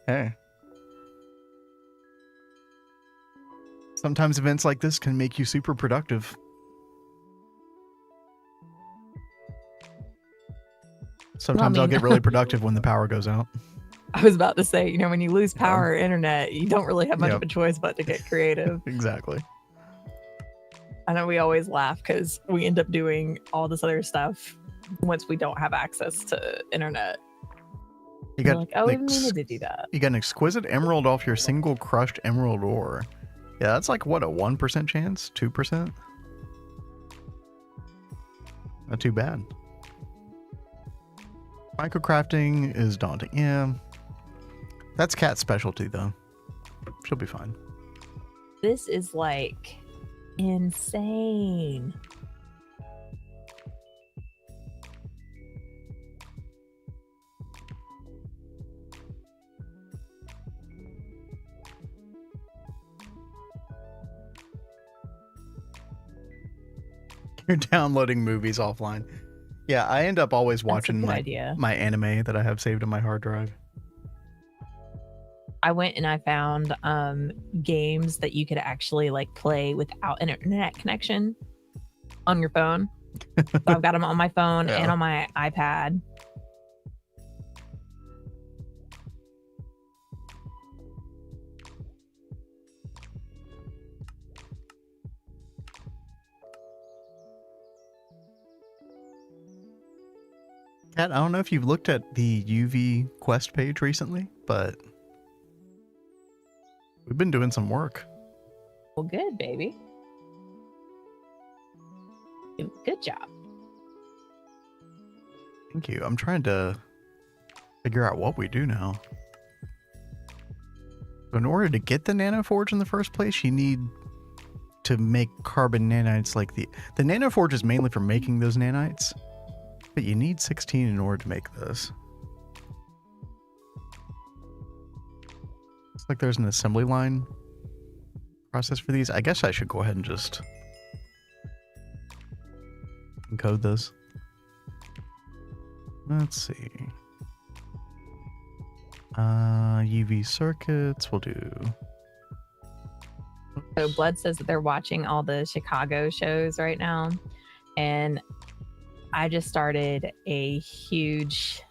Hey. Sometimes events like this can make you super productive. Sometimes I'll mean- get really productive when the power goes out. I was about to say, you know, when you lose Yeah. power or internet, you don't really have much Yep. of a choice but to get creative. Exactly. I know we always laugh because we end up doing all this other stuff once we don't have access to internet. You We're got like, oh, we an needed to do that. you got an exquisite emerald off your single crushed emerald ore. Yeah, that's like what, a 1% chance? 2%? Not too bad. Microcrafting is daunting. Yeah. That's Kat's specialty though. She'll be fine. This is like insane. You're downloading movies offline. Yeah, I end up always That's a watching good my idea. my anime that I have saved on my hard drive. I went and I found games that you could actually like play without an internet connection on your phone. So I've got them on my phone Yeah. and on my iPad. Kat, I don't know if you've looked at the UV Quest page recently, but we've been doing some work. Well, good, baby. Good job. Thank you. I'm trying to figure out what we do now. So in order to get the nanoforge in the first place, you need to make carbon nanites like the nanoforge is mainly for making those nanites, but you need 16 in order to make this. Looks like there's an assembly line process for these. I guess I should go ahead and just encode this. Let's see. UV circuits, we'll do. So Blood says that they're watching all the Chicago shows right now. And I just started a huge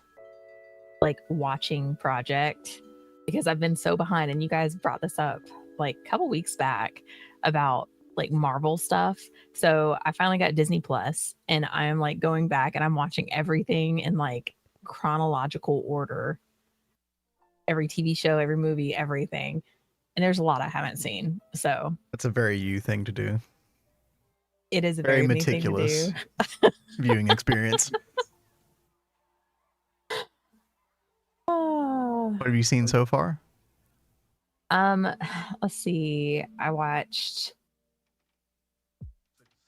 like watching project because I've been so behind, and you guys brought this up like a couple weeks back about like Marvel stuff. So I finally got Disney Plus, and I am like going back and I'm watching everything in like chronological order. Every TV show, every movie, everything. And there's a lot I haven't seen. So That's a very you thing to do. it is a Very very me thing to meticulous do. viewing experience. What have you seen so far? Let's see. I watched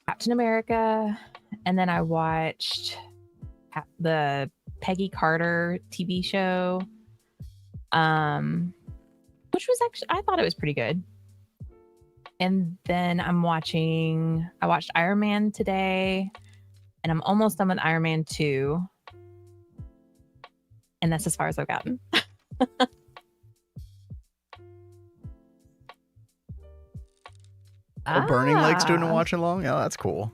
Captain America, and then I watched the Peggy Carter TV show. Which was actually, I thought it was pretty good. And then I watched Iron Man today, and I'm almost done with Iron Man 2. And that's as far as I've gotten. Burning Lake's doing a watch along? Oh, that's cool.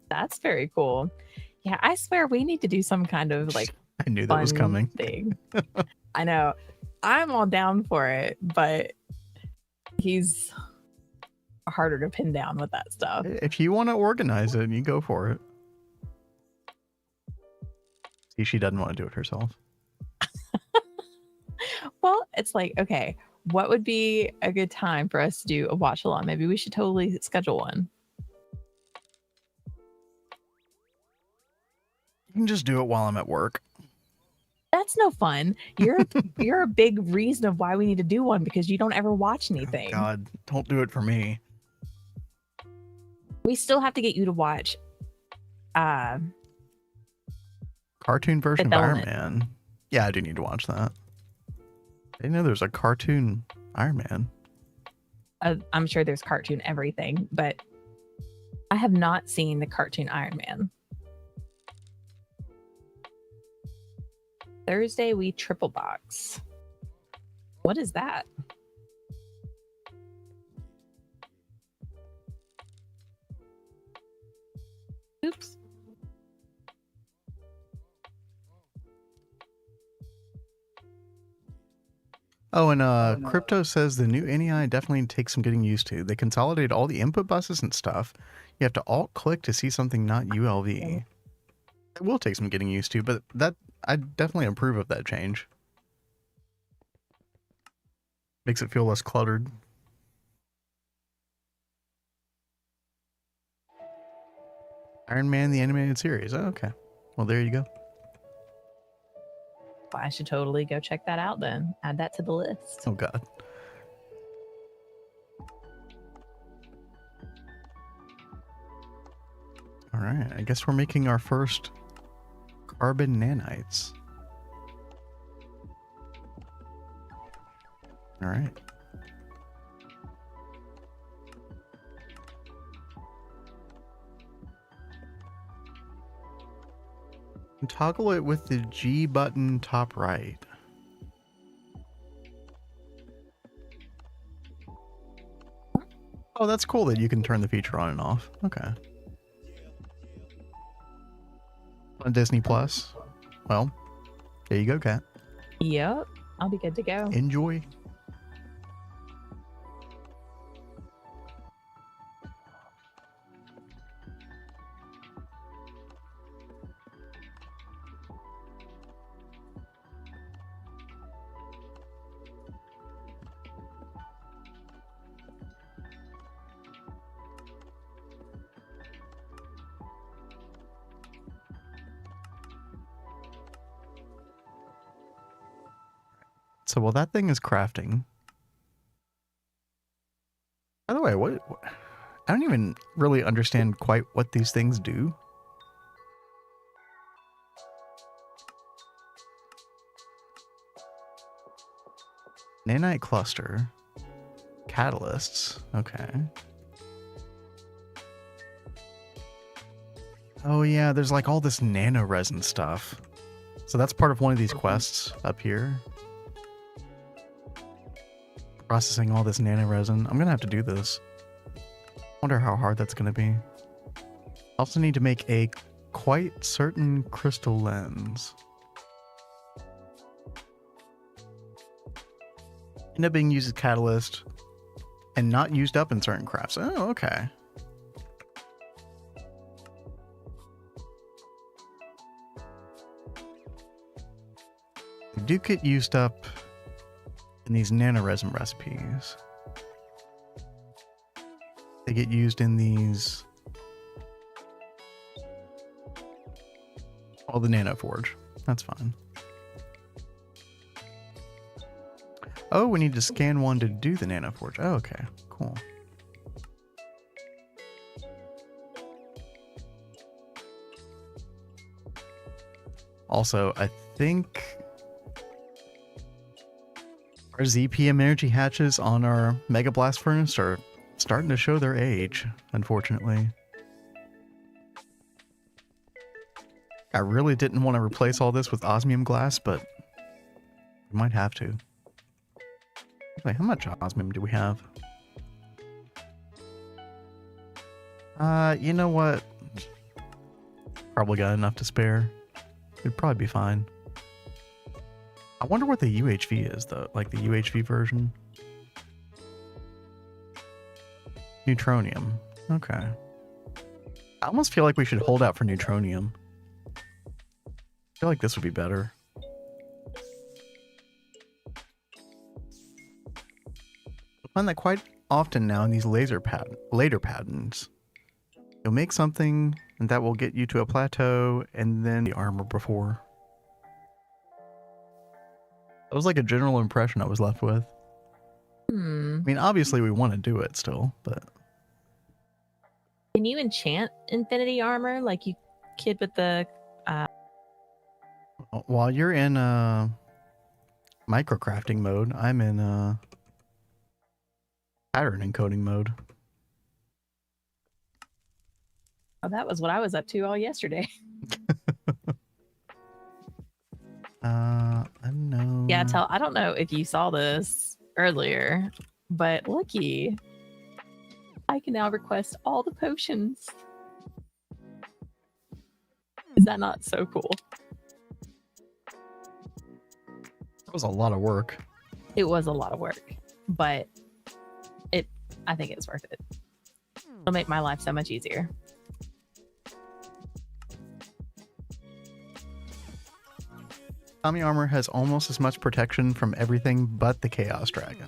That's very cool. Yeah, I swear we need to do some kind of like I knew that was fun coming. thing. I know. I'm all down for it, but he's harder to pin down with that stuff. If you want to organize it, you go for it. See, she doesn't want to do it herself. Well, it's like, okay, what would be a good time for us to do a watch along? Maybe we should totally schedule one. You can just do it while I'm at work. That's no fun. You're a big reason of why we need to do one, because you don't ever watch anything. Oh God, don't do it for me. We still have to get you to watch Cartoon version of Fifth Iron Element. Man. Yeah, I do need to watch that. I didn't know there's a cartoon Iron Man. I'm sure there's cartoon everything, but I have not seen the cartoon Iron Man. Thursday we triple box. What is that? Oops. Oh, and Crypto says the new NEI definitely takes some getting used to. They consolidate all the input buses and stuff. You have to alt-click to see something not ULV. It will take some getting used to, but that I definitely approve of that change. Makes it feel less cluttered. Iron Man, the animated series. Oh, okay. Well, there you go. I should totally go check that out then. Add that to the list. Oh, God. All right. I guess we're making our first carbon nanites. All right. And toggle it with the G button top right. Oh, that's cool that you can turn the feature on and off. Okay. On Disney Plus. Well, there you go, Kat. Yep. I'll be good to go. Enjoy. So while that thing is crafting. By the way, what I don't even really understand quite what these things do. Nanite cluster. Catalysts. Okay. Oh yeah, there's like all this nano resin stuff. So that's part of one of these quests up here. Processing all this nano resin. I'm gonna have to do this. Wonder how hard that's gonna be. Also need to make a quite certain crystal lens. End up being used as catalyst and not used up in certain crafts. Oh, okay. They do get used up in these nanoresin recipes. They get used in these... all the nano forge. That's fine. Oh, we need to scan one to do the nano forge. Oh, okay. Cool. Also, I think our ZPM energy hatches on our Mega Blast Furnace are starting to show their age, unfortunately. I really didn't want to replace all this with osmium glass, but we might have to. Wait, how much osmium do we have? You know what? Probably got enough to spare. It'd probably be fine. I wonder what the UHV is, though. Like the UHV version. Neutronium. Okay. I almost feel like we should hold out for neutronium. I feel like this would be better. I find that quite often now in these later patterns. You'll make something and that will get you to a plateau and then the armor before. That was like a general impression I was left with. I mean, obviously we want to do it still, but... Can you enchant infinity armor like you kid with the... While you're in microcrafting mode, I'm in pattern encoding mode. Oh, that was what I was up to all yesterday. Unknown. Yeah, I don't know if you saw this earlier, but looky. I can now request all the potions. Is that not so cool? That was a lot of work. It was a lot of work, but I think it's worth it. It'll make my life so much easier. Tommy armor has almost as much protection from everything but the Chaos Dragon.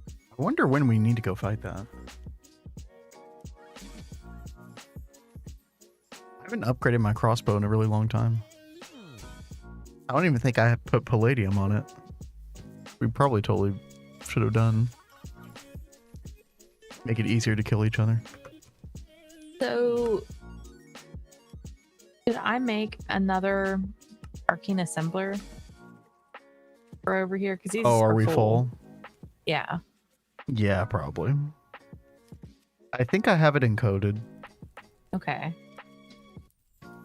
I wonder when we need to go fight that. I haven't upgraded my crossbow in a really long time. I don't even think I put palladium on it. We probably totally should have done. Make it easier to kill each other. So, should I make another arcane assembler for over here? Because these are we full? Yeah. Yeah, probably. I think I have it encoded. Okay.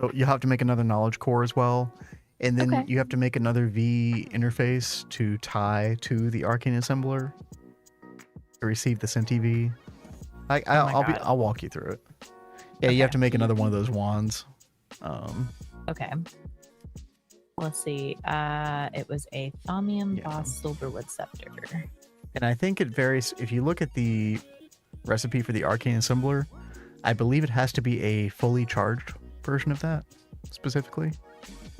Oh, you have to make another knowledge core as well. And then Okay. you have to make another V interface to tie to the arcane assembler to receive the Senti V. I'll walk you through it. Yeah, you have Okay. to make another one of those wands. Okay. Let's see. It was a Thaumium Yeah. Boss Silverwood Scepter. And I think it varies. If you look at the recipe for the arcane assembler, I believe it has to be a fully charged version of that specifically.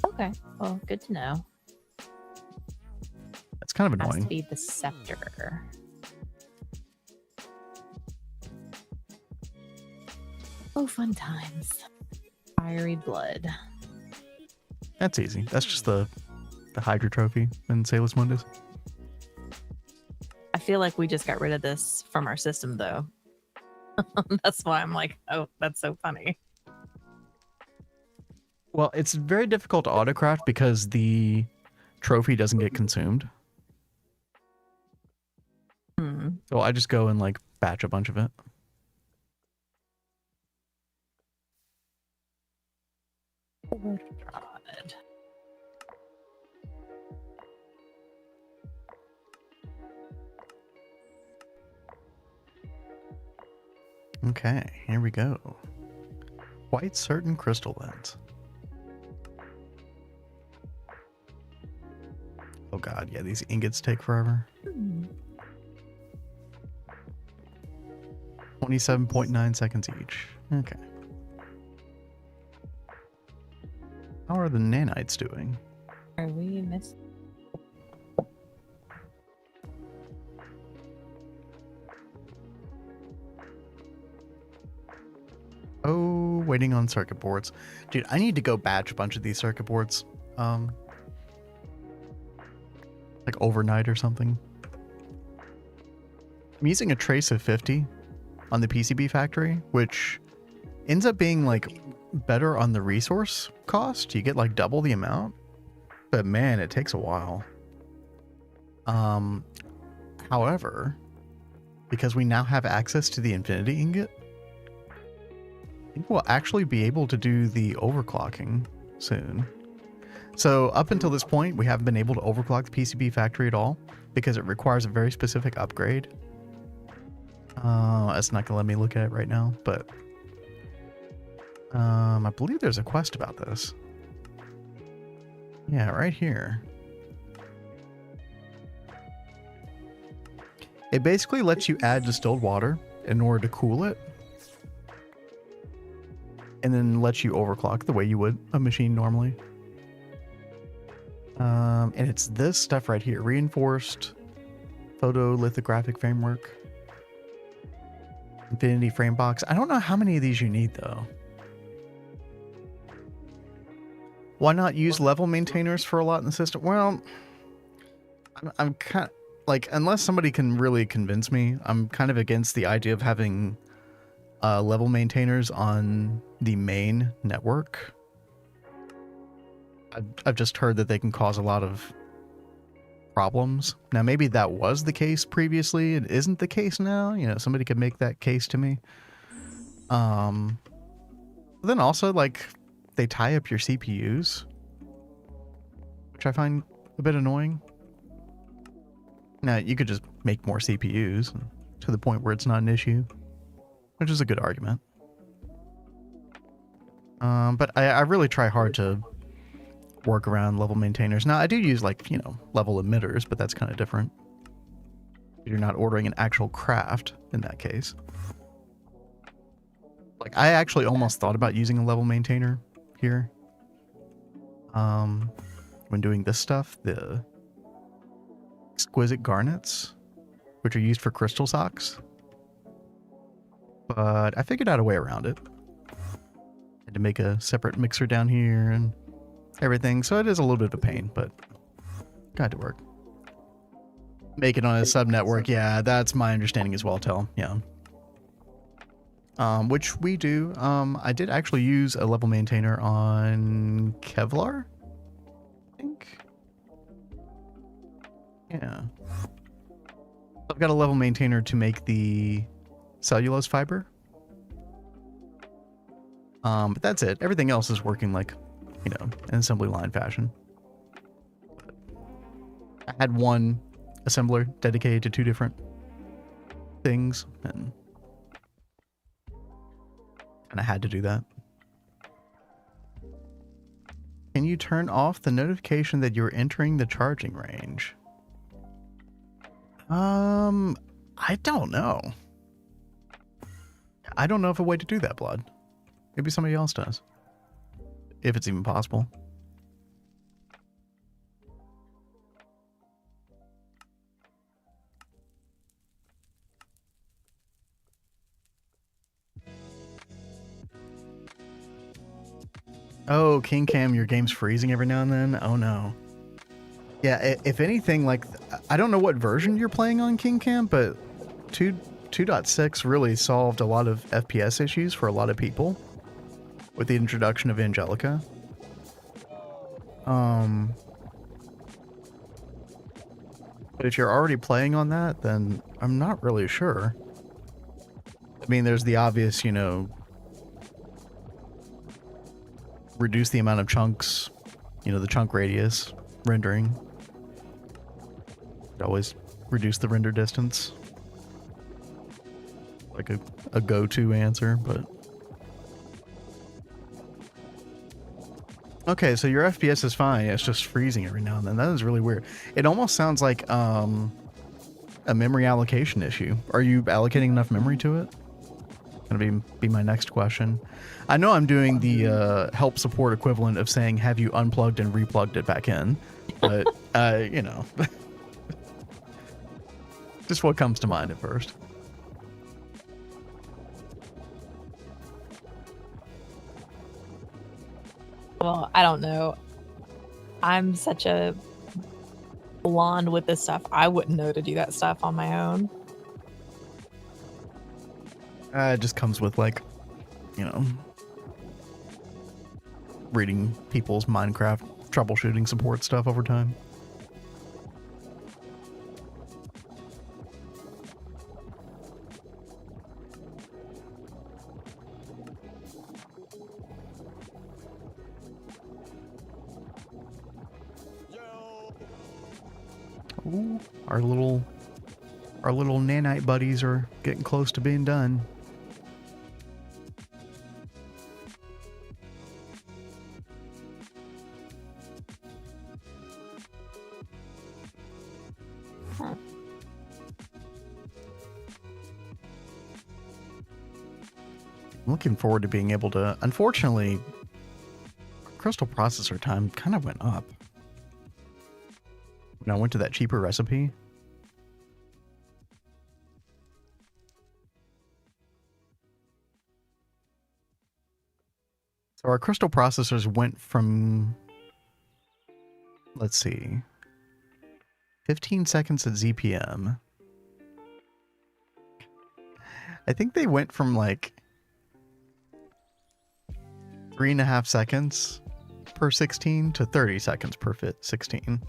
Okay. Well, good to know. That's kind of Has to annoying. be the scepter. Oh, fun times. Fiery blood. That's easy. That's the Hydra trophy in Sailus Mundus. I feel like we just got rid of this from our system, though. That's why I'm like, oh, that's so funny. Well, it's very difficult to autocraft because the trophy doesn't get consumed. Hmm. So I just go and like batch a bunch of it. God. Okay, here we go. Quite certain crystal lens. Oh god, yeah, these ingots take forever. 27.9 seconds each. Okay. How are the nanites doing? Are we missed? Oh, waiting on circuit boards. Dude, I need to go batch a bunch of these circuit boards. Like overnight or something. I'm using a trace of 50 on the PCB factory, which ends up being like better on the resource cost. You get like double the amount, but man, it takes a while. However, because we now have access to the infinity ingot, I think we'll actually be able to do the overclocking soon. So up until this point, we haven't been able to overclock the PCB factory at all because it requires a very specific upgrade. It's not gonna let me look at it right now, but I believe there's a quest about this. Yeah, right here. It basically lets you add distilled water in order to cool it, and then lets you overclock the way you would a machine normally. And it's this stuff right here, reinforced photolithographic framework, infinity frame box. I don't know how many of these you need though. Why not use level maintainers for a lot in the system? Well, I'm kind of like, unless somebody can really convince me, I'm kind of against the idea of having level maintainers on the main network. I've just heard that they can cause a lot of problems. Now, maybe that was the case previously. It isn't the case now. You know, somebody could make that case to me. But then also, like, they tie up your CPUs, which I find a bit annoying. Now, you could just make more CPUs to the point where it's not an issue, which is a good argument. But I really try hard to work around level maintainers. Now, I do use, like, you know, level emitters, but that's kind of different. You're not ordering an actual craft in that case. Like, I actually almost thought about using a level maintainer here. When doing this stuff, the exquisite garnets, which are used for crystal socks. But I figured out a way around it. Had to make a separate mixer down here and everything, so it is a little bit of a pain, but got to work. Make it on a sub network, yeah, that's my understanding as well, Tell. Yeah. Which we do. I did actually use a level maintainer on Kevlar, I think. Yeah. I've got a level maintainer to make the cellulose fiber. But that's it. Everything else is working like, you know, in assembly line fashion. I had one assembler dedicated to two different things, and I had to do that. Can you turn off the notification that you're entering the charging range? I don't know. I don't know of a way to do that, Blood. Maybe somebody else does. If it's even possible. Oh, King Cam, your game's freezing every now and then? Oh no. Yeah, if anything, like, I don't know what version you're playing on King Camp, but 2.6 really solved a lot of FPS issues for a lot of people with the introduction of Angelica. But if you're already playing on that, then I'm not really sure. I mean, there's the obvious, you know, reduce the amount of chunks, you know, the chunk radius rendering. Always reduce the render distance. Like a go-to answer, but... Okay, so your FPS is fine. It's just freezing every now and then. That is really weird. It almost sounds like a memory allocation issue. Are you allocating enough memory to it? Gonna be my next question. I know I'm doing the help support equivalent of saying, have you unplugged and replugged it back in? But, you know. Just what comes to mind at first. Well, I don't know. I'm such a blonde with this stuff. I wouldn't know to do that stuff on my own. It just comes with, like, you know, reading people's Minecraft troubleshooting support stuff over time. Ooh, our little nanite buddies are getting close to being done. Huh. I'm looking forward to being able to... Unfortunately, crystal processor time kind of went up when I went to that cheaper recipe. So our crystal processors went from, let's see, 15 seconds at ZPM. I think they went from like 3.5 seconds per 16 to 30 seconds per 16.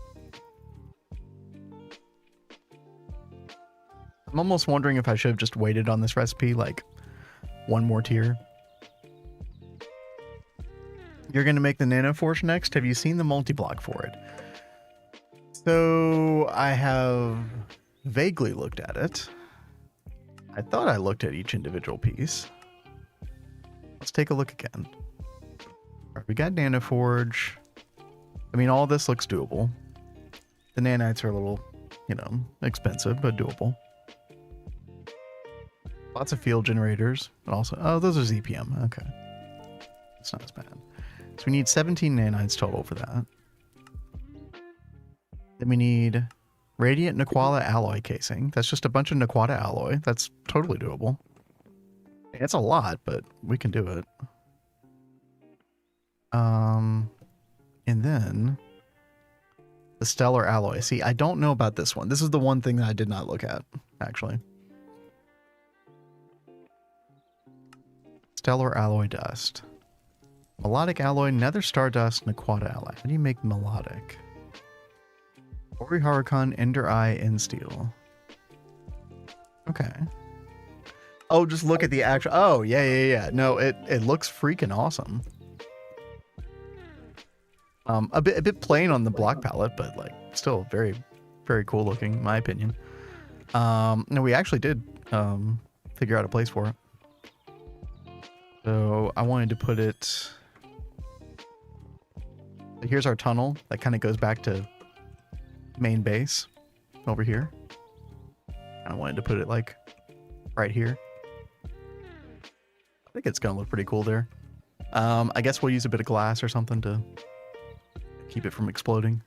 I'm almost wondering if I should have just waited on this recipe like one more tier. You're going to make the Nano Forge next? Have you seen the multi-block for it? So I have vaguely looked at it. I thought I looked at each individual piece. Let's take a look again. All right, we got Nano Forge. I mean, all this looks doable. The nanites are a little, you know, expensive, but doable. Lots of field generators, but also... Oh, those are ZPM. Okay. It's not as bad. So we need 17 nanites total for that. Then we need Radiant Naquata alloy casing. That's just a bunch of Naquata alloy. That's totally doable. It's a lot, but we can do it. And then the Stellar alloy. See, I don't know about this one. This is the one thing that I did not look at, actually. Stellar alloy dust. Melodic alloy, nether stardust, Naquata alloy. How do you make melodic? Ori Harukan, Ender Eye, and Steel. Okay. Oh, just look at the actual... Oh, yeah. No, it looks freaking awesome. A bit plain on the block palette, but like still very, very cool looking, in my opinion. No, we actually did figure out a place for it. So I wanted to put it... So here's our tunnel that kind of goes back to main base over here. I wanted to put it like right here. I think it's gonna look pretty cool there. I guess we'll use a bit of glass or something to keep it from exploding.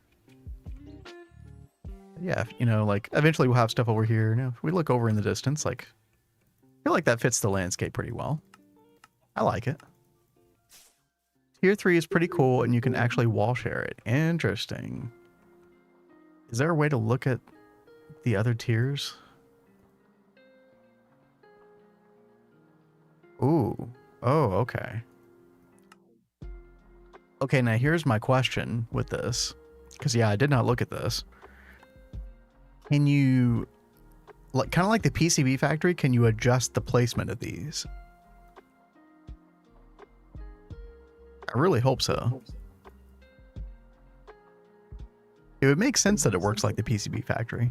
Yeah, you know, like eventually we'll have stuff over here. You know, if we look over in the distance, like I feel like that fits the landscape pretty well. I like it. Tier 3 is pretty cool, and you can actually wall share it. Interesting. Is there a way to look at the other tiers? Ooh. Oh, okay. Okay, now here's my question with this. Because, yeah, I did not look at this. Can you, like, kind of like the PCB factory, can you adjust the placement of these? I really hope so. It would make sense that it works like the PCB factory.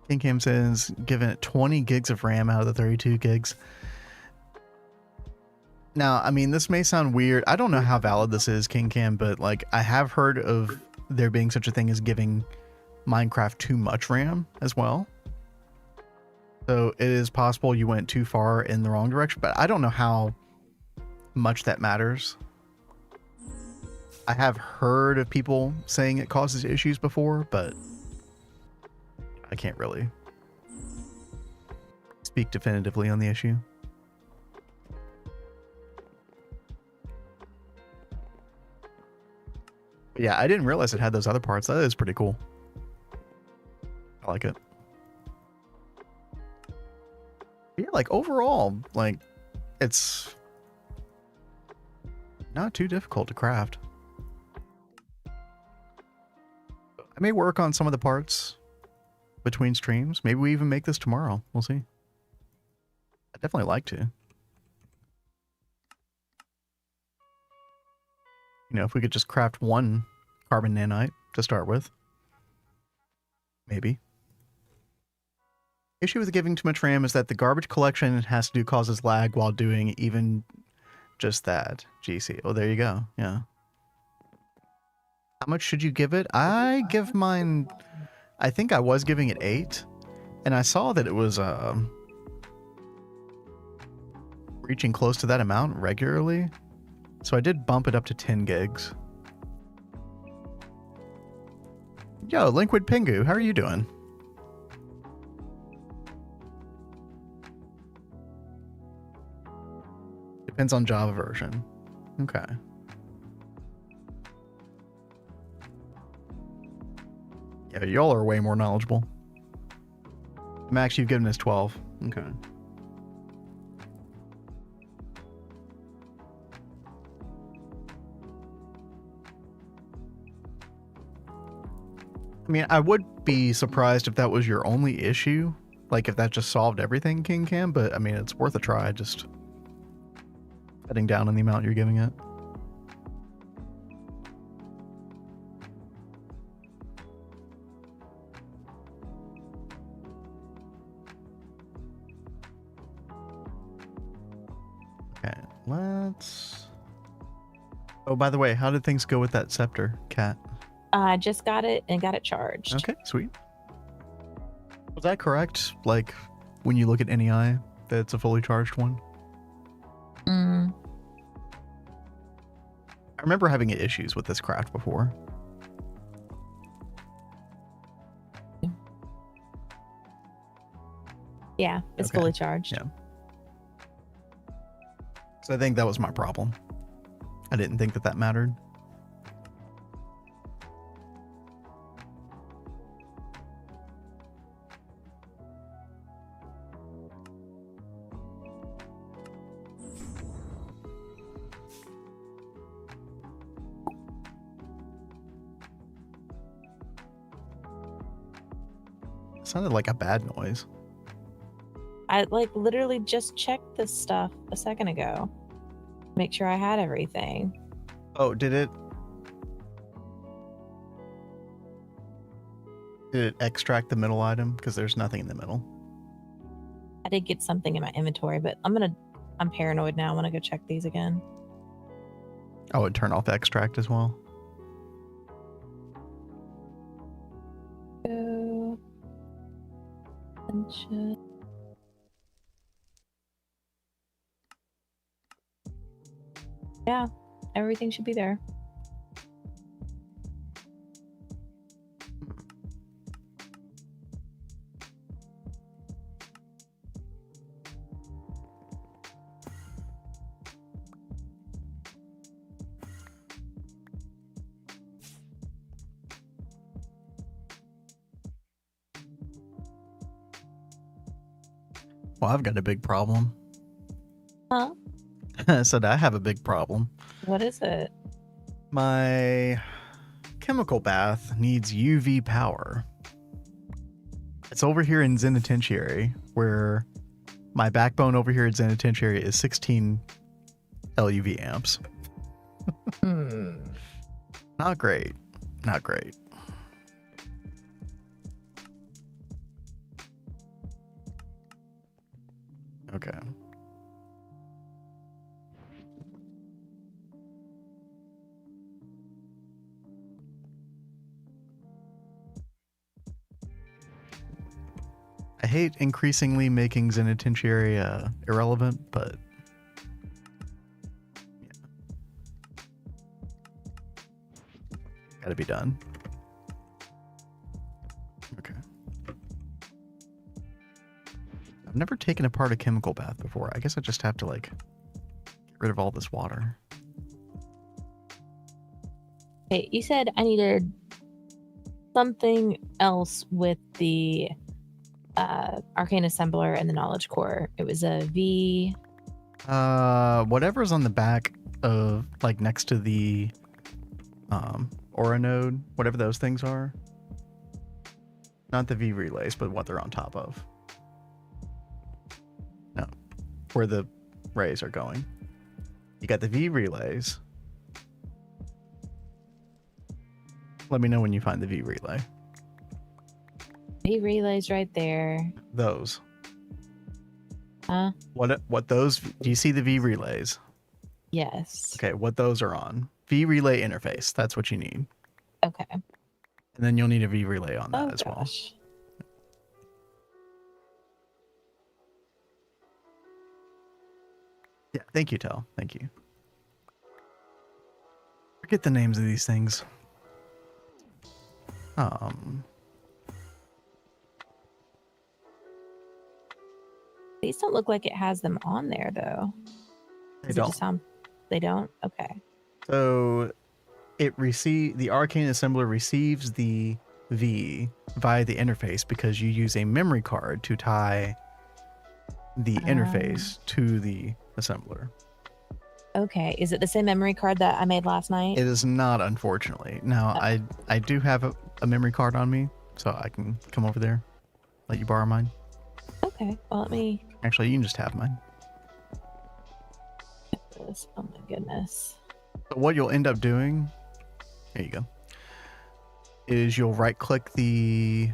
King Cam says, given it 20 gigs of RAM out of the 32 gigs. Now, I mean, this may sound weird. I don't know how valid this is, King Cam, but like I have heard of there being such a thing as giving Minecraft too much RAM as well. So it is possible you went too far in the wrong direction, but I don't know how much that matters. I have heard of people saying it causes issues before, but I can't really speak definitively on the issue. But yeah, I didn't realize it had those other parts. That is pretty cool. I like it. But yeah, like overall, like it's not too difficult to craft. I may work on some of the parts between streams. Maybe we even make this tomorrow. We'll see. I'd definitely like to. You know, if we could just craft one carbon nanite to start with. Maybe. Issue with giving too much RAM is that the garbage collection it has to do causes lag while doing even just that. GC. Oh, there you go. Yeah. How much should you give it? I give mine... I think I was giving it 8. And I saw that it was reaching close to that amount regularly. So I did bump it up to 10 gigs. Yo, Liquid Pingu, how are you doing? Depends on Java version. Okay. Yeah, y'all are way more knowledgeable. Max, you've given us 12. Okay. I mean, I would be surprised if that was your only issue. Like, if that just solved everything, King Cam, but I mean, it's worth a try, just cutting down on the amount you're giving it. Okay, let's... Oh, by the way, how did things go with that scepter, Cat? I just got it and got it charged. Okay, sweet. Was that correct? Like, when you look at NEI, that it's a fully charged one? Mm. I remember having issues with this craft before. Yeah, it's Okay. fully charged. Yeah. So I think that was my problem. I didn't think that that mattered. It sounded like a bad noise. I like literally just checked this stuff a second ago. Make sure I had everything. Oh, did it extract the middle item? Because there's nothing in the middle. I did get something in my inventory, but I'm paranoid now. I want to go check these again. Oh, it turned off extract as well. Go. Attention. Yeah, everything should be there. Well, I've got a big problem. Huh? I said I have a big problem. What is it? My chemical bath needs UV power. It's over here in Zenitentiary, where my backbone over here at Zenitentiary is 16 LUV amps. Not great. Not great. Okay. I hate increasingly making Zenitentiary irrelevant, but gotta be done. Okay. I've never taken apart a chemical bath before. I guess I just have to like get rid of all this water. Okay, you said I needed something else with the arcane assembler and the knowledge core. It was a V. Whatever's on the back of like next to the aura node, whatever those things are. Not the V relays, but what they're on top of. No, where the rays are going. You got the V relays. Let me know when you find the V relay. V relays right there. Those. Huh? What those? Do you see the V relays? Yes. Okay, what those are on? V relay interface. That's what you need. Okay. And then you'll need a V relay on that as well. Gosh. Yeah, thank you, Tel. Thank you. Forget the names of these things. These don't look like it has them on there though. They Does it don't. just sound they don't? Okay. So the arcane assembler receives the V via the interface because you use a memory card to tie the interface to the assembler. Okay. Is it the same memory card that I made last night? It is not, unfortunately. Now, I do have a memory card on me, so I can come over there, let you borrow mine. Okay. Well, let me. Actually, you can just have mine. This. Oh my goodness. So what you'll end up doing, there you go, is you'll right-click the...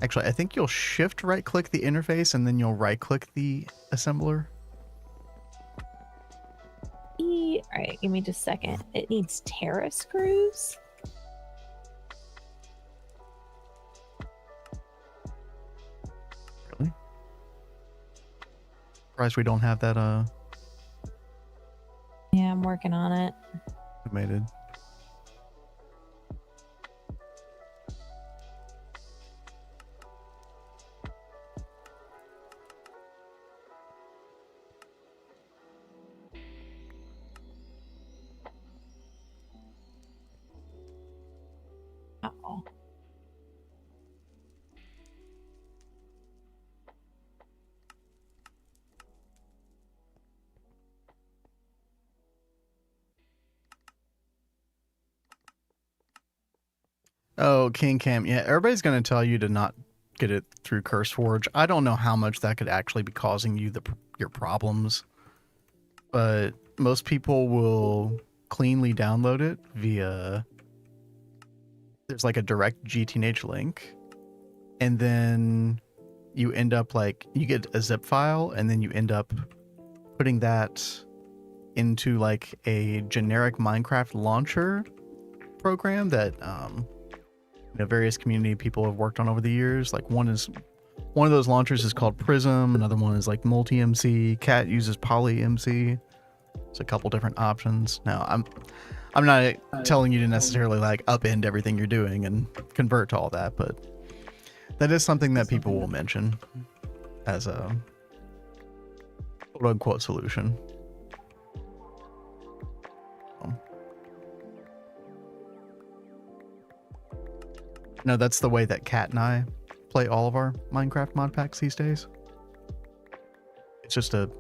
Actually, I think you'll shift right-click the interface, and then you'll right-click the assembler. All right. Give me just a second. It needs Terra screws. Really? Surprised we don't have that Yeah, I'm working on it. automated. Oh. Oh, King Cam. Yeah, everybody's going to tell you to not get it through CurseForge. I don't know how much that could actually be causing you your problems, but most people will cleanly download it via... There's like a direct GTNH link, and then you end up like... You get a zip file, and then you end up putting that into like a generic Minecraft launcher program that... various community people have worked on over the years. Like one of those launchers is called Prism. Another one is like Multi-MC. Cat uses Poly-MC. It's a couple different options. Now, I'm not telling you to necessarily like upend everything you're doing and convert to all that, but that is something that people will mention as a quote-unquote solution. No, that's the way that Kat and I play all of our Minecraft mod packs these days. It's just a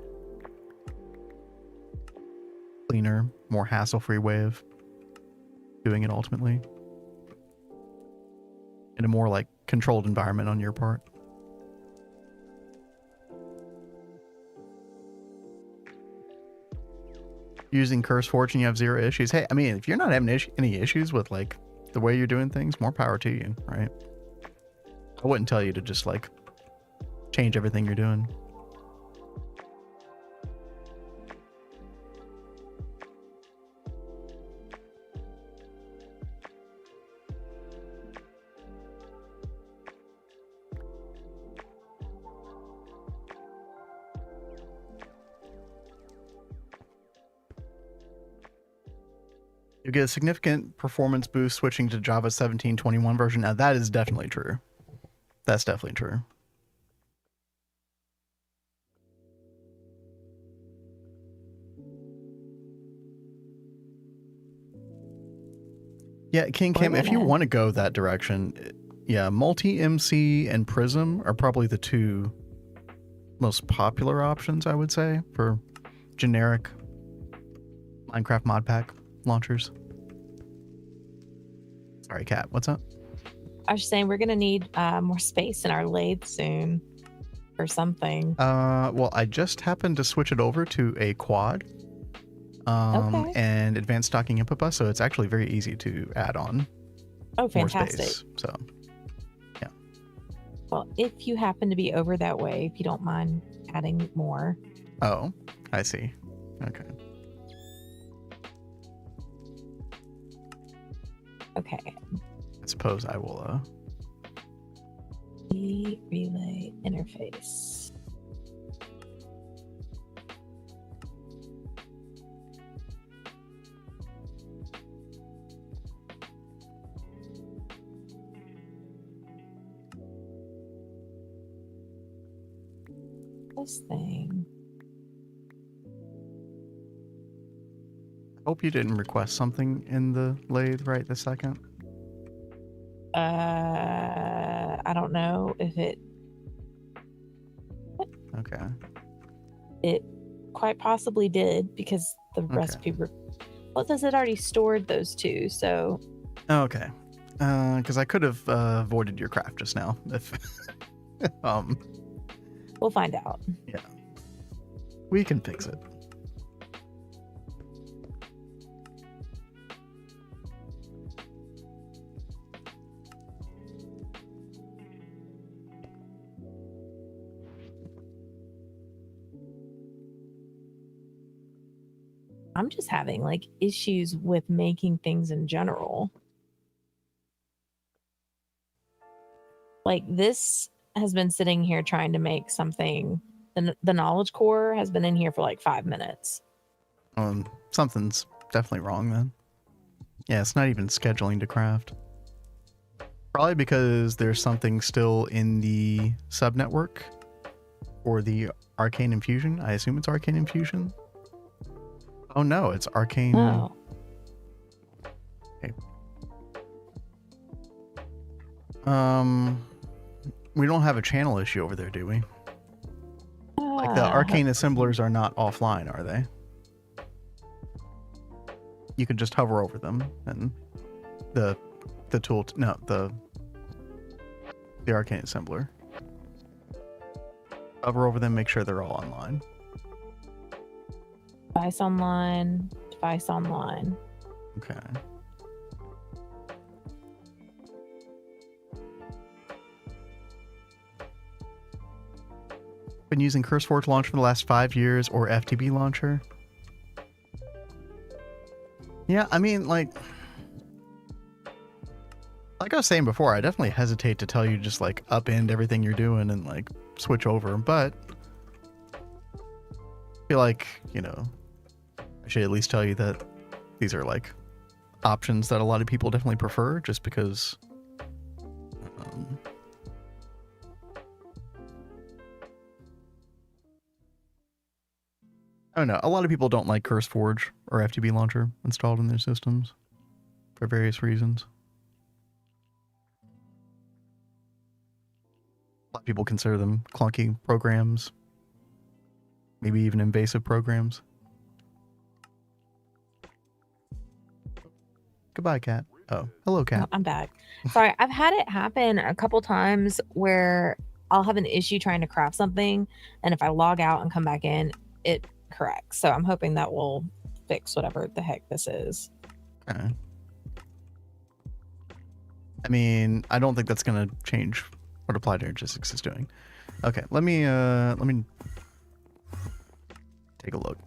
cleaner, more hassle-free way of doing it ultimately. In a more like controlled environment on your part. Using CurseForge and you have 0 issues. Hey, I mean, if you're not having any issues with like the way you're doing things, more power to you, right? I wouldn't tell you to just like change everything you're doing. You get a significant performance boost switching to Java 17.21 version. Now that is definitely true. That's definitely true. Yeah, King Kim, if you want to go that direction, yeah, Multi-MC and Prism are probably the 2 most popular options, I would say, for generic Minecraft mod pack launchers. Sorry, Kat, what's up? I was saying we're gonna need more space in our lathe soon, or something. Well, I just happened to switch it over to a quad, Okay. and advanced stocking input bus, so it's actually very easy to add on Oh, more fantastic! space. So, yeah. Well, if you happen to be over that way, if you don't mind adding more. Oh, I see. Okay. Okay. I suppose I will. Relay interface. This thing. Hope you didn't request something in the lathe right this second. I don't know if it Okay. It quite possibly did, because the recipe. Well, it says it already stored those 2, so. Okay. Because I could have avoided your craft just now if. We'll find out. Yeah. We can fix it. I'm just having like issues with making things in general. Like this has been sitting here trying to make something. The knowledge core has been in here for like 5 minutes. Something's definitely wrong then. Yeah, it's not even scheduling to craft. Probably because there's something still in the subnetwork or the Arcane Infusion. I assume it's Arcane Infusion. Oh no, it's Arcane. Oh. Okay. We don't have a channel issue over there, do we? Like the arcane assemblers are not offline, are they? You can just hover over them and the tool, no, the arcane assembler. Hover over them, make sure they're all online. Device online, device online. Okay. Been using CurseForge launch for the last 5 years or FTB launcher. Yeah, I mean, like I was saying before, I definitely hesitate to tell you just like upend everything you're doing and like switch over, but I feel like, you know, I should at least tell you that these are like options that a lot of people definitely prefer just because I don't know. A lot of people don't like CurseForge or FTB launcher installed in their systems for various reasons. A lot of people consider them clunky programs. maybe even invasive programs. Goodbye, cat. Oh, hello, Oh, cat. I'm back. Sorry, I've had it happen a couple times where I'll have an issue trying to craft something, and if I log out and come back in, it corrects. So I'm hoping that will fix whatever the heck this is. Okay. I mean, I don't think that's gonna change what applied energistics is doing. Okay, let me take a look.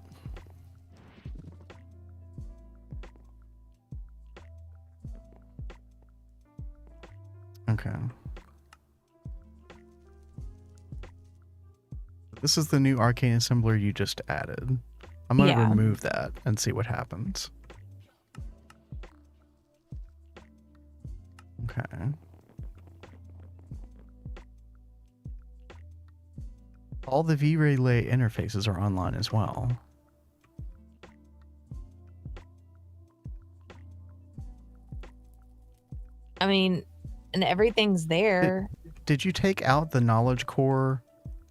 Okay. This is the new arcane assembler you just added. I'm gonna Yeah. remove that and see what happens. Okay. All the V-Relay interfaces are online as well. I mean, and everything's there. Did you take out the knowledge core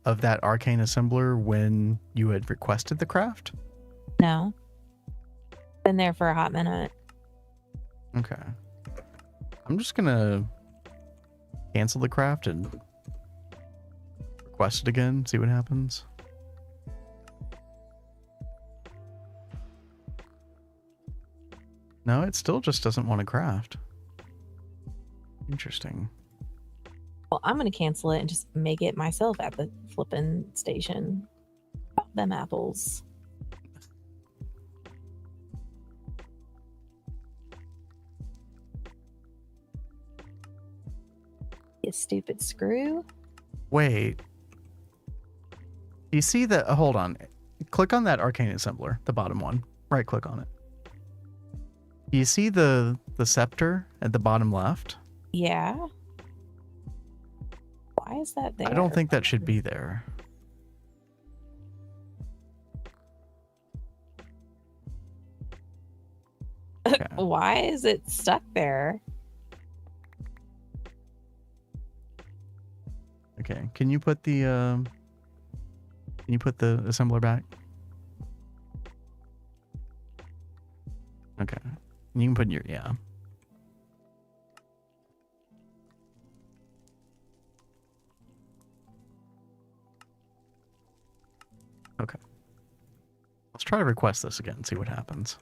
of that arcane assembler when you had requested the craft? No. Been there for a hot minute. Okay. I'm just gonna cancel the craft and request it again, see what happens. No, it still just doesn't want to craft. Interesting. Well, I'm going to cancel it and just make it myself at the flipping station. Them apples. You stupid screw. Wait. You see that? Hold on. Click on that arcane assembler, the bottom one. Right click on it. You see the scepter at the bottom left? Yeah. Why is that there? I don't think that should be there. Okay. Why is it stuck there? Okay. Can you put the assembler back? Okay. You can put your yeah. Okay. Let's try to request this again, see what happens.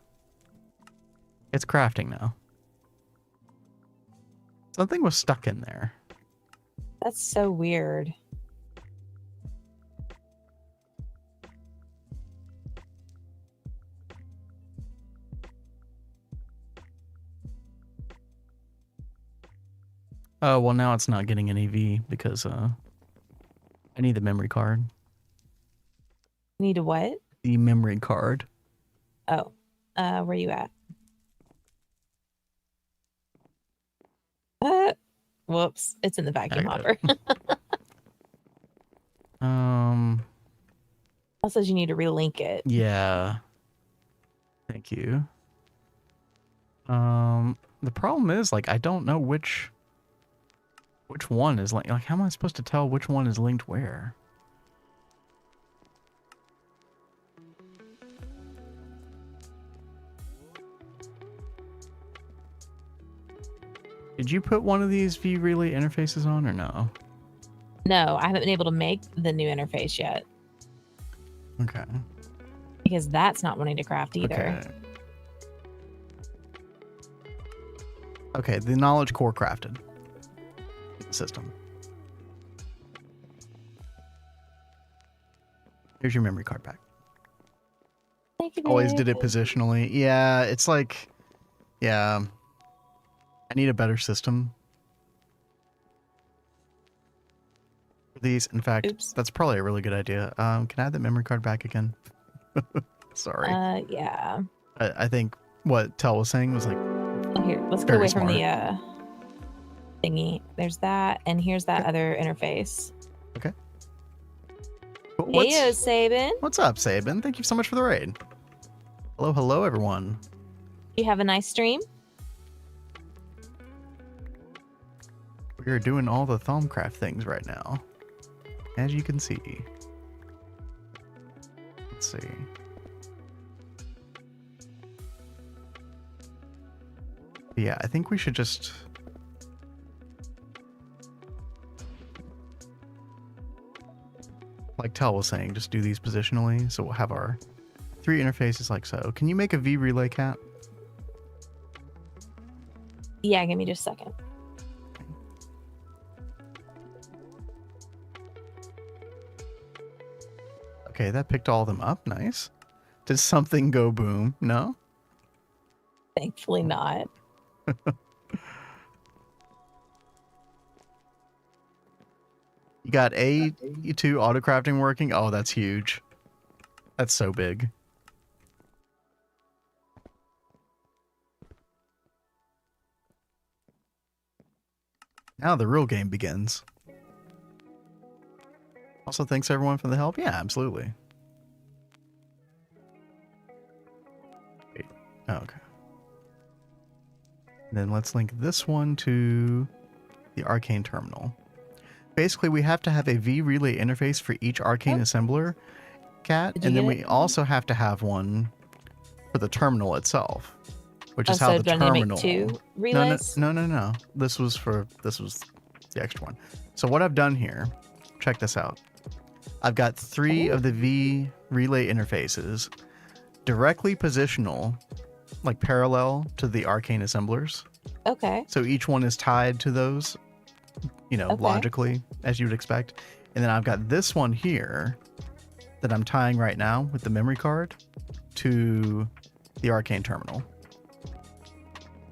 It's crafting now. Something was stuck in there. That's so weird. Oh, well now it's not getting an EV because I need the memory card. Need a what? The memory card. Oh, where you at? Whoops, it's in the vacuum got hopper. Also, you need to relink it. Yeah. Thank you. The problem is like I don't know which one is like how am I supposed to tell which one is linked where? Did you put one of these V-Relay interfaces on or no? No, I haven't been able to make the new interface yet Okay. because that's not wanting to craft either. Okay, the knowledge core crafted. System. Here's your memory card back. Thank you, Always babe. did it positionally. Yeah, it's like, yeah. I need a better system for these. In fact, Oops. that's probably a really good idea. Can I have the memory card back again? Sorry. Yeah. I think what Tell was saying was like, Oh, here, let's get Very away from smart. the thingy. There's that, and here's that other interface. Heyo, Sabin. What's up, Sabin? Thank you so much for the raid. Hello, hello, everyone. You have a nice stream. We are doing all the Thaumcraft things right now, as you can see. Let's see. Yeah, I think we should just... Like Tel was saying, just do these positionally. So we'll have our 3 interfaces like so. Can you make a V relay, Cat? Yeah, give me just a second. Okay, that picked all of them up. Nice. Did something go boom? No? Thankfully not. You got A2 auto crafting working? Oh, that's huge. That's so big. Now the real game begins. Also, thanks everyone for the help. Yeah, absolutely. Wait. Oh, okay. And then let's link this one to the arcane terminal. Basically, we have to have a V relay interface for each arcane assembler, Cat, Did you and then get we it? also have to have one for the terminal itself, which is how so the do I need to make terminal. 2 relays? No. This was the extra one. So what I've done here, check this out. I've got 3 of the V relay interfaces directly positional, like parallel to the arcane assemblers. Okay. So each one is tied to those, you know, Okay. logically, as you would expect. And then I've got this one here that I'm tying right now with the memory card to the arcane terminal.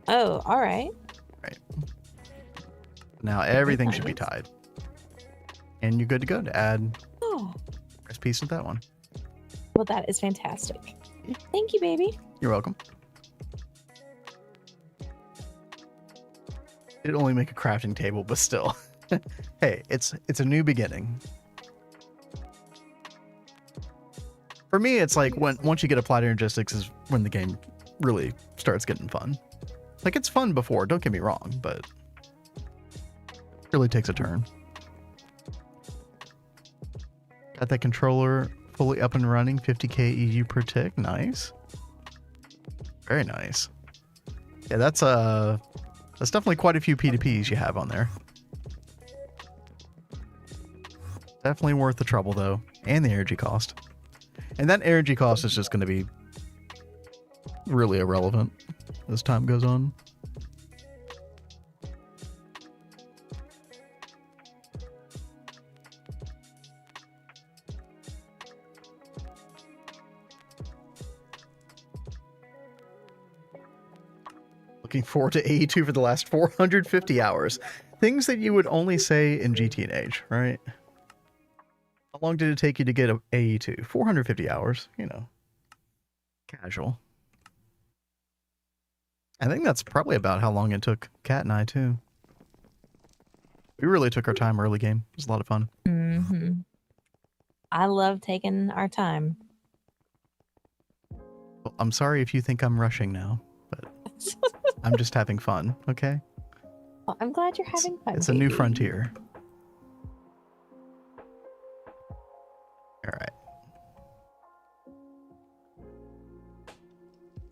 Oh, all right. Right. Now everything should be Nice. tied. And you're good to go to add Oh, this piece of that one. well, that is fantastic. Thank you, baby. You're welcome. It'd only make a crafting table, but still. Hey, it's a new beginning. For me, it's like once you get applied energistics is when the game really starts getting fun. Like, it's fun before, don't get me wrong, but it really takes a turn. Got that controller fully up and running, 50k EU per tick. Nice. Very nice. Yeah, that's definitely quite a few P2Ps you have on there. Definitely worth the trouble though, and the energy cost. And that energy cost is just going to be really irrelevant as time goes on. Looking forward to AE2 for the last 450 hours. Things that you would only say in GTNH, right? How long did it take you to get a AE2? 450 hours, you know. Casual. I think that's probably about how long it took Kat and I, too. We really took our time early game. It was a lot of fun. Mm-hmm. I love taking our time. Well, I'm sorry if you think I'm rushing now, but I'm just having fun, okay? Well, I'm glad you're having fun. It's a new baby. frontier. All right.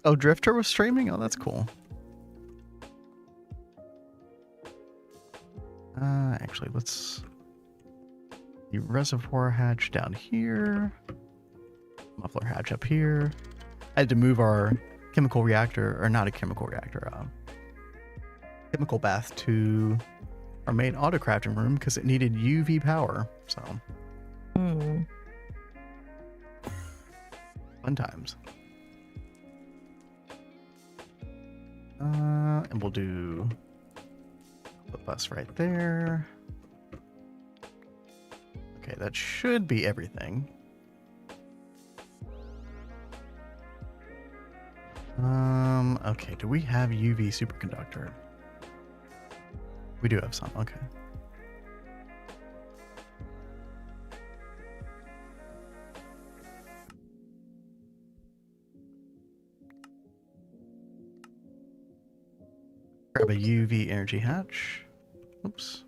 Oh, Drifter was streaming? Oh, that's cool. Actually, let's... The reservoir hatch down here. Muffler hatch up here. I had to move our chemical reactor, or not a chemical reactor, chemical bath to our main auto crafting room because it needed UV power. So, Mm. fun times. And we'll do the bus right there. Okay, that should be everything. Okay, do we have UV superconductor? We do have some, okay. Grab a UV energy hatch. Oops.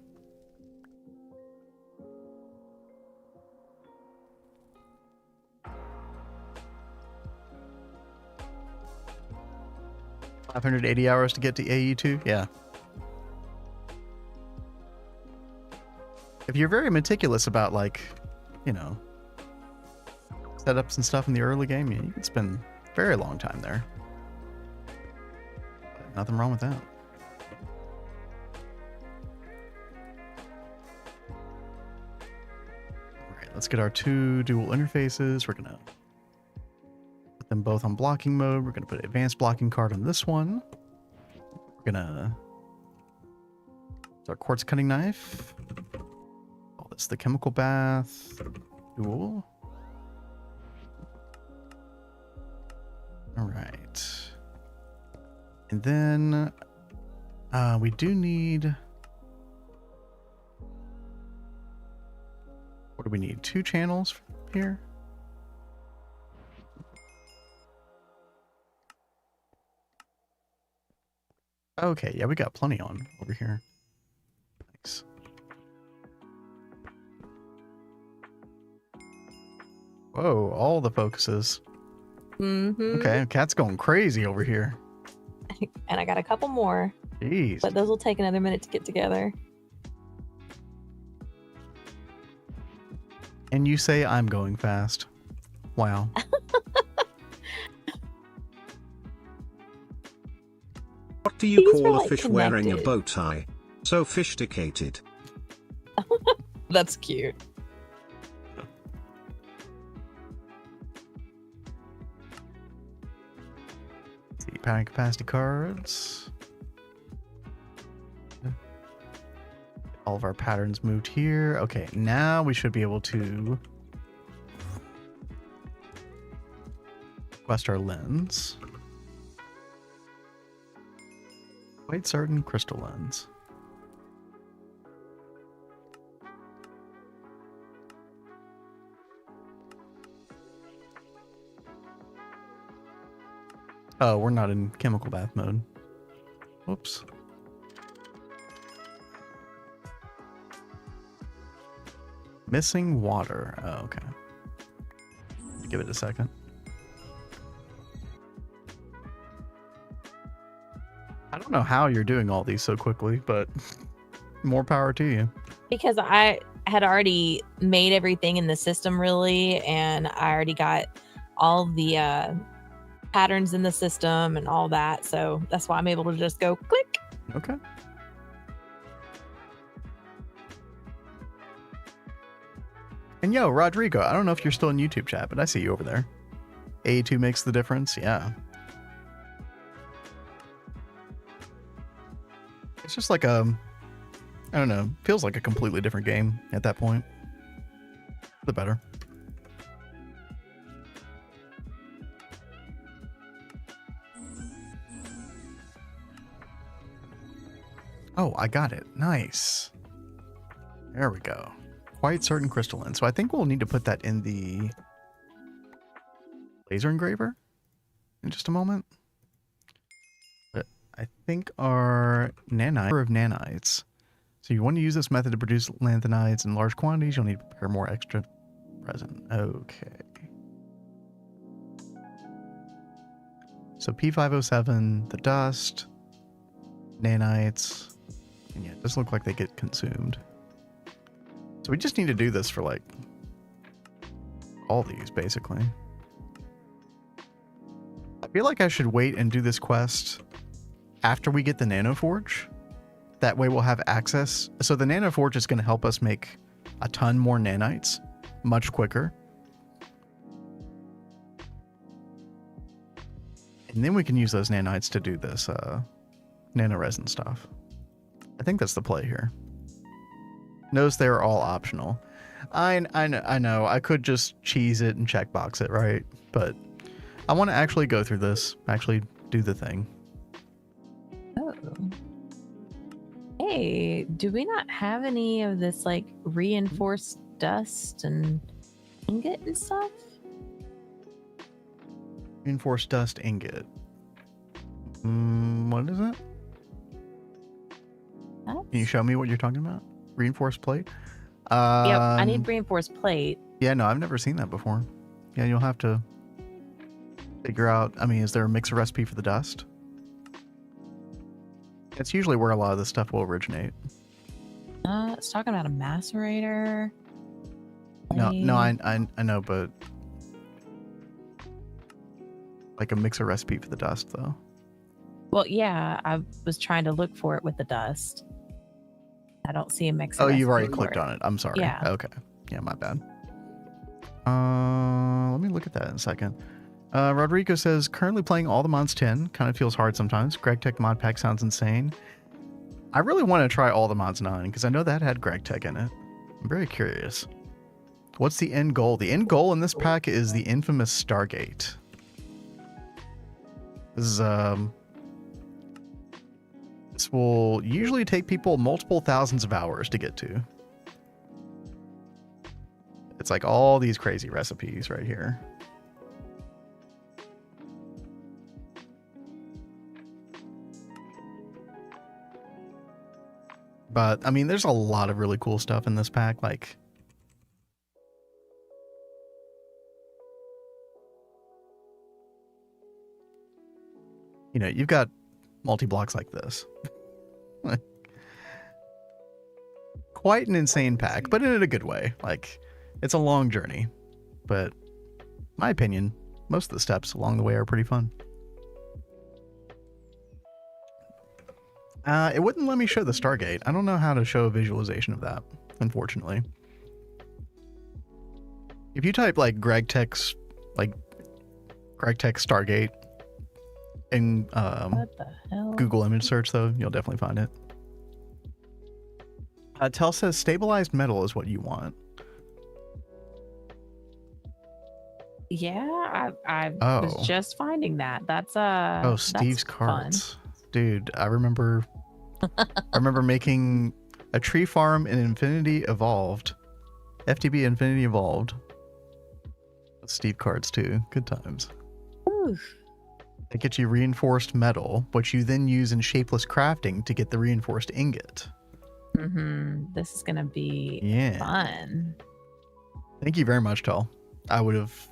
580 hours to get to AE2? Yeah. If you're very meticulous about, like, you know, setups and stuff in the early game, you can spend a very long time there. But nothing wrong with that. Alright, let's get our 2 dual interfaces. We're gonna put them both on blocking mode. We're gonna put advanced blocking card on this one. We're gonna... It's our quartz cutting knife. Oh, that's the chemical bath. Dual. Alright. And then we do need... What do we need? 2 channels here? Okay, yeah, we got plenty on over here. Nice. Whoa, all the focuses. Mm-hmm. Okay, cat's going crazy over here. And I got a couple more, Jeez. but those will take another minute to get together. And you say I'm going fast. Wow. What do you These call were, a like, fish wearing a connected. bow tie? So sophisticated. That's cute. See, powering capacity cards. All of our patterns moved here. Okay, now we should be able to request our lens. Quite certain crystal lens. Oh, we're not in chemical bath mode. Whoops. Missing water. Oh, okay. Give it a second. I don't know how you're doing all these so quickly, but more power to you. Because I had already made everything in the system, really, and I already got all the patterns in the system and all that. So that's why I'm able to just go click. Okay. And yo, Rodrigo, I don't know if you're still in YouTube chat, but I see you over there. A2 makes the difference, yeah. It's just like I don't know, feels like a completely different game at that point. The better. Oh, I got it. Nice. There we go. Quite certain crystalline. So I think we'll need to put that in the laser engraver in just a moment. But I think our nanite of nanites. So you want to use this method to produce lanthanides in large quantities. You'll need to prepare more extra resin. Okay. So P507, the dust, nanites, and yeah, it does look like they get consumed. So we just need to do this for like all these basically. I feel like I should wait and do this quest after we get the nanoforge. That way we'll have access. So the nanoforge is going to help us make a ton more nanites much quicker. And then we can use those nanites to do this nanoresin stuff. I think that's the play here. Notice they're all optional. I know. I could just cheese it and checkbox it, right? But I want to actually go through this. Actually do the thing. Oh. Hey, do we not have any of this like reinforced dust and ingot and stuff? Reinforced dust ingot. What is it? Can you show me what you're talking about? Reinforced plate? Yep, I need reinforced plate. Yeah, no, I've never seen that before. Yeah, you'll have to figure out. I mean, is there a mixer recipe for the dust? That's usually where a lot of this stuff will originate. It's talking about a macerator. No, I know, but like a mixer recipe for the dust, though. Well, yeah, I was trying to look for it with the dust. I don't see a mixer. Oh, you've already recipe for clicked on it. I'm sorry. Yeah. Okay. Yeah, my bad. Let me look at that in a second. Rodrigo says, currently playing all the mods 10. Kind of feels hard sometimes. Gregtech mod pack sounds insane. I really want to try all the mods 9 because I know that had Gregtech in it. I'm very curious. What's the end goal? The end goal in this pack is the infamous Stargate. This will usually take people multiple thousands of hours to get to. It's like all these crazy recipes right here. But, I mean, there's a lot of really cool stuff in this pack. Like, you know, you've got multi-blocks like this. Quite an insane pack, but in a good way. Like, it's a long journey. But, my opinion, most of the steps along the way are pretty fun. It wouldn't let me show the Stargate. I don't know how to show a visualization of that, unfortunately. If you type like Gregtech Stargate in what the hell? Google image search, though, you'll definitely find it. Tell says stabilized metal is what you want. Yeah, I Oh. was just finding that. That's Oh, that's Steve's fun. cards. Dude, I remember making a tree farm in Infinity Evolved. FTB Infinity Evolved. With Steve cards too. Good times. Oof. They get you reinforced metal, which you then use in shapeless crafting to get the reinforced ingot. This is gonna be Yeah. fun. Thank you very much, Tull. I would have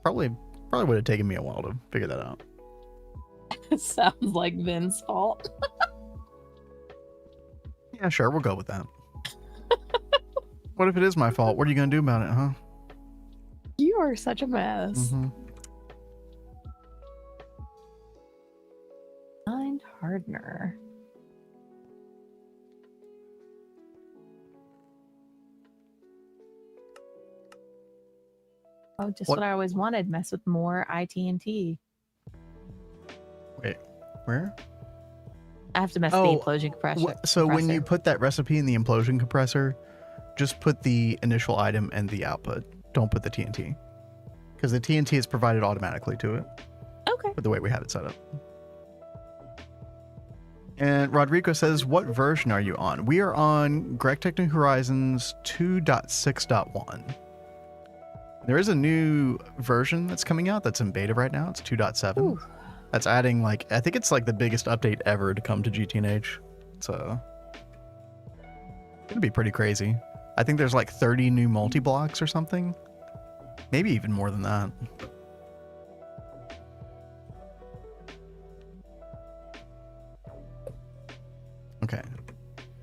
probably would have taken me a while to figure that out. It sounds like Vin's fault. Yeah, sure, we'll go with that. What if it is my fault? What are you gonna do about it, huh? You are such a mess. Mind hardener. Oh, just what I always wanted. Mess with more IT&T. Wait, where? I have to mess with the implosion compressor. So when you put that recipe in the implosion compressor, just put the initial item and the output. Don't put the TNT. Because the TNT is provided automatically to it. Okay. With the way we have it set up. And Rodrigo says, what version are you on? We are on Gregtech New Horizons 2.6.1. There is a new version that's coming out that's in beta right now. It's 2.7. Ooh. That's adding, like, I think it's like the biggest update ever to come to GTNH. So it'll be pretty crazy. I think there's like 30 new multi-blocks or something. Maybe even more than that. Okay.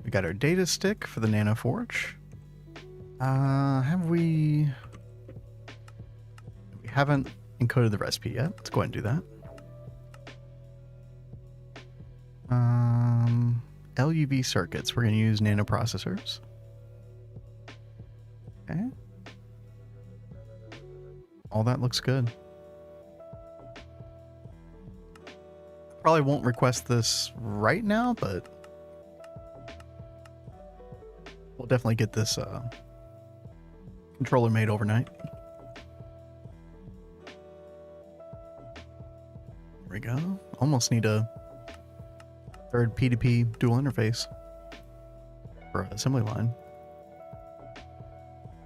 We got our data stick for the Nano Forge. Have we... We haven't encoded the recipe yet. Let's go ahead and do that. LUV circuits. We're going to use nanoprocessors. Okay. All that looks good. Probably won't request this right now, but we'll definitely get this controller made overnight. There we go. Almost need a third P2P dual interface for an assembly line.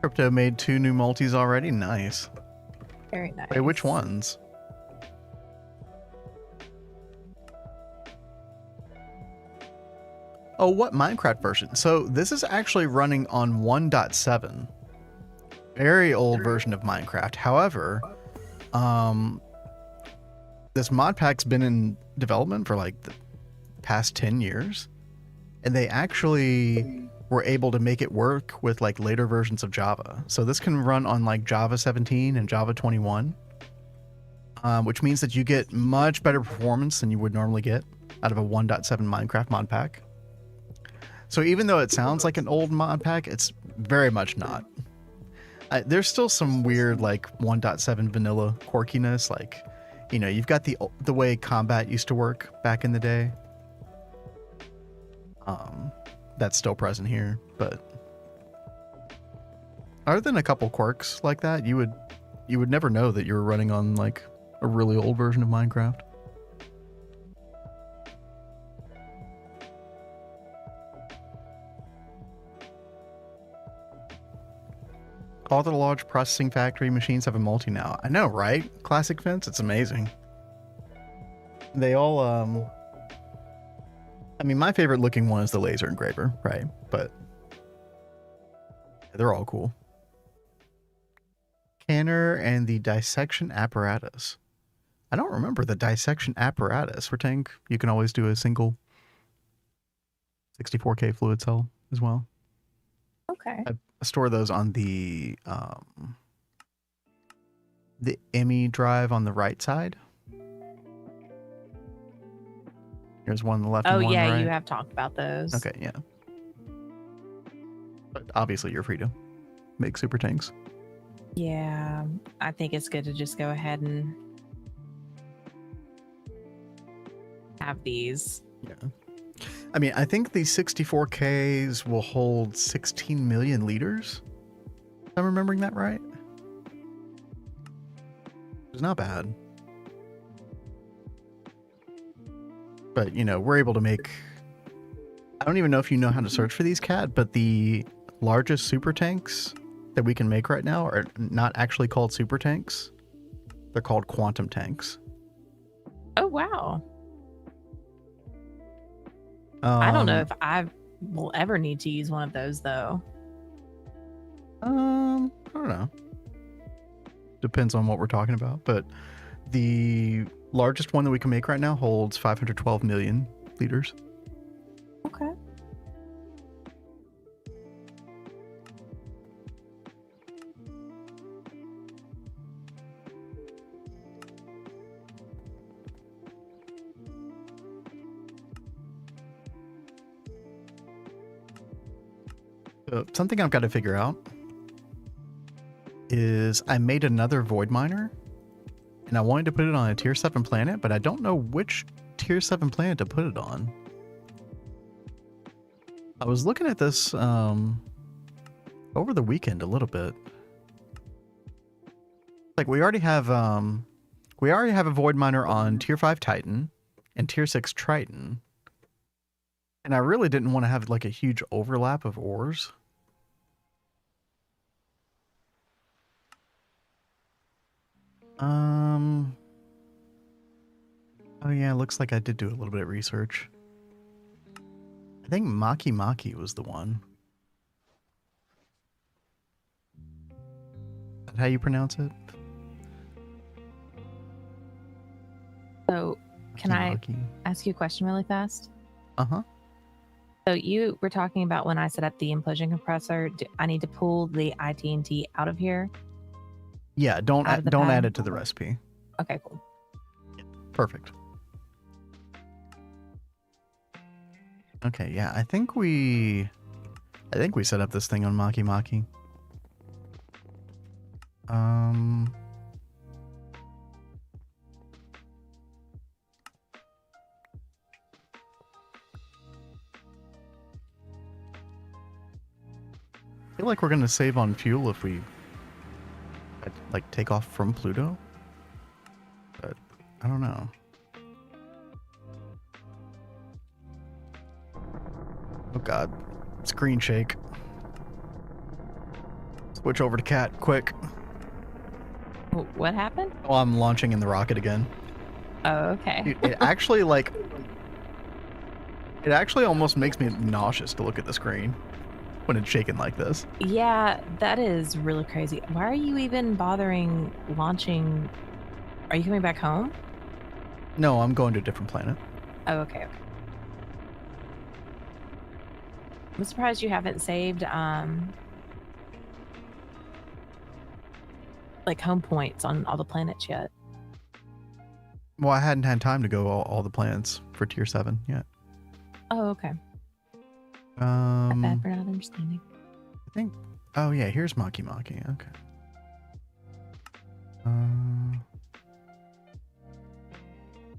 Crypto made 2 new multis already. Nice. Very nice. Wait, which ones? Oh, what Minecraft version? So this is actually running on 1.7. Very old version of Minecraft. However, this mod pack's been in development for like past 10 years. And they actually were able to make it work with like later versions of Java. So this can run on like Java 17 and Java 21, which means that you get much better performance than you would normally get out of a 1.7 Minecraft mod pack. So even though it sounds like an old mod pack, it's very much not. There's still some weird like 1.7 vanilla quirkiness, like, you know, you've got the way combat used to work back in the day. That's still present here, but other than a couple quirks like that, you would never know that you were running on like a really old version of Minecraft. All the large processing factory machines have a multi now. I know, right? Classic Fence, it's amazing. They all, I mean, my favorite looking one is the laser engraver, right? But they're all cool. Canner and the dissection apparatus. I don't remember the dissection apparatus. For tank, you can always do a single 64K fluid cell as well. Okay. I store those on the ME drive on the right side. Here's one on the left. Oh and one yeah, right. you have talked about those. Okay, yeah. But obviously you're free to make super tanks. Yeah, I think it's good to just go ahead and have these. Yeah. I mean, I think the 64Ks will hold 16 million liters. If I'm remembering that right. It's not bad. But, you know, we're able to make... I don't even know if you know how to search for these, Kat, but the largest super tanks that we can make right now are not actually called super tanks. They're called quantum tanks. Oh, wow. I don't know if I will ever need to use one of those, though. I don't know. Depends on what we're talking about, but the largest one that we can make right now holds 512 million liters. Okay. Something I've got to figure out is I made another void miner and I wanted to put it on a tier 7 planet, but I don't know which tier 7 planet to put it on. I was looking at this over the weekend a little bit. Like we already have a void miner on tier 5 Titan and tier 6 Triton. And I really didn't want to have like a huge overlap of ores. Oh yeah, looks like I did do a little bit of research. I think Maki Maki was the one. Is that how you pronounce it? So, can I Maki. ask you a question really fast? Uh-huh. So you were talking about when I set up the implosion compressor, I need to pull the IT&T out of here? Yeah, don't Out of the don't pad? add it to the recipe. Okay, cool. Perfect. Okay, yeah, I think we set up this thing on Maki Maki. I feel like we're gonna save on fuel if we like take off from Pluto, but I don't know. Oh god, screen shake. Switch over to Cat, quick. What happened? Oh, I'm launching in the rocket again. Oh, okay. Dude, it actually almost makes me nauseous to look at the screen when it's shaking like this. Yeah, that is really crazy. Why are you even bothering launching? Are you coming back home? No, I'm going to a different planet. Oh, okay. I'm surprised you haven't saved like home points on all the planets yet. Well, I hadn't had time to go all the planets for tier 7 yet. Oh, okay. Not bad I for not understanding. think. Oh yeah, here's Maki Maki. Okay.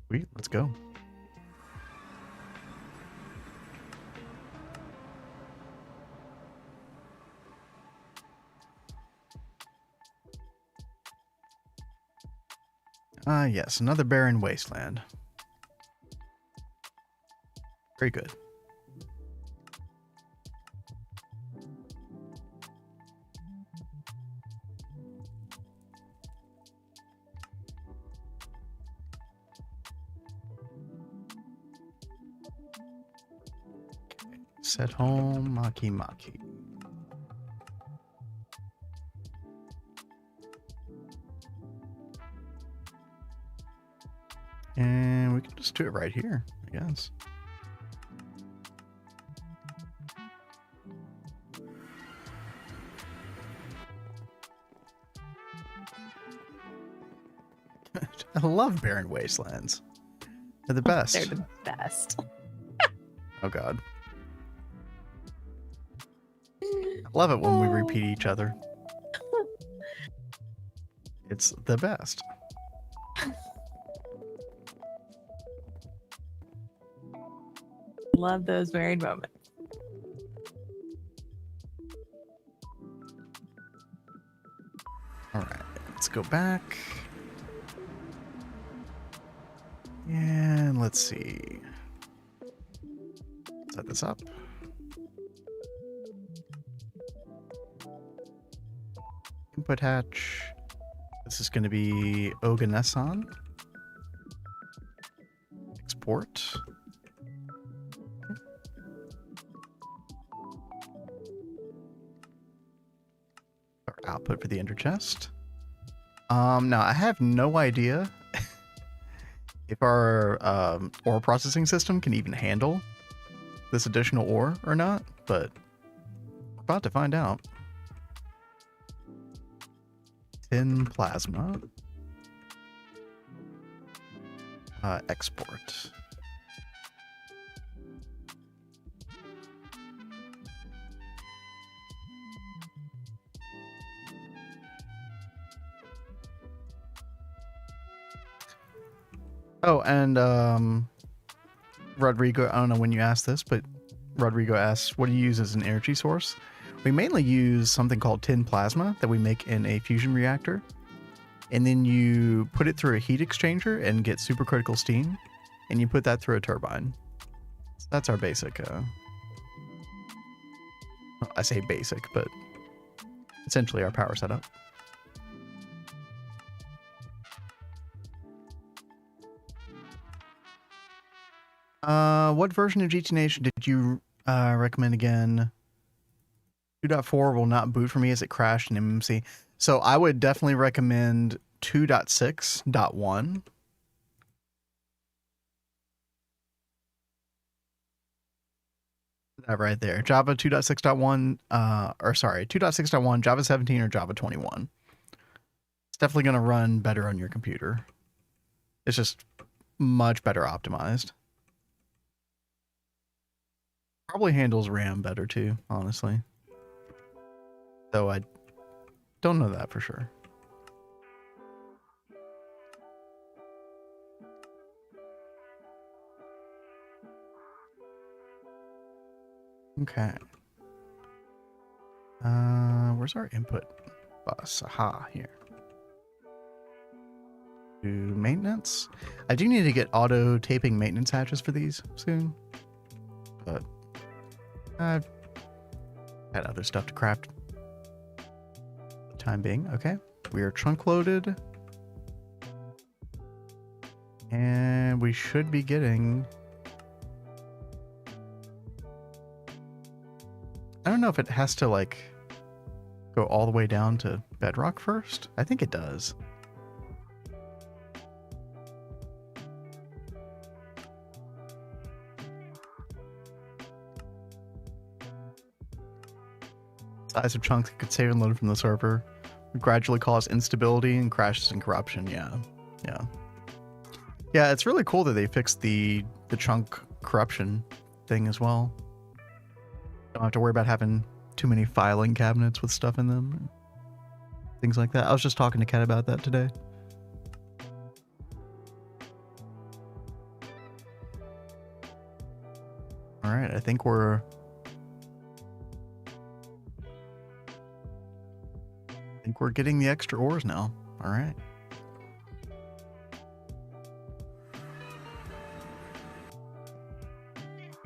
Sweet, let's go. Yes, another barren wasteland. Very good. Okay. Set home Maki Maki. And we can just do it right here, I guess. I love barren wastelands. They're the best. They're the best. Oh god. I love it when we repeat each other. It's the best. Love those varied moments. All right, let's go back. And let's see. Set this up. Input hatch. This is going to be Oganesson. Export. Our output for the ender chest. Now I have no idea if our ore processing system can even handle this additional ore or not, but we're about to find out. Tin plasma. Export. Oh, and Rodrigo, I don't know when you asked this, but Rodrigo asks, what do you use as an energy source? We mainly use something called tin plasma that we make in a fusion reactor. And then you put it through a heat exchanger and get supercritical steam. And you put that through a turbine. So that's our basic, I say basic, but essentially our power setup. What version of GTNH did you recommend again? 2.4 will not boot for me as it crashed in MMC. So I would definitely recommend 2.6.1. That right there. Java 2.6.1, or sorry, 2.6.1, Java 17, or Java 21. It's definitely going to run better on your computer. It's just much better optimized. Probably handles RAM better too, honestly. Though I don't know that for sure. Okay. Where's our input bus? Aha, here. To maintenance. I do need to get auto taping maintenance hatches for these soon. But I've had other stuff to craft. For the time being. Okay. We are trunk loaded. And we should be getting... I don't know if it has to, like, go all the way down to bedrock first. I think it does. Size of chunks that could save and load from the server would gradually cause instability and crashes and corruption. Yeah. Yeah, it's really cool that they fixed the chunk corruption thing as well. Don't have to worry about having too many filing cabinets with stuff in them. Things like that. I was just talking to Kat about that today. All right, I think we're getting the extra ores now. All right.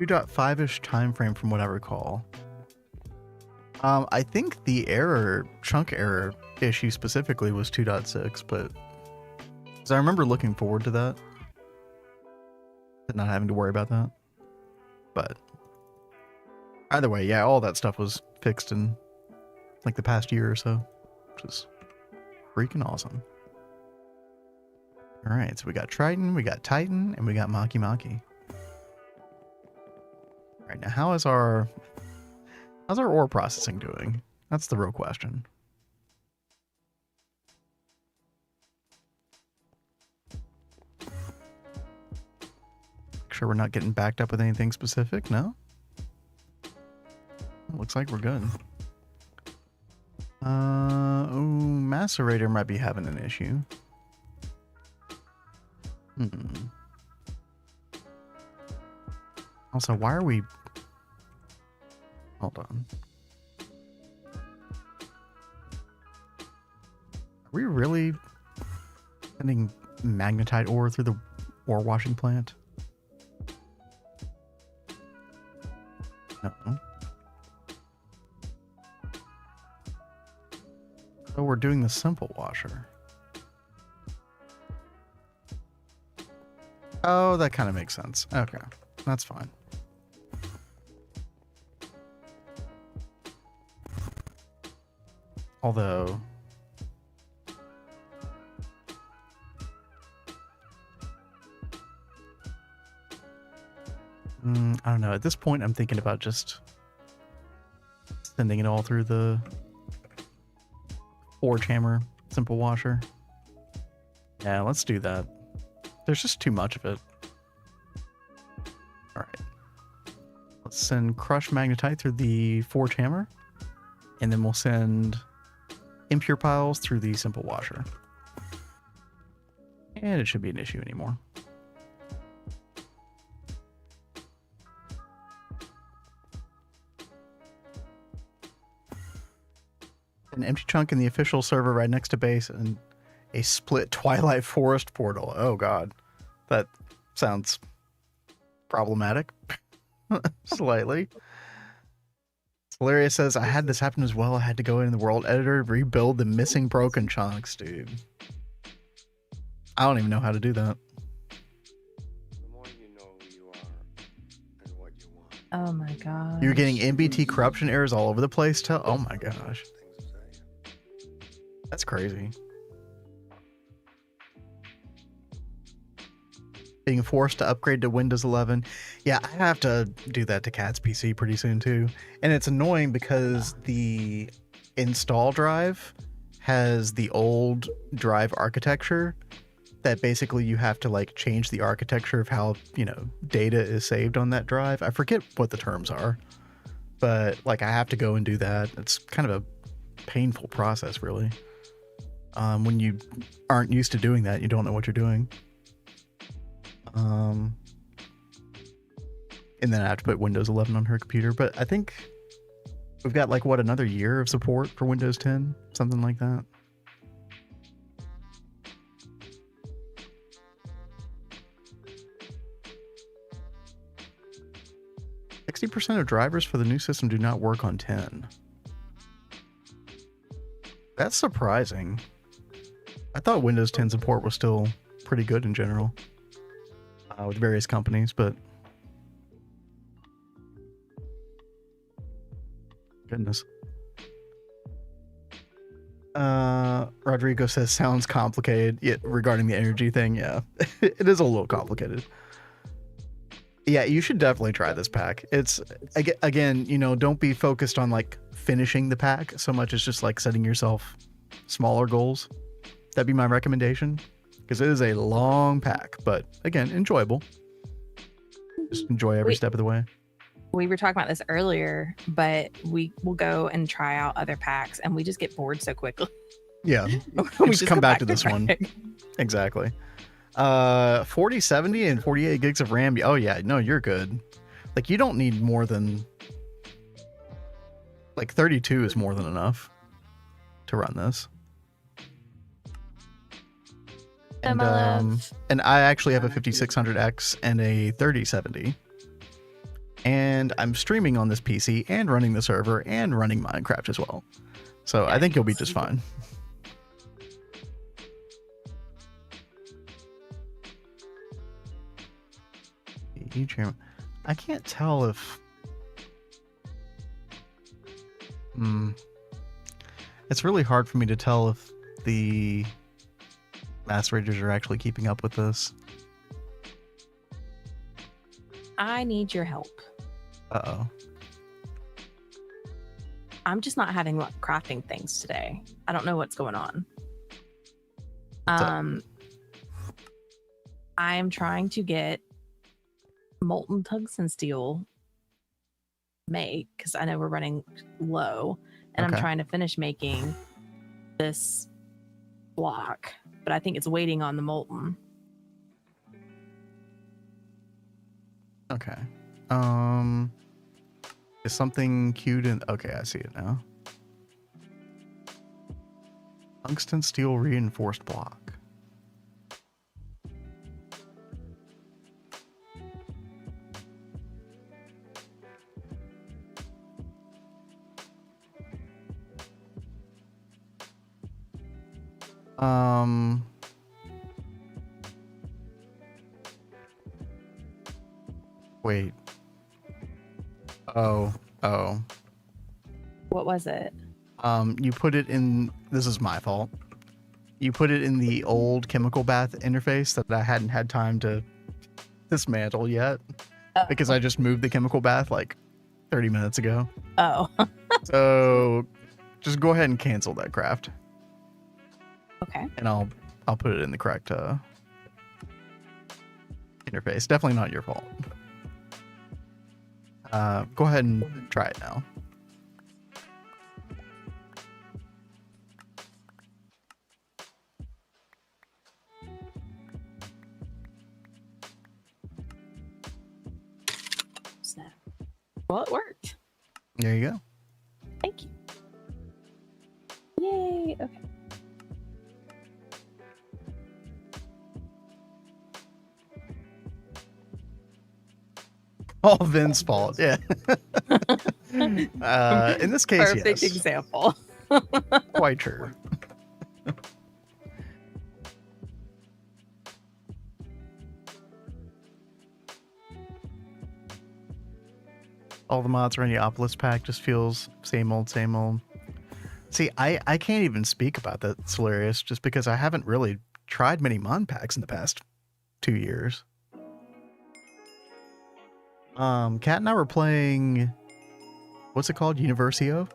.5-ish time frame from what I recall. I think the chunk error issue specifically was 2.6, but because I remember looking forward to that, not having to worry about that. But either way, yeah, all that stuff was fixed in like the past year or so, which is freaking awesome. All right, so we got Triton, we got Titan, and we got Maki Maki. All right, now how's our ore processing doing? That's the real question. Make sure we're not getting backed up with anything specific, no? Looks like we're good. Macerator might be having an issue. Also, why are we... Hold on. Are we really sending magnetite ore through the ore washing plant? No. So we're doing the simple washer. Oh, that kind of makes sense. Okay, that's fine. Although... I don't know. At this point, I'm thinking about just sending it all through the forge hammer simple washer. Yeah, let's do that. There's just too much of it. All right. Let's send crushed magnetite through the forge hammer, and then we'll send impure piles through the simple washer. And it shouldn't be an issue anymore. An empty chunk in the official server right next to base, and a split Twilight Forest portal. Oh god. That sounds problematic. Slightly. Valeria says, I had this happen as well. I had to go in the world editor, rebuild the missing broken chunks, dude. I don't even know how to do that. The more you know who you are and what you want. Oh my god. You're getting MBT corruption errors all over the place. Oh my gosh. That's crazy. Being forced to upgrade to Windows 11. Yeah, I have to do that to Kat's PC pretty soon too. And it's annoying because the install drive has the old drive architecture that basically you have to like change the architecture of how, you know, data is saved on that drive. I forget what the terms are, but like I have to go and do that. It's kind of a painful process, really. When you aren't used to doing that, you don't know what you're doing. And then I have to put Windows 11 on her computer. But I think we've got like, what, another year of support for Windows 10? Something like that. %of drivers for the new system do not work on 10. That's surprising. I thought Windows 10 support was still pretty good in general with various companies, but goodness. Rodrigo says sounds complicated. Yeah, regarding the energy thing, yeah, it is a little complicated. Yeah, you should definitely try this pack. It's again, you know, don't be focused on like finishing the pack so much as just like setting yourself smaller goals. That'd be my recommendation because it is a long pack, but again, enjoyable. Just enjoy every step of the way. We were talking about this earlier, but we will go and try out other packs and we just get bored so quickly. Yeah, We just come go back to this one. pack. Exactly. 4070 and 48 gigs of RAM. Oh yeah, no, you're good. Like you don't need more than like 32 is more than enough to run this. And and I actually have a 5600X and a 3070. And I'm streaming on this PC and running the server and running Minecraft as well. So I think you'll be just fine. I can't tell if it's really hard for me to tell if the Mass Rangers are actually keeping up with this. I need your help. Uh-oh. I'm just not having luck crafting things today. I don't know what's going on. I'm trying to get molten tungsten steel made because I know we're running low, and Okay. I'm trying to finish making this block, but I think it's waiting on the molten. Okay. Is something queued in? Okay, I see it now. Tungsten steel reinforced block. Wait. Oh. What was it? You put it in, this is my fault. You put it in the old chemical bath interface that I hadn't had time to dismantle yet because I just moved the chemical bath like 30 minutes ago. Oh. So just go ahead and cancel that craft. Okay. And I'll put it in the correct interface. Definitely not your fault. Go ahead and try it now. Snap. Well, it worked. There you go. Thank you. Yay. Okay. All Vin's fault. Yeah. In this case, Perfect yes. example. Quite true. All the mods around Neopolis pack just feels same old, same old. See, I can't even speak about that, Solarius, just because I haven't really tried many mod packs in the past 2 years. Kat and I were playing, what's it called? Universio?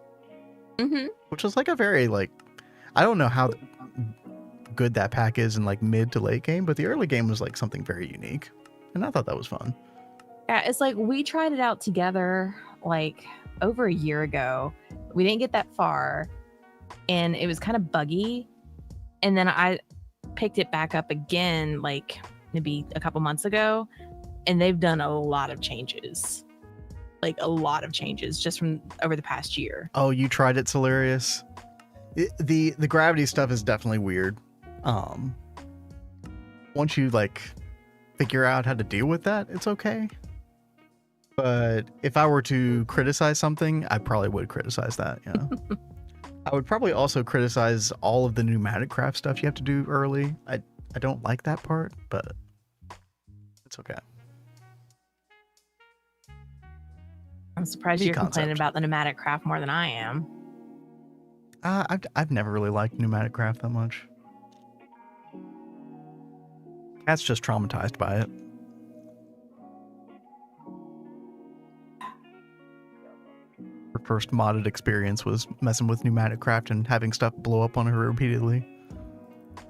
Mm-hmm. Which was like a very, like, I don't know how good that pack is in like mid to late game, but the early game was like something very unique. And I thought that was fun. Yeah, it's like we tried it out together like over a year ago. We didn't get that far and it was kind of buggy. And then I picked it back up again like maybe a couple months ago, and they've done a lot of changes. Like a lot of changes just from over the past year. Oh, you tried it, Solarius? The gravity stuff is definitely weird. Once you like figure out how to deal with that, it's okay. But if I were to criticize something, I probably would criticize that, yeah. I would probably also criticize all of the pneumatic craft stuff you have to do early. I don't like that part, but it's okay. I'm surprised Neat you're complaining concept. about the pneumatic craft more than I am. I've never really liked pneumatic craft that much. Cat's just traumatized by it. first modded experience was messing with pneumatic craft and having stuff blow up on her repeatedly.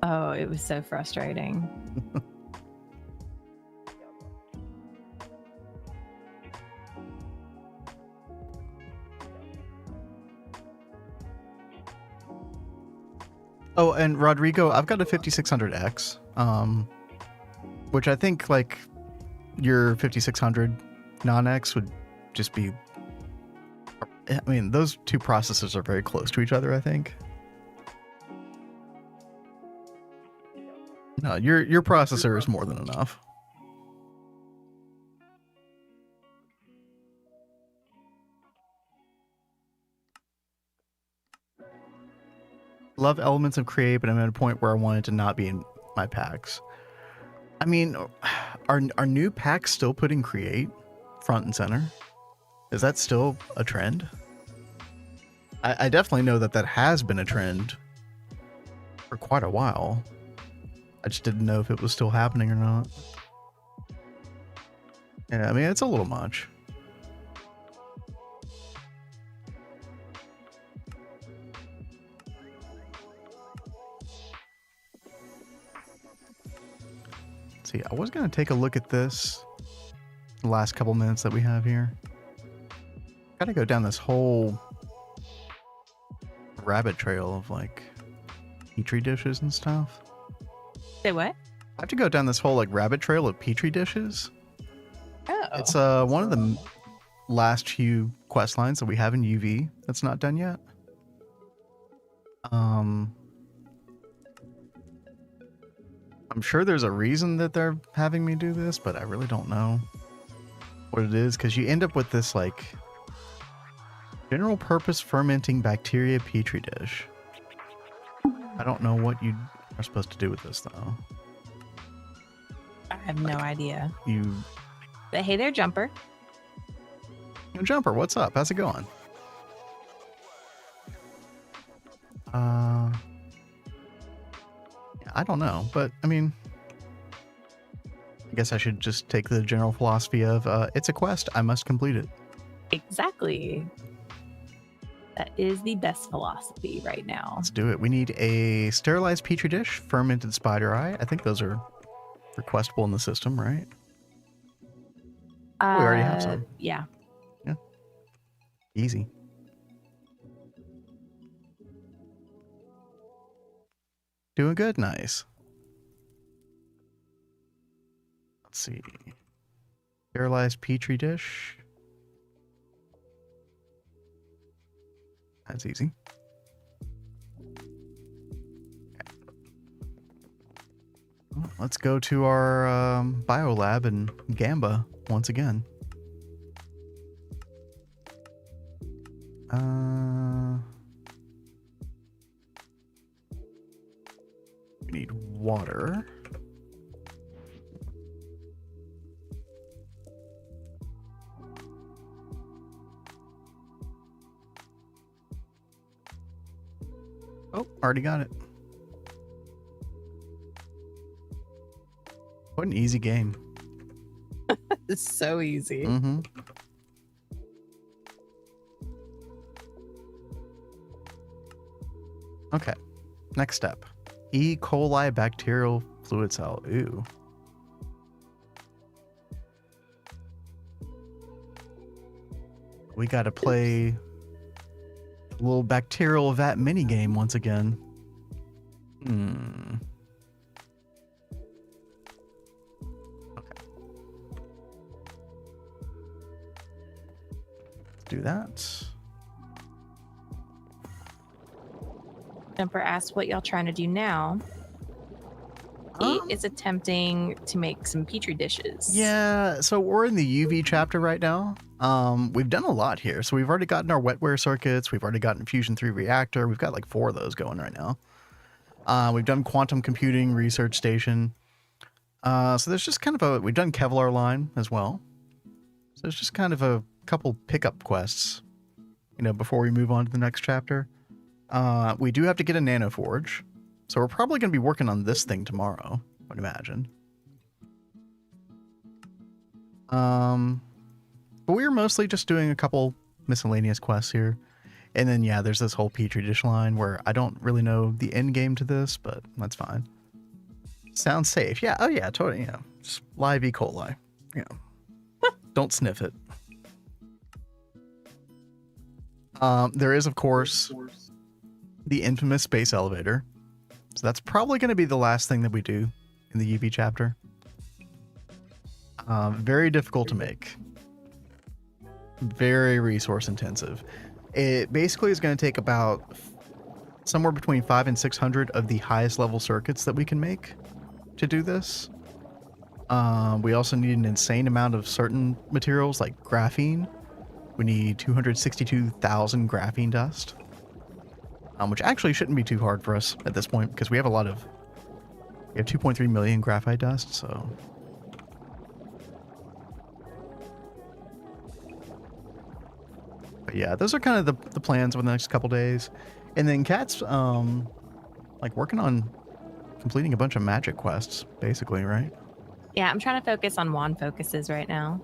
Oh, it was so frustrating. Oh, and Rodrigo, I've got a 5600X, which I think like your 5600 non-X would just be. I mean, those two processors are very close to each other, I think. No, your processor is more than enough. Love elements of Create, but I'm at a point where I want it to not be in my packs. I mean, are new packs still putting Create front and center? Is that still a trend? I definitely know that has been a trend for quite a while. I just didn't know if it was still happening or not. Yeah, I mean, it's a little much. See, I was going to take a look at this the last couple minutes that we have here. Gotta go down this whole rabbit trail of like petri dishes and stuff. Say what? I have to go down this whole like rabbit trail of petri dishes. Oh. It's one of the last few quest lines that we have in UV that's not done yet. I'm sure there's a reason that they're having me do this, but I really don't know what it is, because you end up with this like general purpose fermenting bacteria petri dish. I don't know what you are supposed to do with this though. I have no idea. But hey there, Jumper. Jumper, what's up? How's it going? I don't know, but I mean, I guess I should just take the general philosophy of it's a quest, I must complete it. Exactly. That is the best philosophy right now. Let's do it. We need a sterilized petri dish, fermented spider eye. I think those are requestable in the system, right? We already have some. Yeah. Yeah. Easy. Doing good. Nice. Let's see. Sterilized petri dish. That's easy. Well, let's go to our biolab in Gamba once again. We need water. Oh, already got it. What an easy game. It's so easy. Mm-hmm. Okay. Next step. E. coli bacterial fluid cell. Ooh. We gotta play a little bacterial vat mini game once again. Okay. Let's do that. Jumper asked what y'all trying to do now. He is attempting to make some petri dishes. Yeah, so we're in the UV chapter right now. We've done a lot here. So we've already gotten our wetware circuits. We've already gotten Fusion 3 reactor. We've got like 4 of those going right now. We've done quantum computing research station. So there's just kind of we've done Kevlar line as well. So there's just kind of a couple pickup quests, before we move on to the next chapter. We do have to get a nano forge. So we're probably going to be working on this thing tomorrow, I would imagine. But we were mostly just doing a couple miscellaneous quests here. And then, yeah, there's this whole Petri dish line where I don't really know the end game to this, but that's fine. Sounds safe. Yeah. Oh, yeah, totally. Yeah. Just live E. coli. Yeah. Don't sniff it. There is, of course, the infamous space elevator. So that's probably going to be the last thing that we do in the UV chapter. Very difficult to make. Very resource intensive. It basically is going to take about somewhere between 500 and 600 of the highest level circuits that we can make to do this. We also need an insane amount of certain materials like graphene. We need 262,000 graphene dust, which actually shouldn't be too hard for us at this point because we have 2.3 million graphite dust, so. But yeah, those are kind of the plans over the next couple days. And then Kat's like working on completing a bunch of magic quests, basically, right? Yeah, I'm trying to focus on wand focuses right now.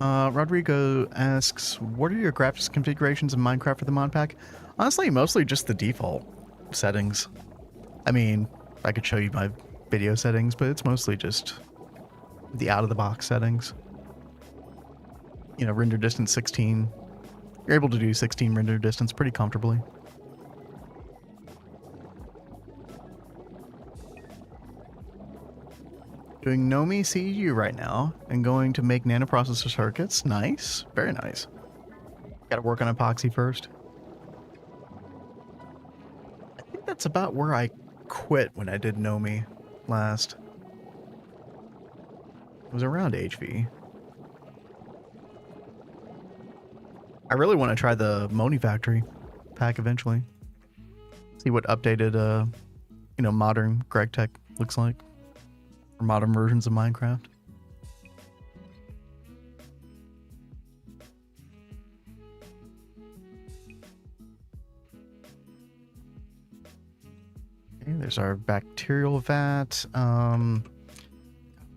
Rodrigo asks, what are your graphics configurations in Minecraft for the mod pack? Honestly, mostly just the default settings. I mean, I could show you my video settings, but it's mostly just the out-of-the-box settings. You know, render distance 16. You're able to do 16 render distance pretty comfortably. Doing Nomi CEU right now and going to make nanoprocessor circuits. Nice. Very nice. Got to work on epoxy first. I think that's about where I quit when I did Nomi last. It was around HV. I really want to try the Moni Factory pack eventually. See what updated, modern Gregtech looks like. Or modern versions of Minecraft. Okay, there's our bacterial vat. What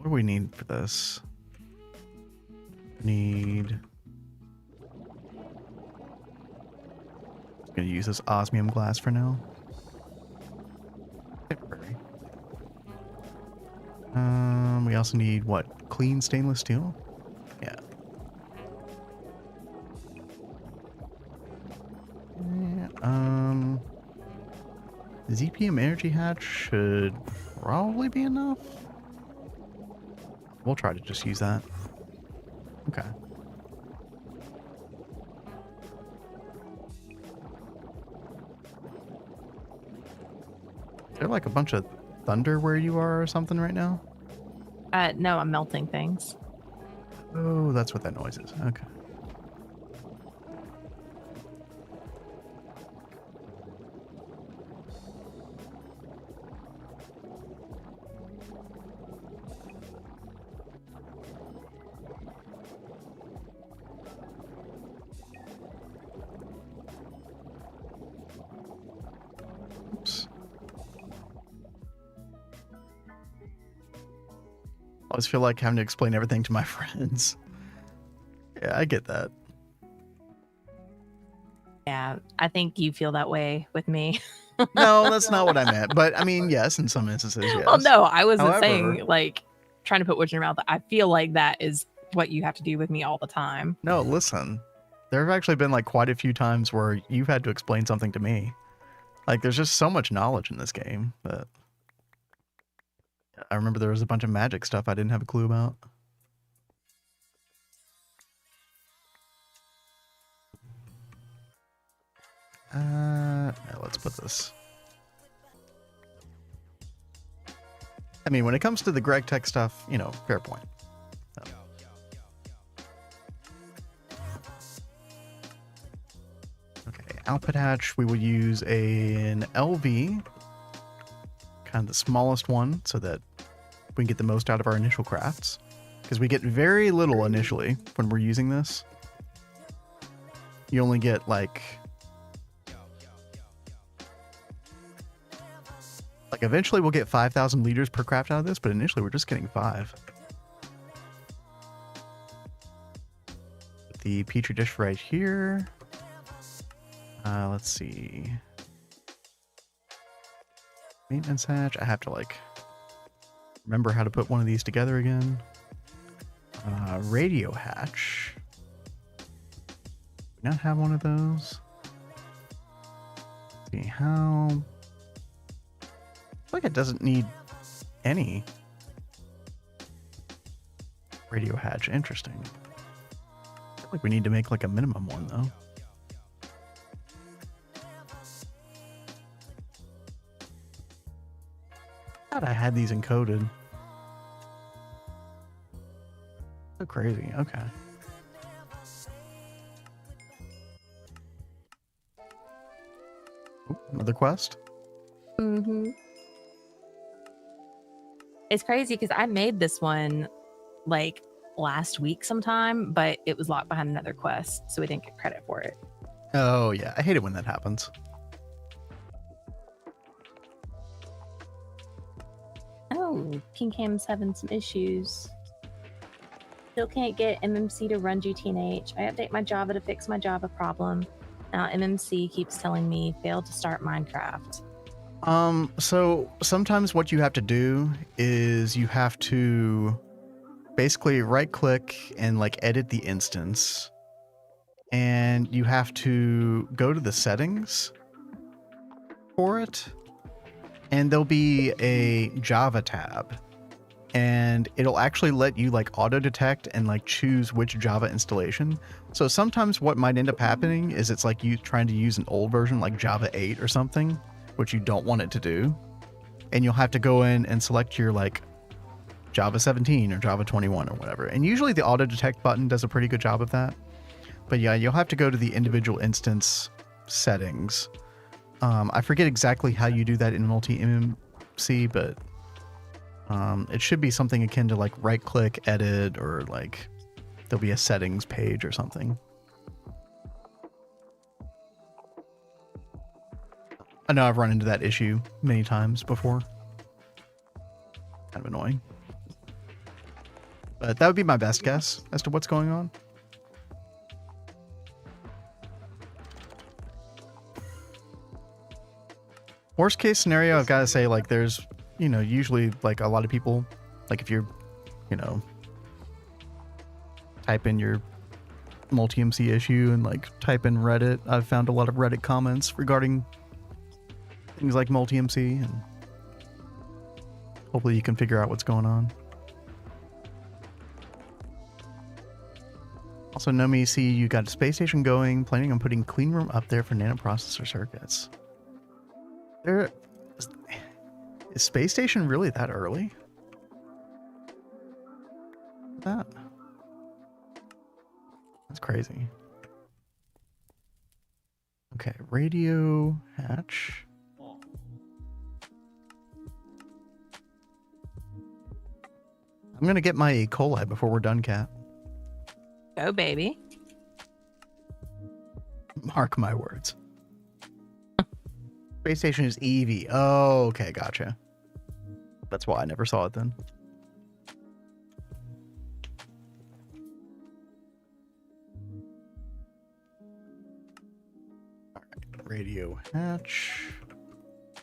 do we need for this? Need... Gonna use this osmium glass for now. Temporary. We also need what? Clean stainless steel? Yeah. ZPM energy hatch should probably be enough. We'll try to just use that. Okay. Is there like a bunch of thunder where you are or something right now? No, I'm melting things. Oh, that's what that noise is. Okay. Oops. I always feel like having to explain everything to my friends. Yeah, I get that. Yeah, I think you feel that way with me. No, that's not what I meant. But I mean, yes, in some instances, yes. Well, no, I wasn't However- saying like trying to put words in your mouth. I feel like that is what you have to do with me all the time. No, listen. There have actually been like quite a few times where you've had to explain something to me. Like, there's just so much knowledge in this game that I remember there was a bunch of magic stuff I didn't have a clue about. Now let's put this. I mean, when it comes to the Gregtech stuff, you know, fair point. So. Okay, output hatch, we will use an LV, kind of the smallest one, so that we can get the most out of our initial crafts. Because we get very little initially when we're using this. You only get like Like eventually we'll get 5,000 liters per craft out of this, but initially we're just getting 5. The petri dish right here. Let's see. Maintenance hatch. I have to like remember how to put one of these together again. Radio hatch. Do not have one of those. Let's see how. I feel like it doesn't need any radio hatch. Interesting. I feel like we need to make like a minimum one though. I thought I had these encoded. So crazy. Okay. Ooh, another quest. Mm-hmm. It's crazy because I made this one like last week sometime, but it was locked behind another quest, so we didn't get credit for it. Oh yeah, I hate it when that happens. Oh, Pinkham's having some issues. Still can't get MMC to run GTNH. I update my Java to fix my Java problem. Now MMC keeps telling me failed to start Minecraft. So sometimes what you have to do is you have to basically right click and like edit the instance, and you have to go to the settings for it, and there'll be a Java tab, and it'll actually let you like auto detect and like choose which Java installation. So sometimes what might end up happening is it's like you trying to use an old version like Java 8 or something, which you don't want it to do, and you'll have to go in and select your like Java 17 or Java 21 or whatever. And usually the auto detect button does a pretty good job of that. But yeah, you'll have to go to the individual instance settings. I forget exactly how you do that in multi-MMC, but it should be something akin to like right click, edit, or like there'll be a settings page or something. I know I've run into that issue many times before. Kind of annoying. But that would be my best guess as to what's going on. Worst case scenario, I've got to say, like, there's, you know, usually, like, a lot of people, like, if you're, you know, type in your multi-MC issue and, like, type in Reddit, I've found a lot of Reddit comments regarding things like multi-MC, and hopefully you can figure out what's going on. Also, Nomi, see you got a space station going, planning on putting clean room up there for nanoprocessor circuits. There is space station really that early? That's crazy. Okay, radio hatch. I'm gonna get my E. coli before we're done, Kat. Go, baby. Mark my words. Space station is EV. Oh, okay, gotcha. That's why I never saw it then. Alright, radio hatch.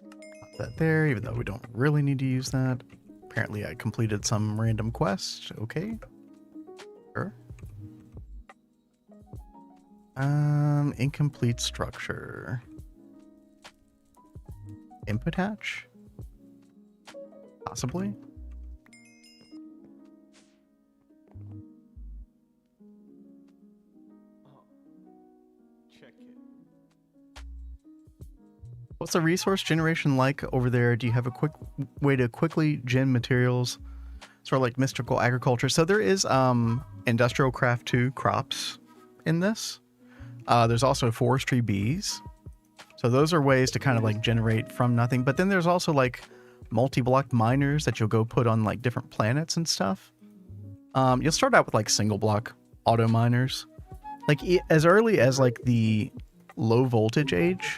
Put that there, even though we don't really need to use that. Apparently I completed some random quest. Okay. Sure. Incomplete structure. Input hatch? Possibly? Check it. What's the resource generation like over there? Do you have a quick way to quickly gen materials? Sort of like mystical agriculture. So there is industrial craft 2 crops in this. There's also forestry bees. So those are ways to kind of like generate from nothing. But then there's also like multi-block miners that you'll go put on like different planets and stuff. You'll start out with like single block auto miners. Like as early as like the low voltage age,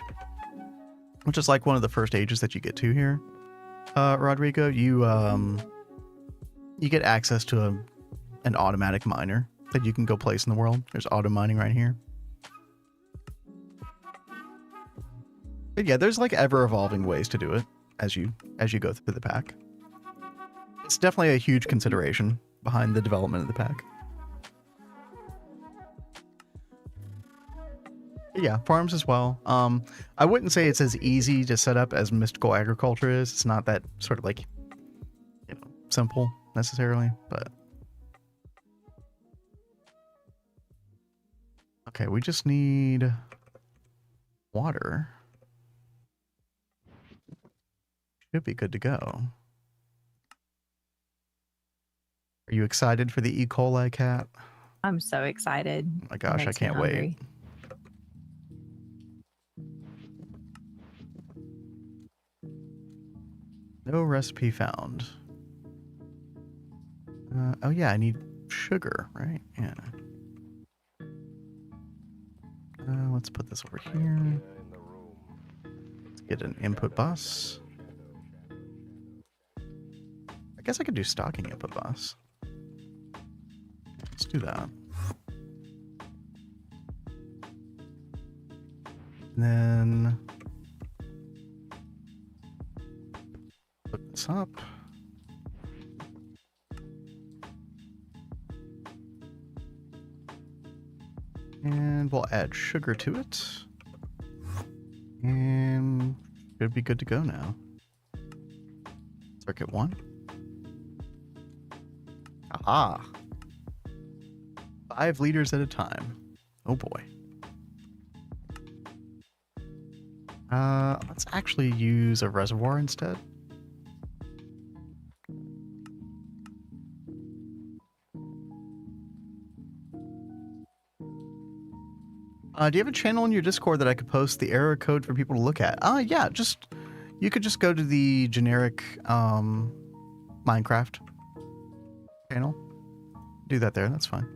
which is like one of the first ages that you get to here. Rodrigo, you get access to an automatic miner that you can go place in the world. There's auto mining right here. But yeah, there's like ever evolving ways to do it as you go through the pack. It's definitely a huge consideration behind the development of the pack. But yeah, farms as well. I wouldn't say it's as easy to set up as mystical agriculture is. It's not that sort of like, you know, simple necessarily, but okay, we just need water. Should be good to go. Are you excited for the E. coli cat? I'm so excited. Oh my gosh, I Makes me can't wait. hungry. No recipe found. Oh yeah, I need sugar, right? Yeah. Let's put this over here. Let's get an input bus. I guess I could do stocking input bus. Let's do that. And then put this up. And we'll add sugar to it. And should be good to go now. Circuit 1. Aha! 5 liters at a time. Oh boy. Let's actually use a reservoir instead. Do you have a channel in your Discord that I could post the error code for people to look at? Yeah, you could just go to the generic Minecraft channel. Do that there, that's fine.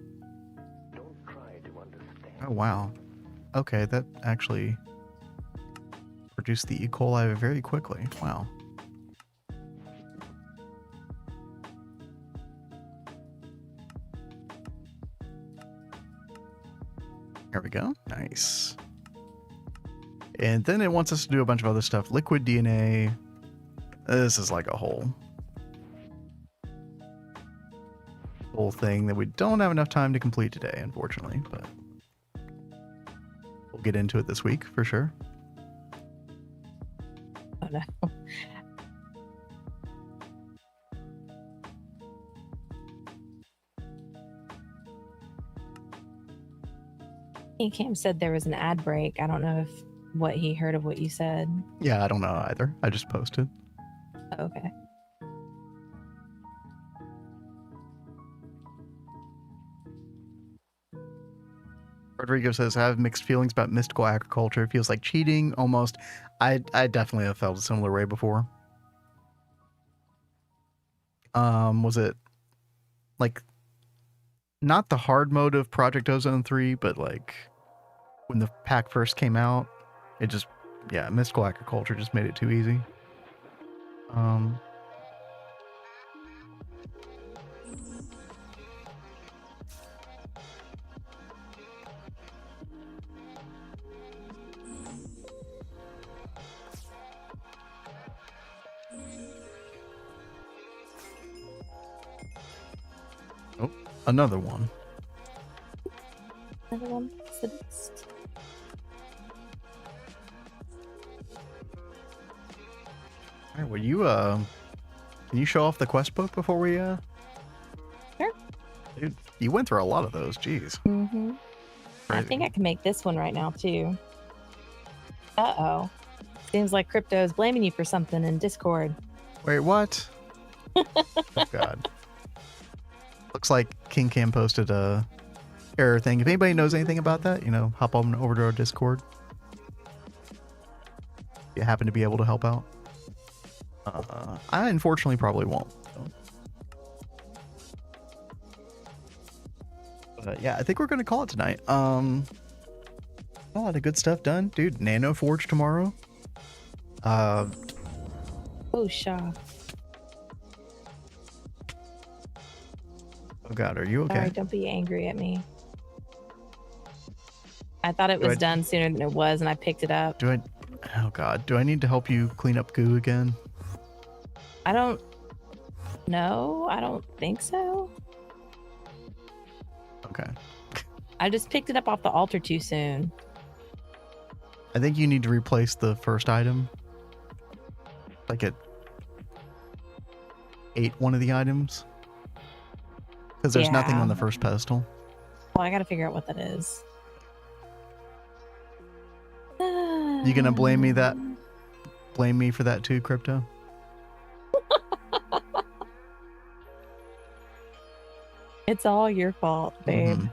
Don't try to understand. Oh wow. Okay, that actually produced the E. coli very quickly. Wow. There we go. Nice. And then it wants us to do a bunch of other stuff. Liquid DNA. This is like a whole thing that we don't have enough time to complete today, unfortunately, but we'll get into it this week for sure. Oh no. Cam said there was an ad break. I don't know if what he heard of what you said. Yeah, I don't know either. I just posted. Okay. Rodrigo says, I have mixed feelings about mystical agriculture. It feels like cheating almost. I definitely have felt a similar way before. Was it like not the hard mode of Project Ozone 3, but like when the pack first came out, it just, yeah, mystical agriculture just made it too easy. Oh, another one. Another one. What's the next? All right, well, you can you show off the quest book before we Sure. Dude, you went through a lot of those. Jeez. Mm-hmm. I Crazy. think I can make this one right now too. Uh-oh. Seems like Crypto's blaming you for something in Discord. Wait, what? Oh, God. Looks like King Cam posted a error thing. If anybody knows anything about that, you know, hop on over to our Discord. If you happen to be able to help out. I unfortunately probably won't. So. But yeah, I think we're gonna call it tonight. A lot of good stuff done, dude. Nano Forge tomorrow. Oh, Shaw. Oh God, are you okay? Sorry, don't be angry at me. I thought it Do was I- done sooner than it was, and I picked it up. Do I? Oh God, do I need to help you clean up goo again? I don't know. I don't think so. Okay. I just picked it up off the altar too soon. I think you need to replace the first item. Like it ate one of the items. Because there's nothing on the Yeah. first pedestal. Well, I got to figure out what that is. You gonna blame me that? Blame me for that too, Crypto? It's all your fault, babe. Mhm.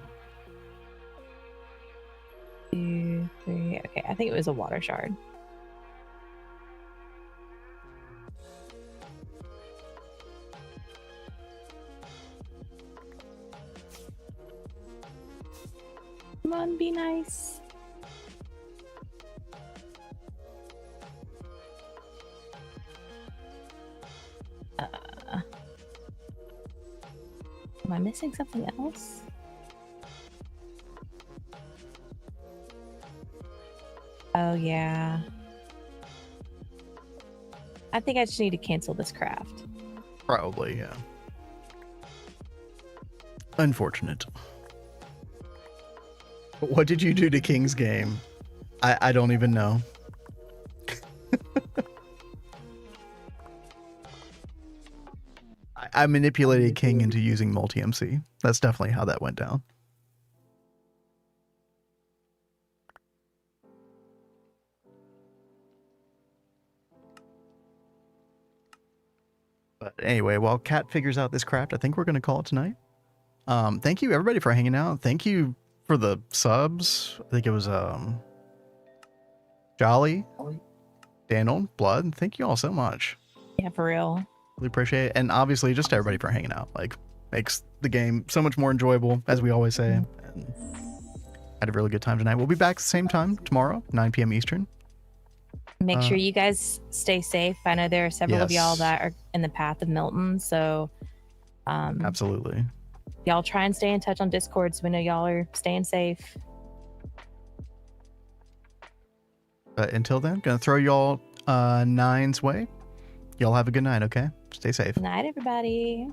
2, 3. Okay, I think it was a water shard. Come on, be nice. Am I missing something else? Oh, yeah. I think I just need to cancel this craft. Probably, yeah. Unfortunate. What did you do to King's game? I don't even know. I manipulated King into using multi-MC. That's definitely how that went down. But anyway, while Kat figures out this craft, I think we're going to call it tonight. Thank you everybody for hanging out. Thank you for the subs. I think it was Jolly, Daniel, Blood. Thank you all so much. Yeah, for real. Really appreciate it. And obviously just everybody for hanging out. Like, makes the game so much more enjoyable, as we always say. And had a really good time tonight. We'll be back same time tomorrow, 9 p.m. Eastern. Make sure you guys stay safe. I know there are several of y'all Yes. that are in the path of Milton, so Absolutely. y'all try and stay in touch on Discord so we know y'all are staying safe. But until then, gonna throw y'all Nine's way. Y'all have a good night, okay? Stay safe. Good night, everybody.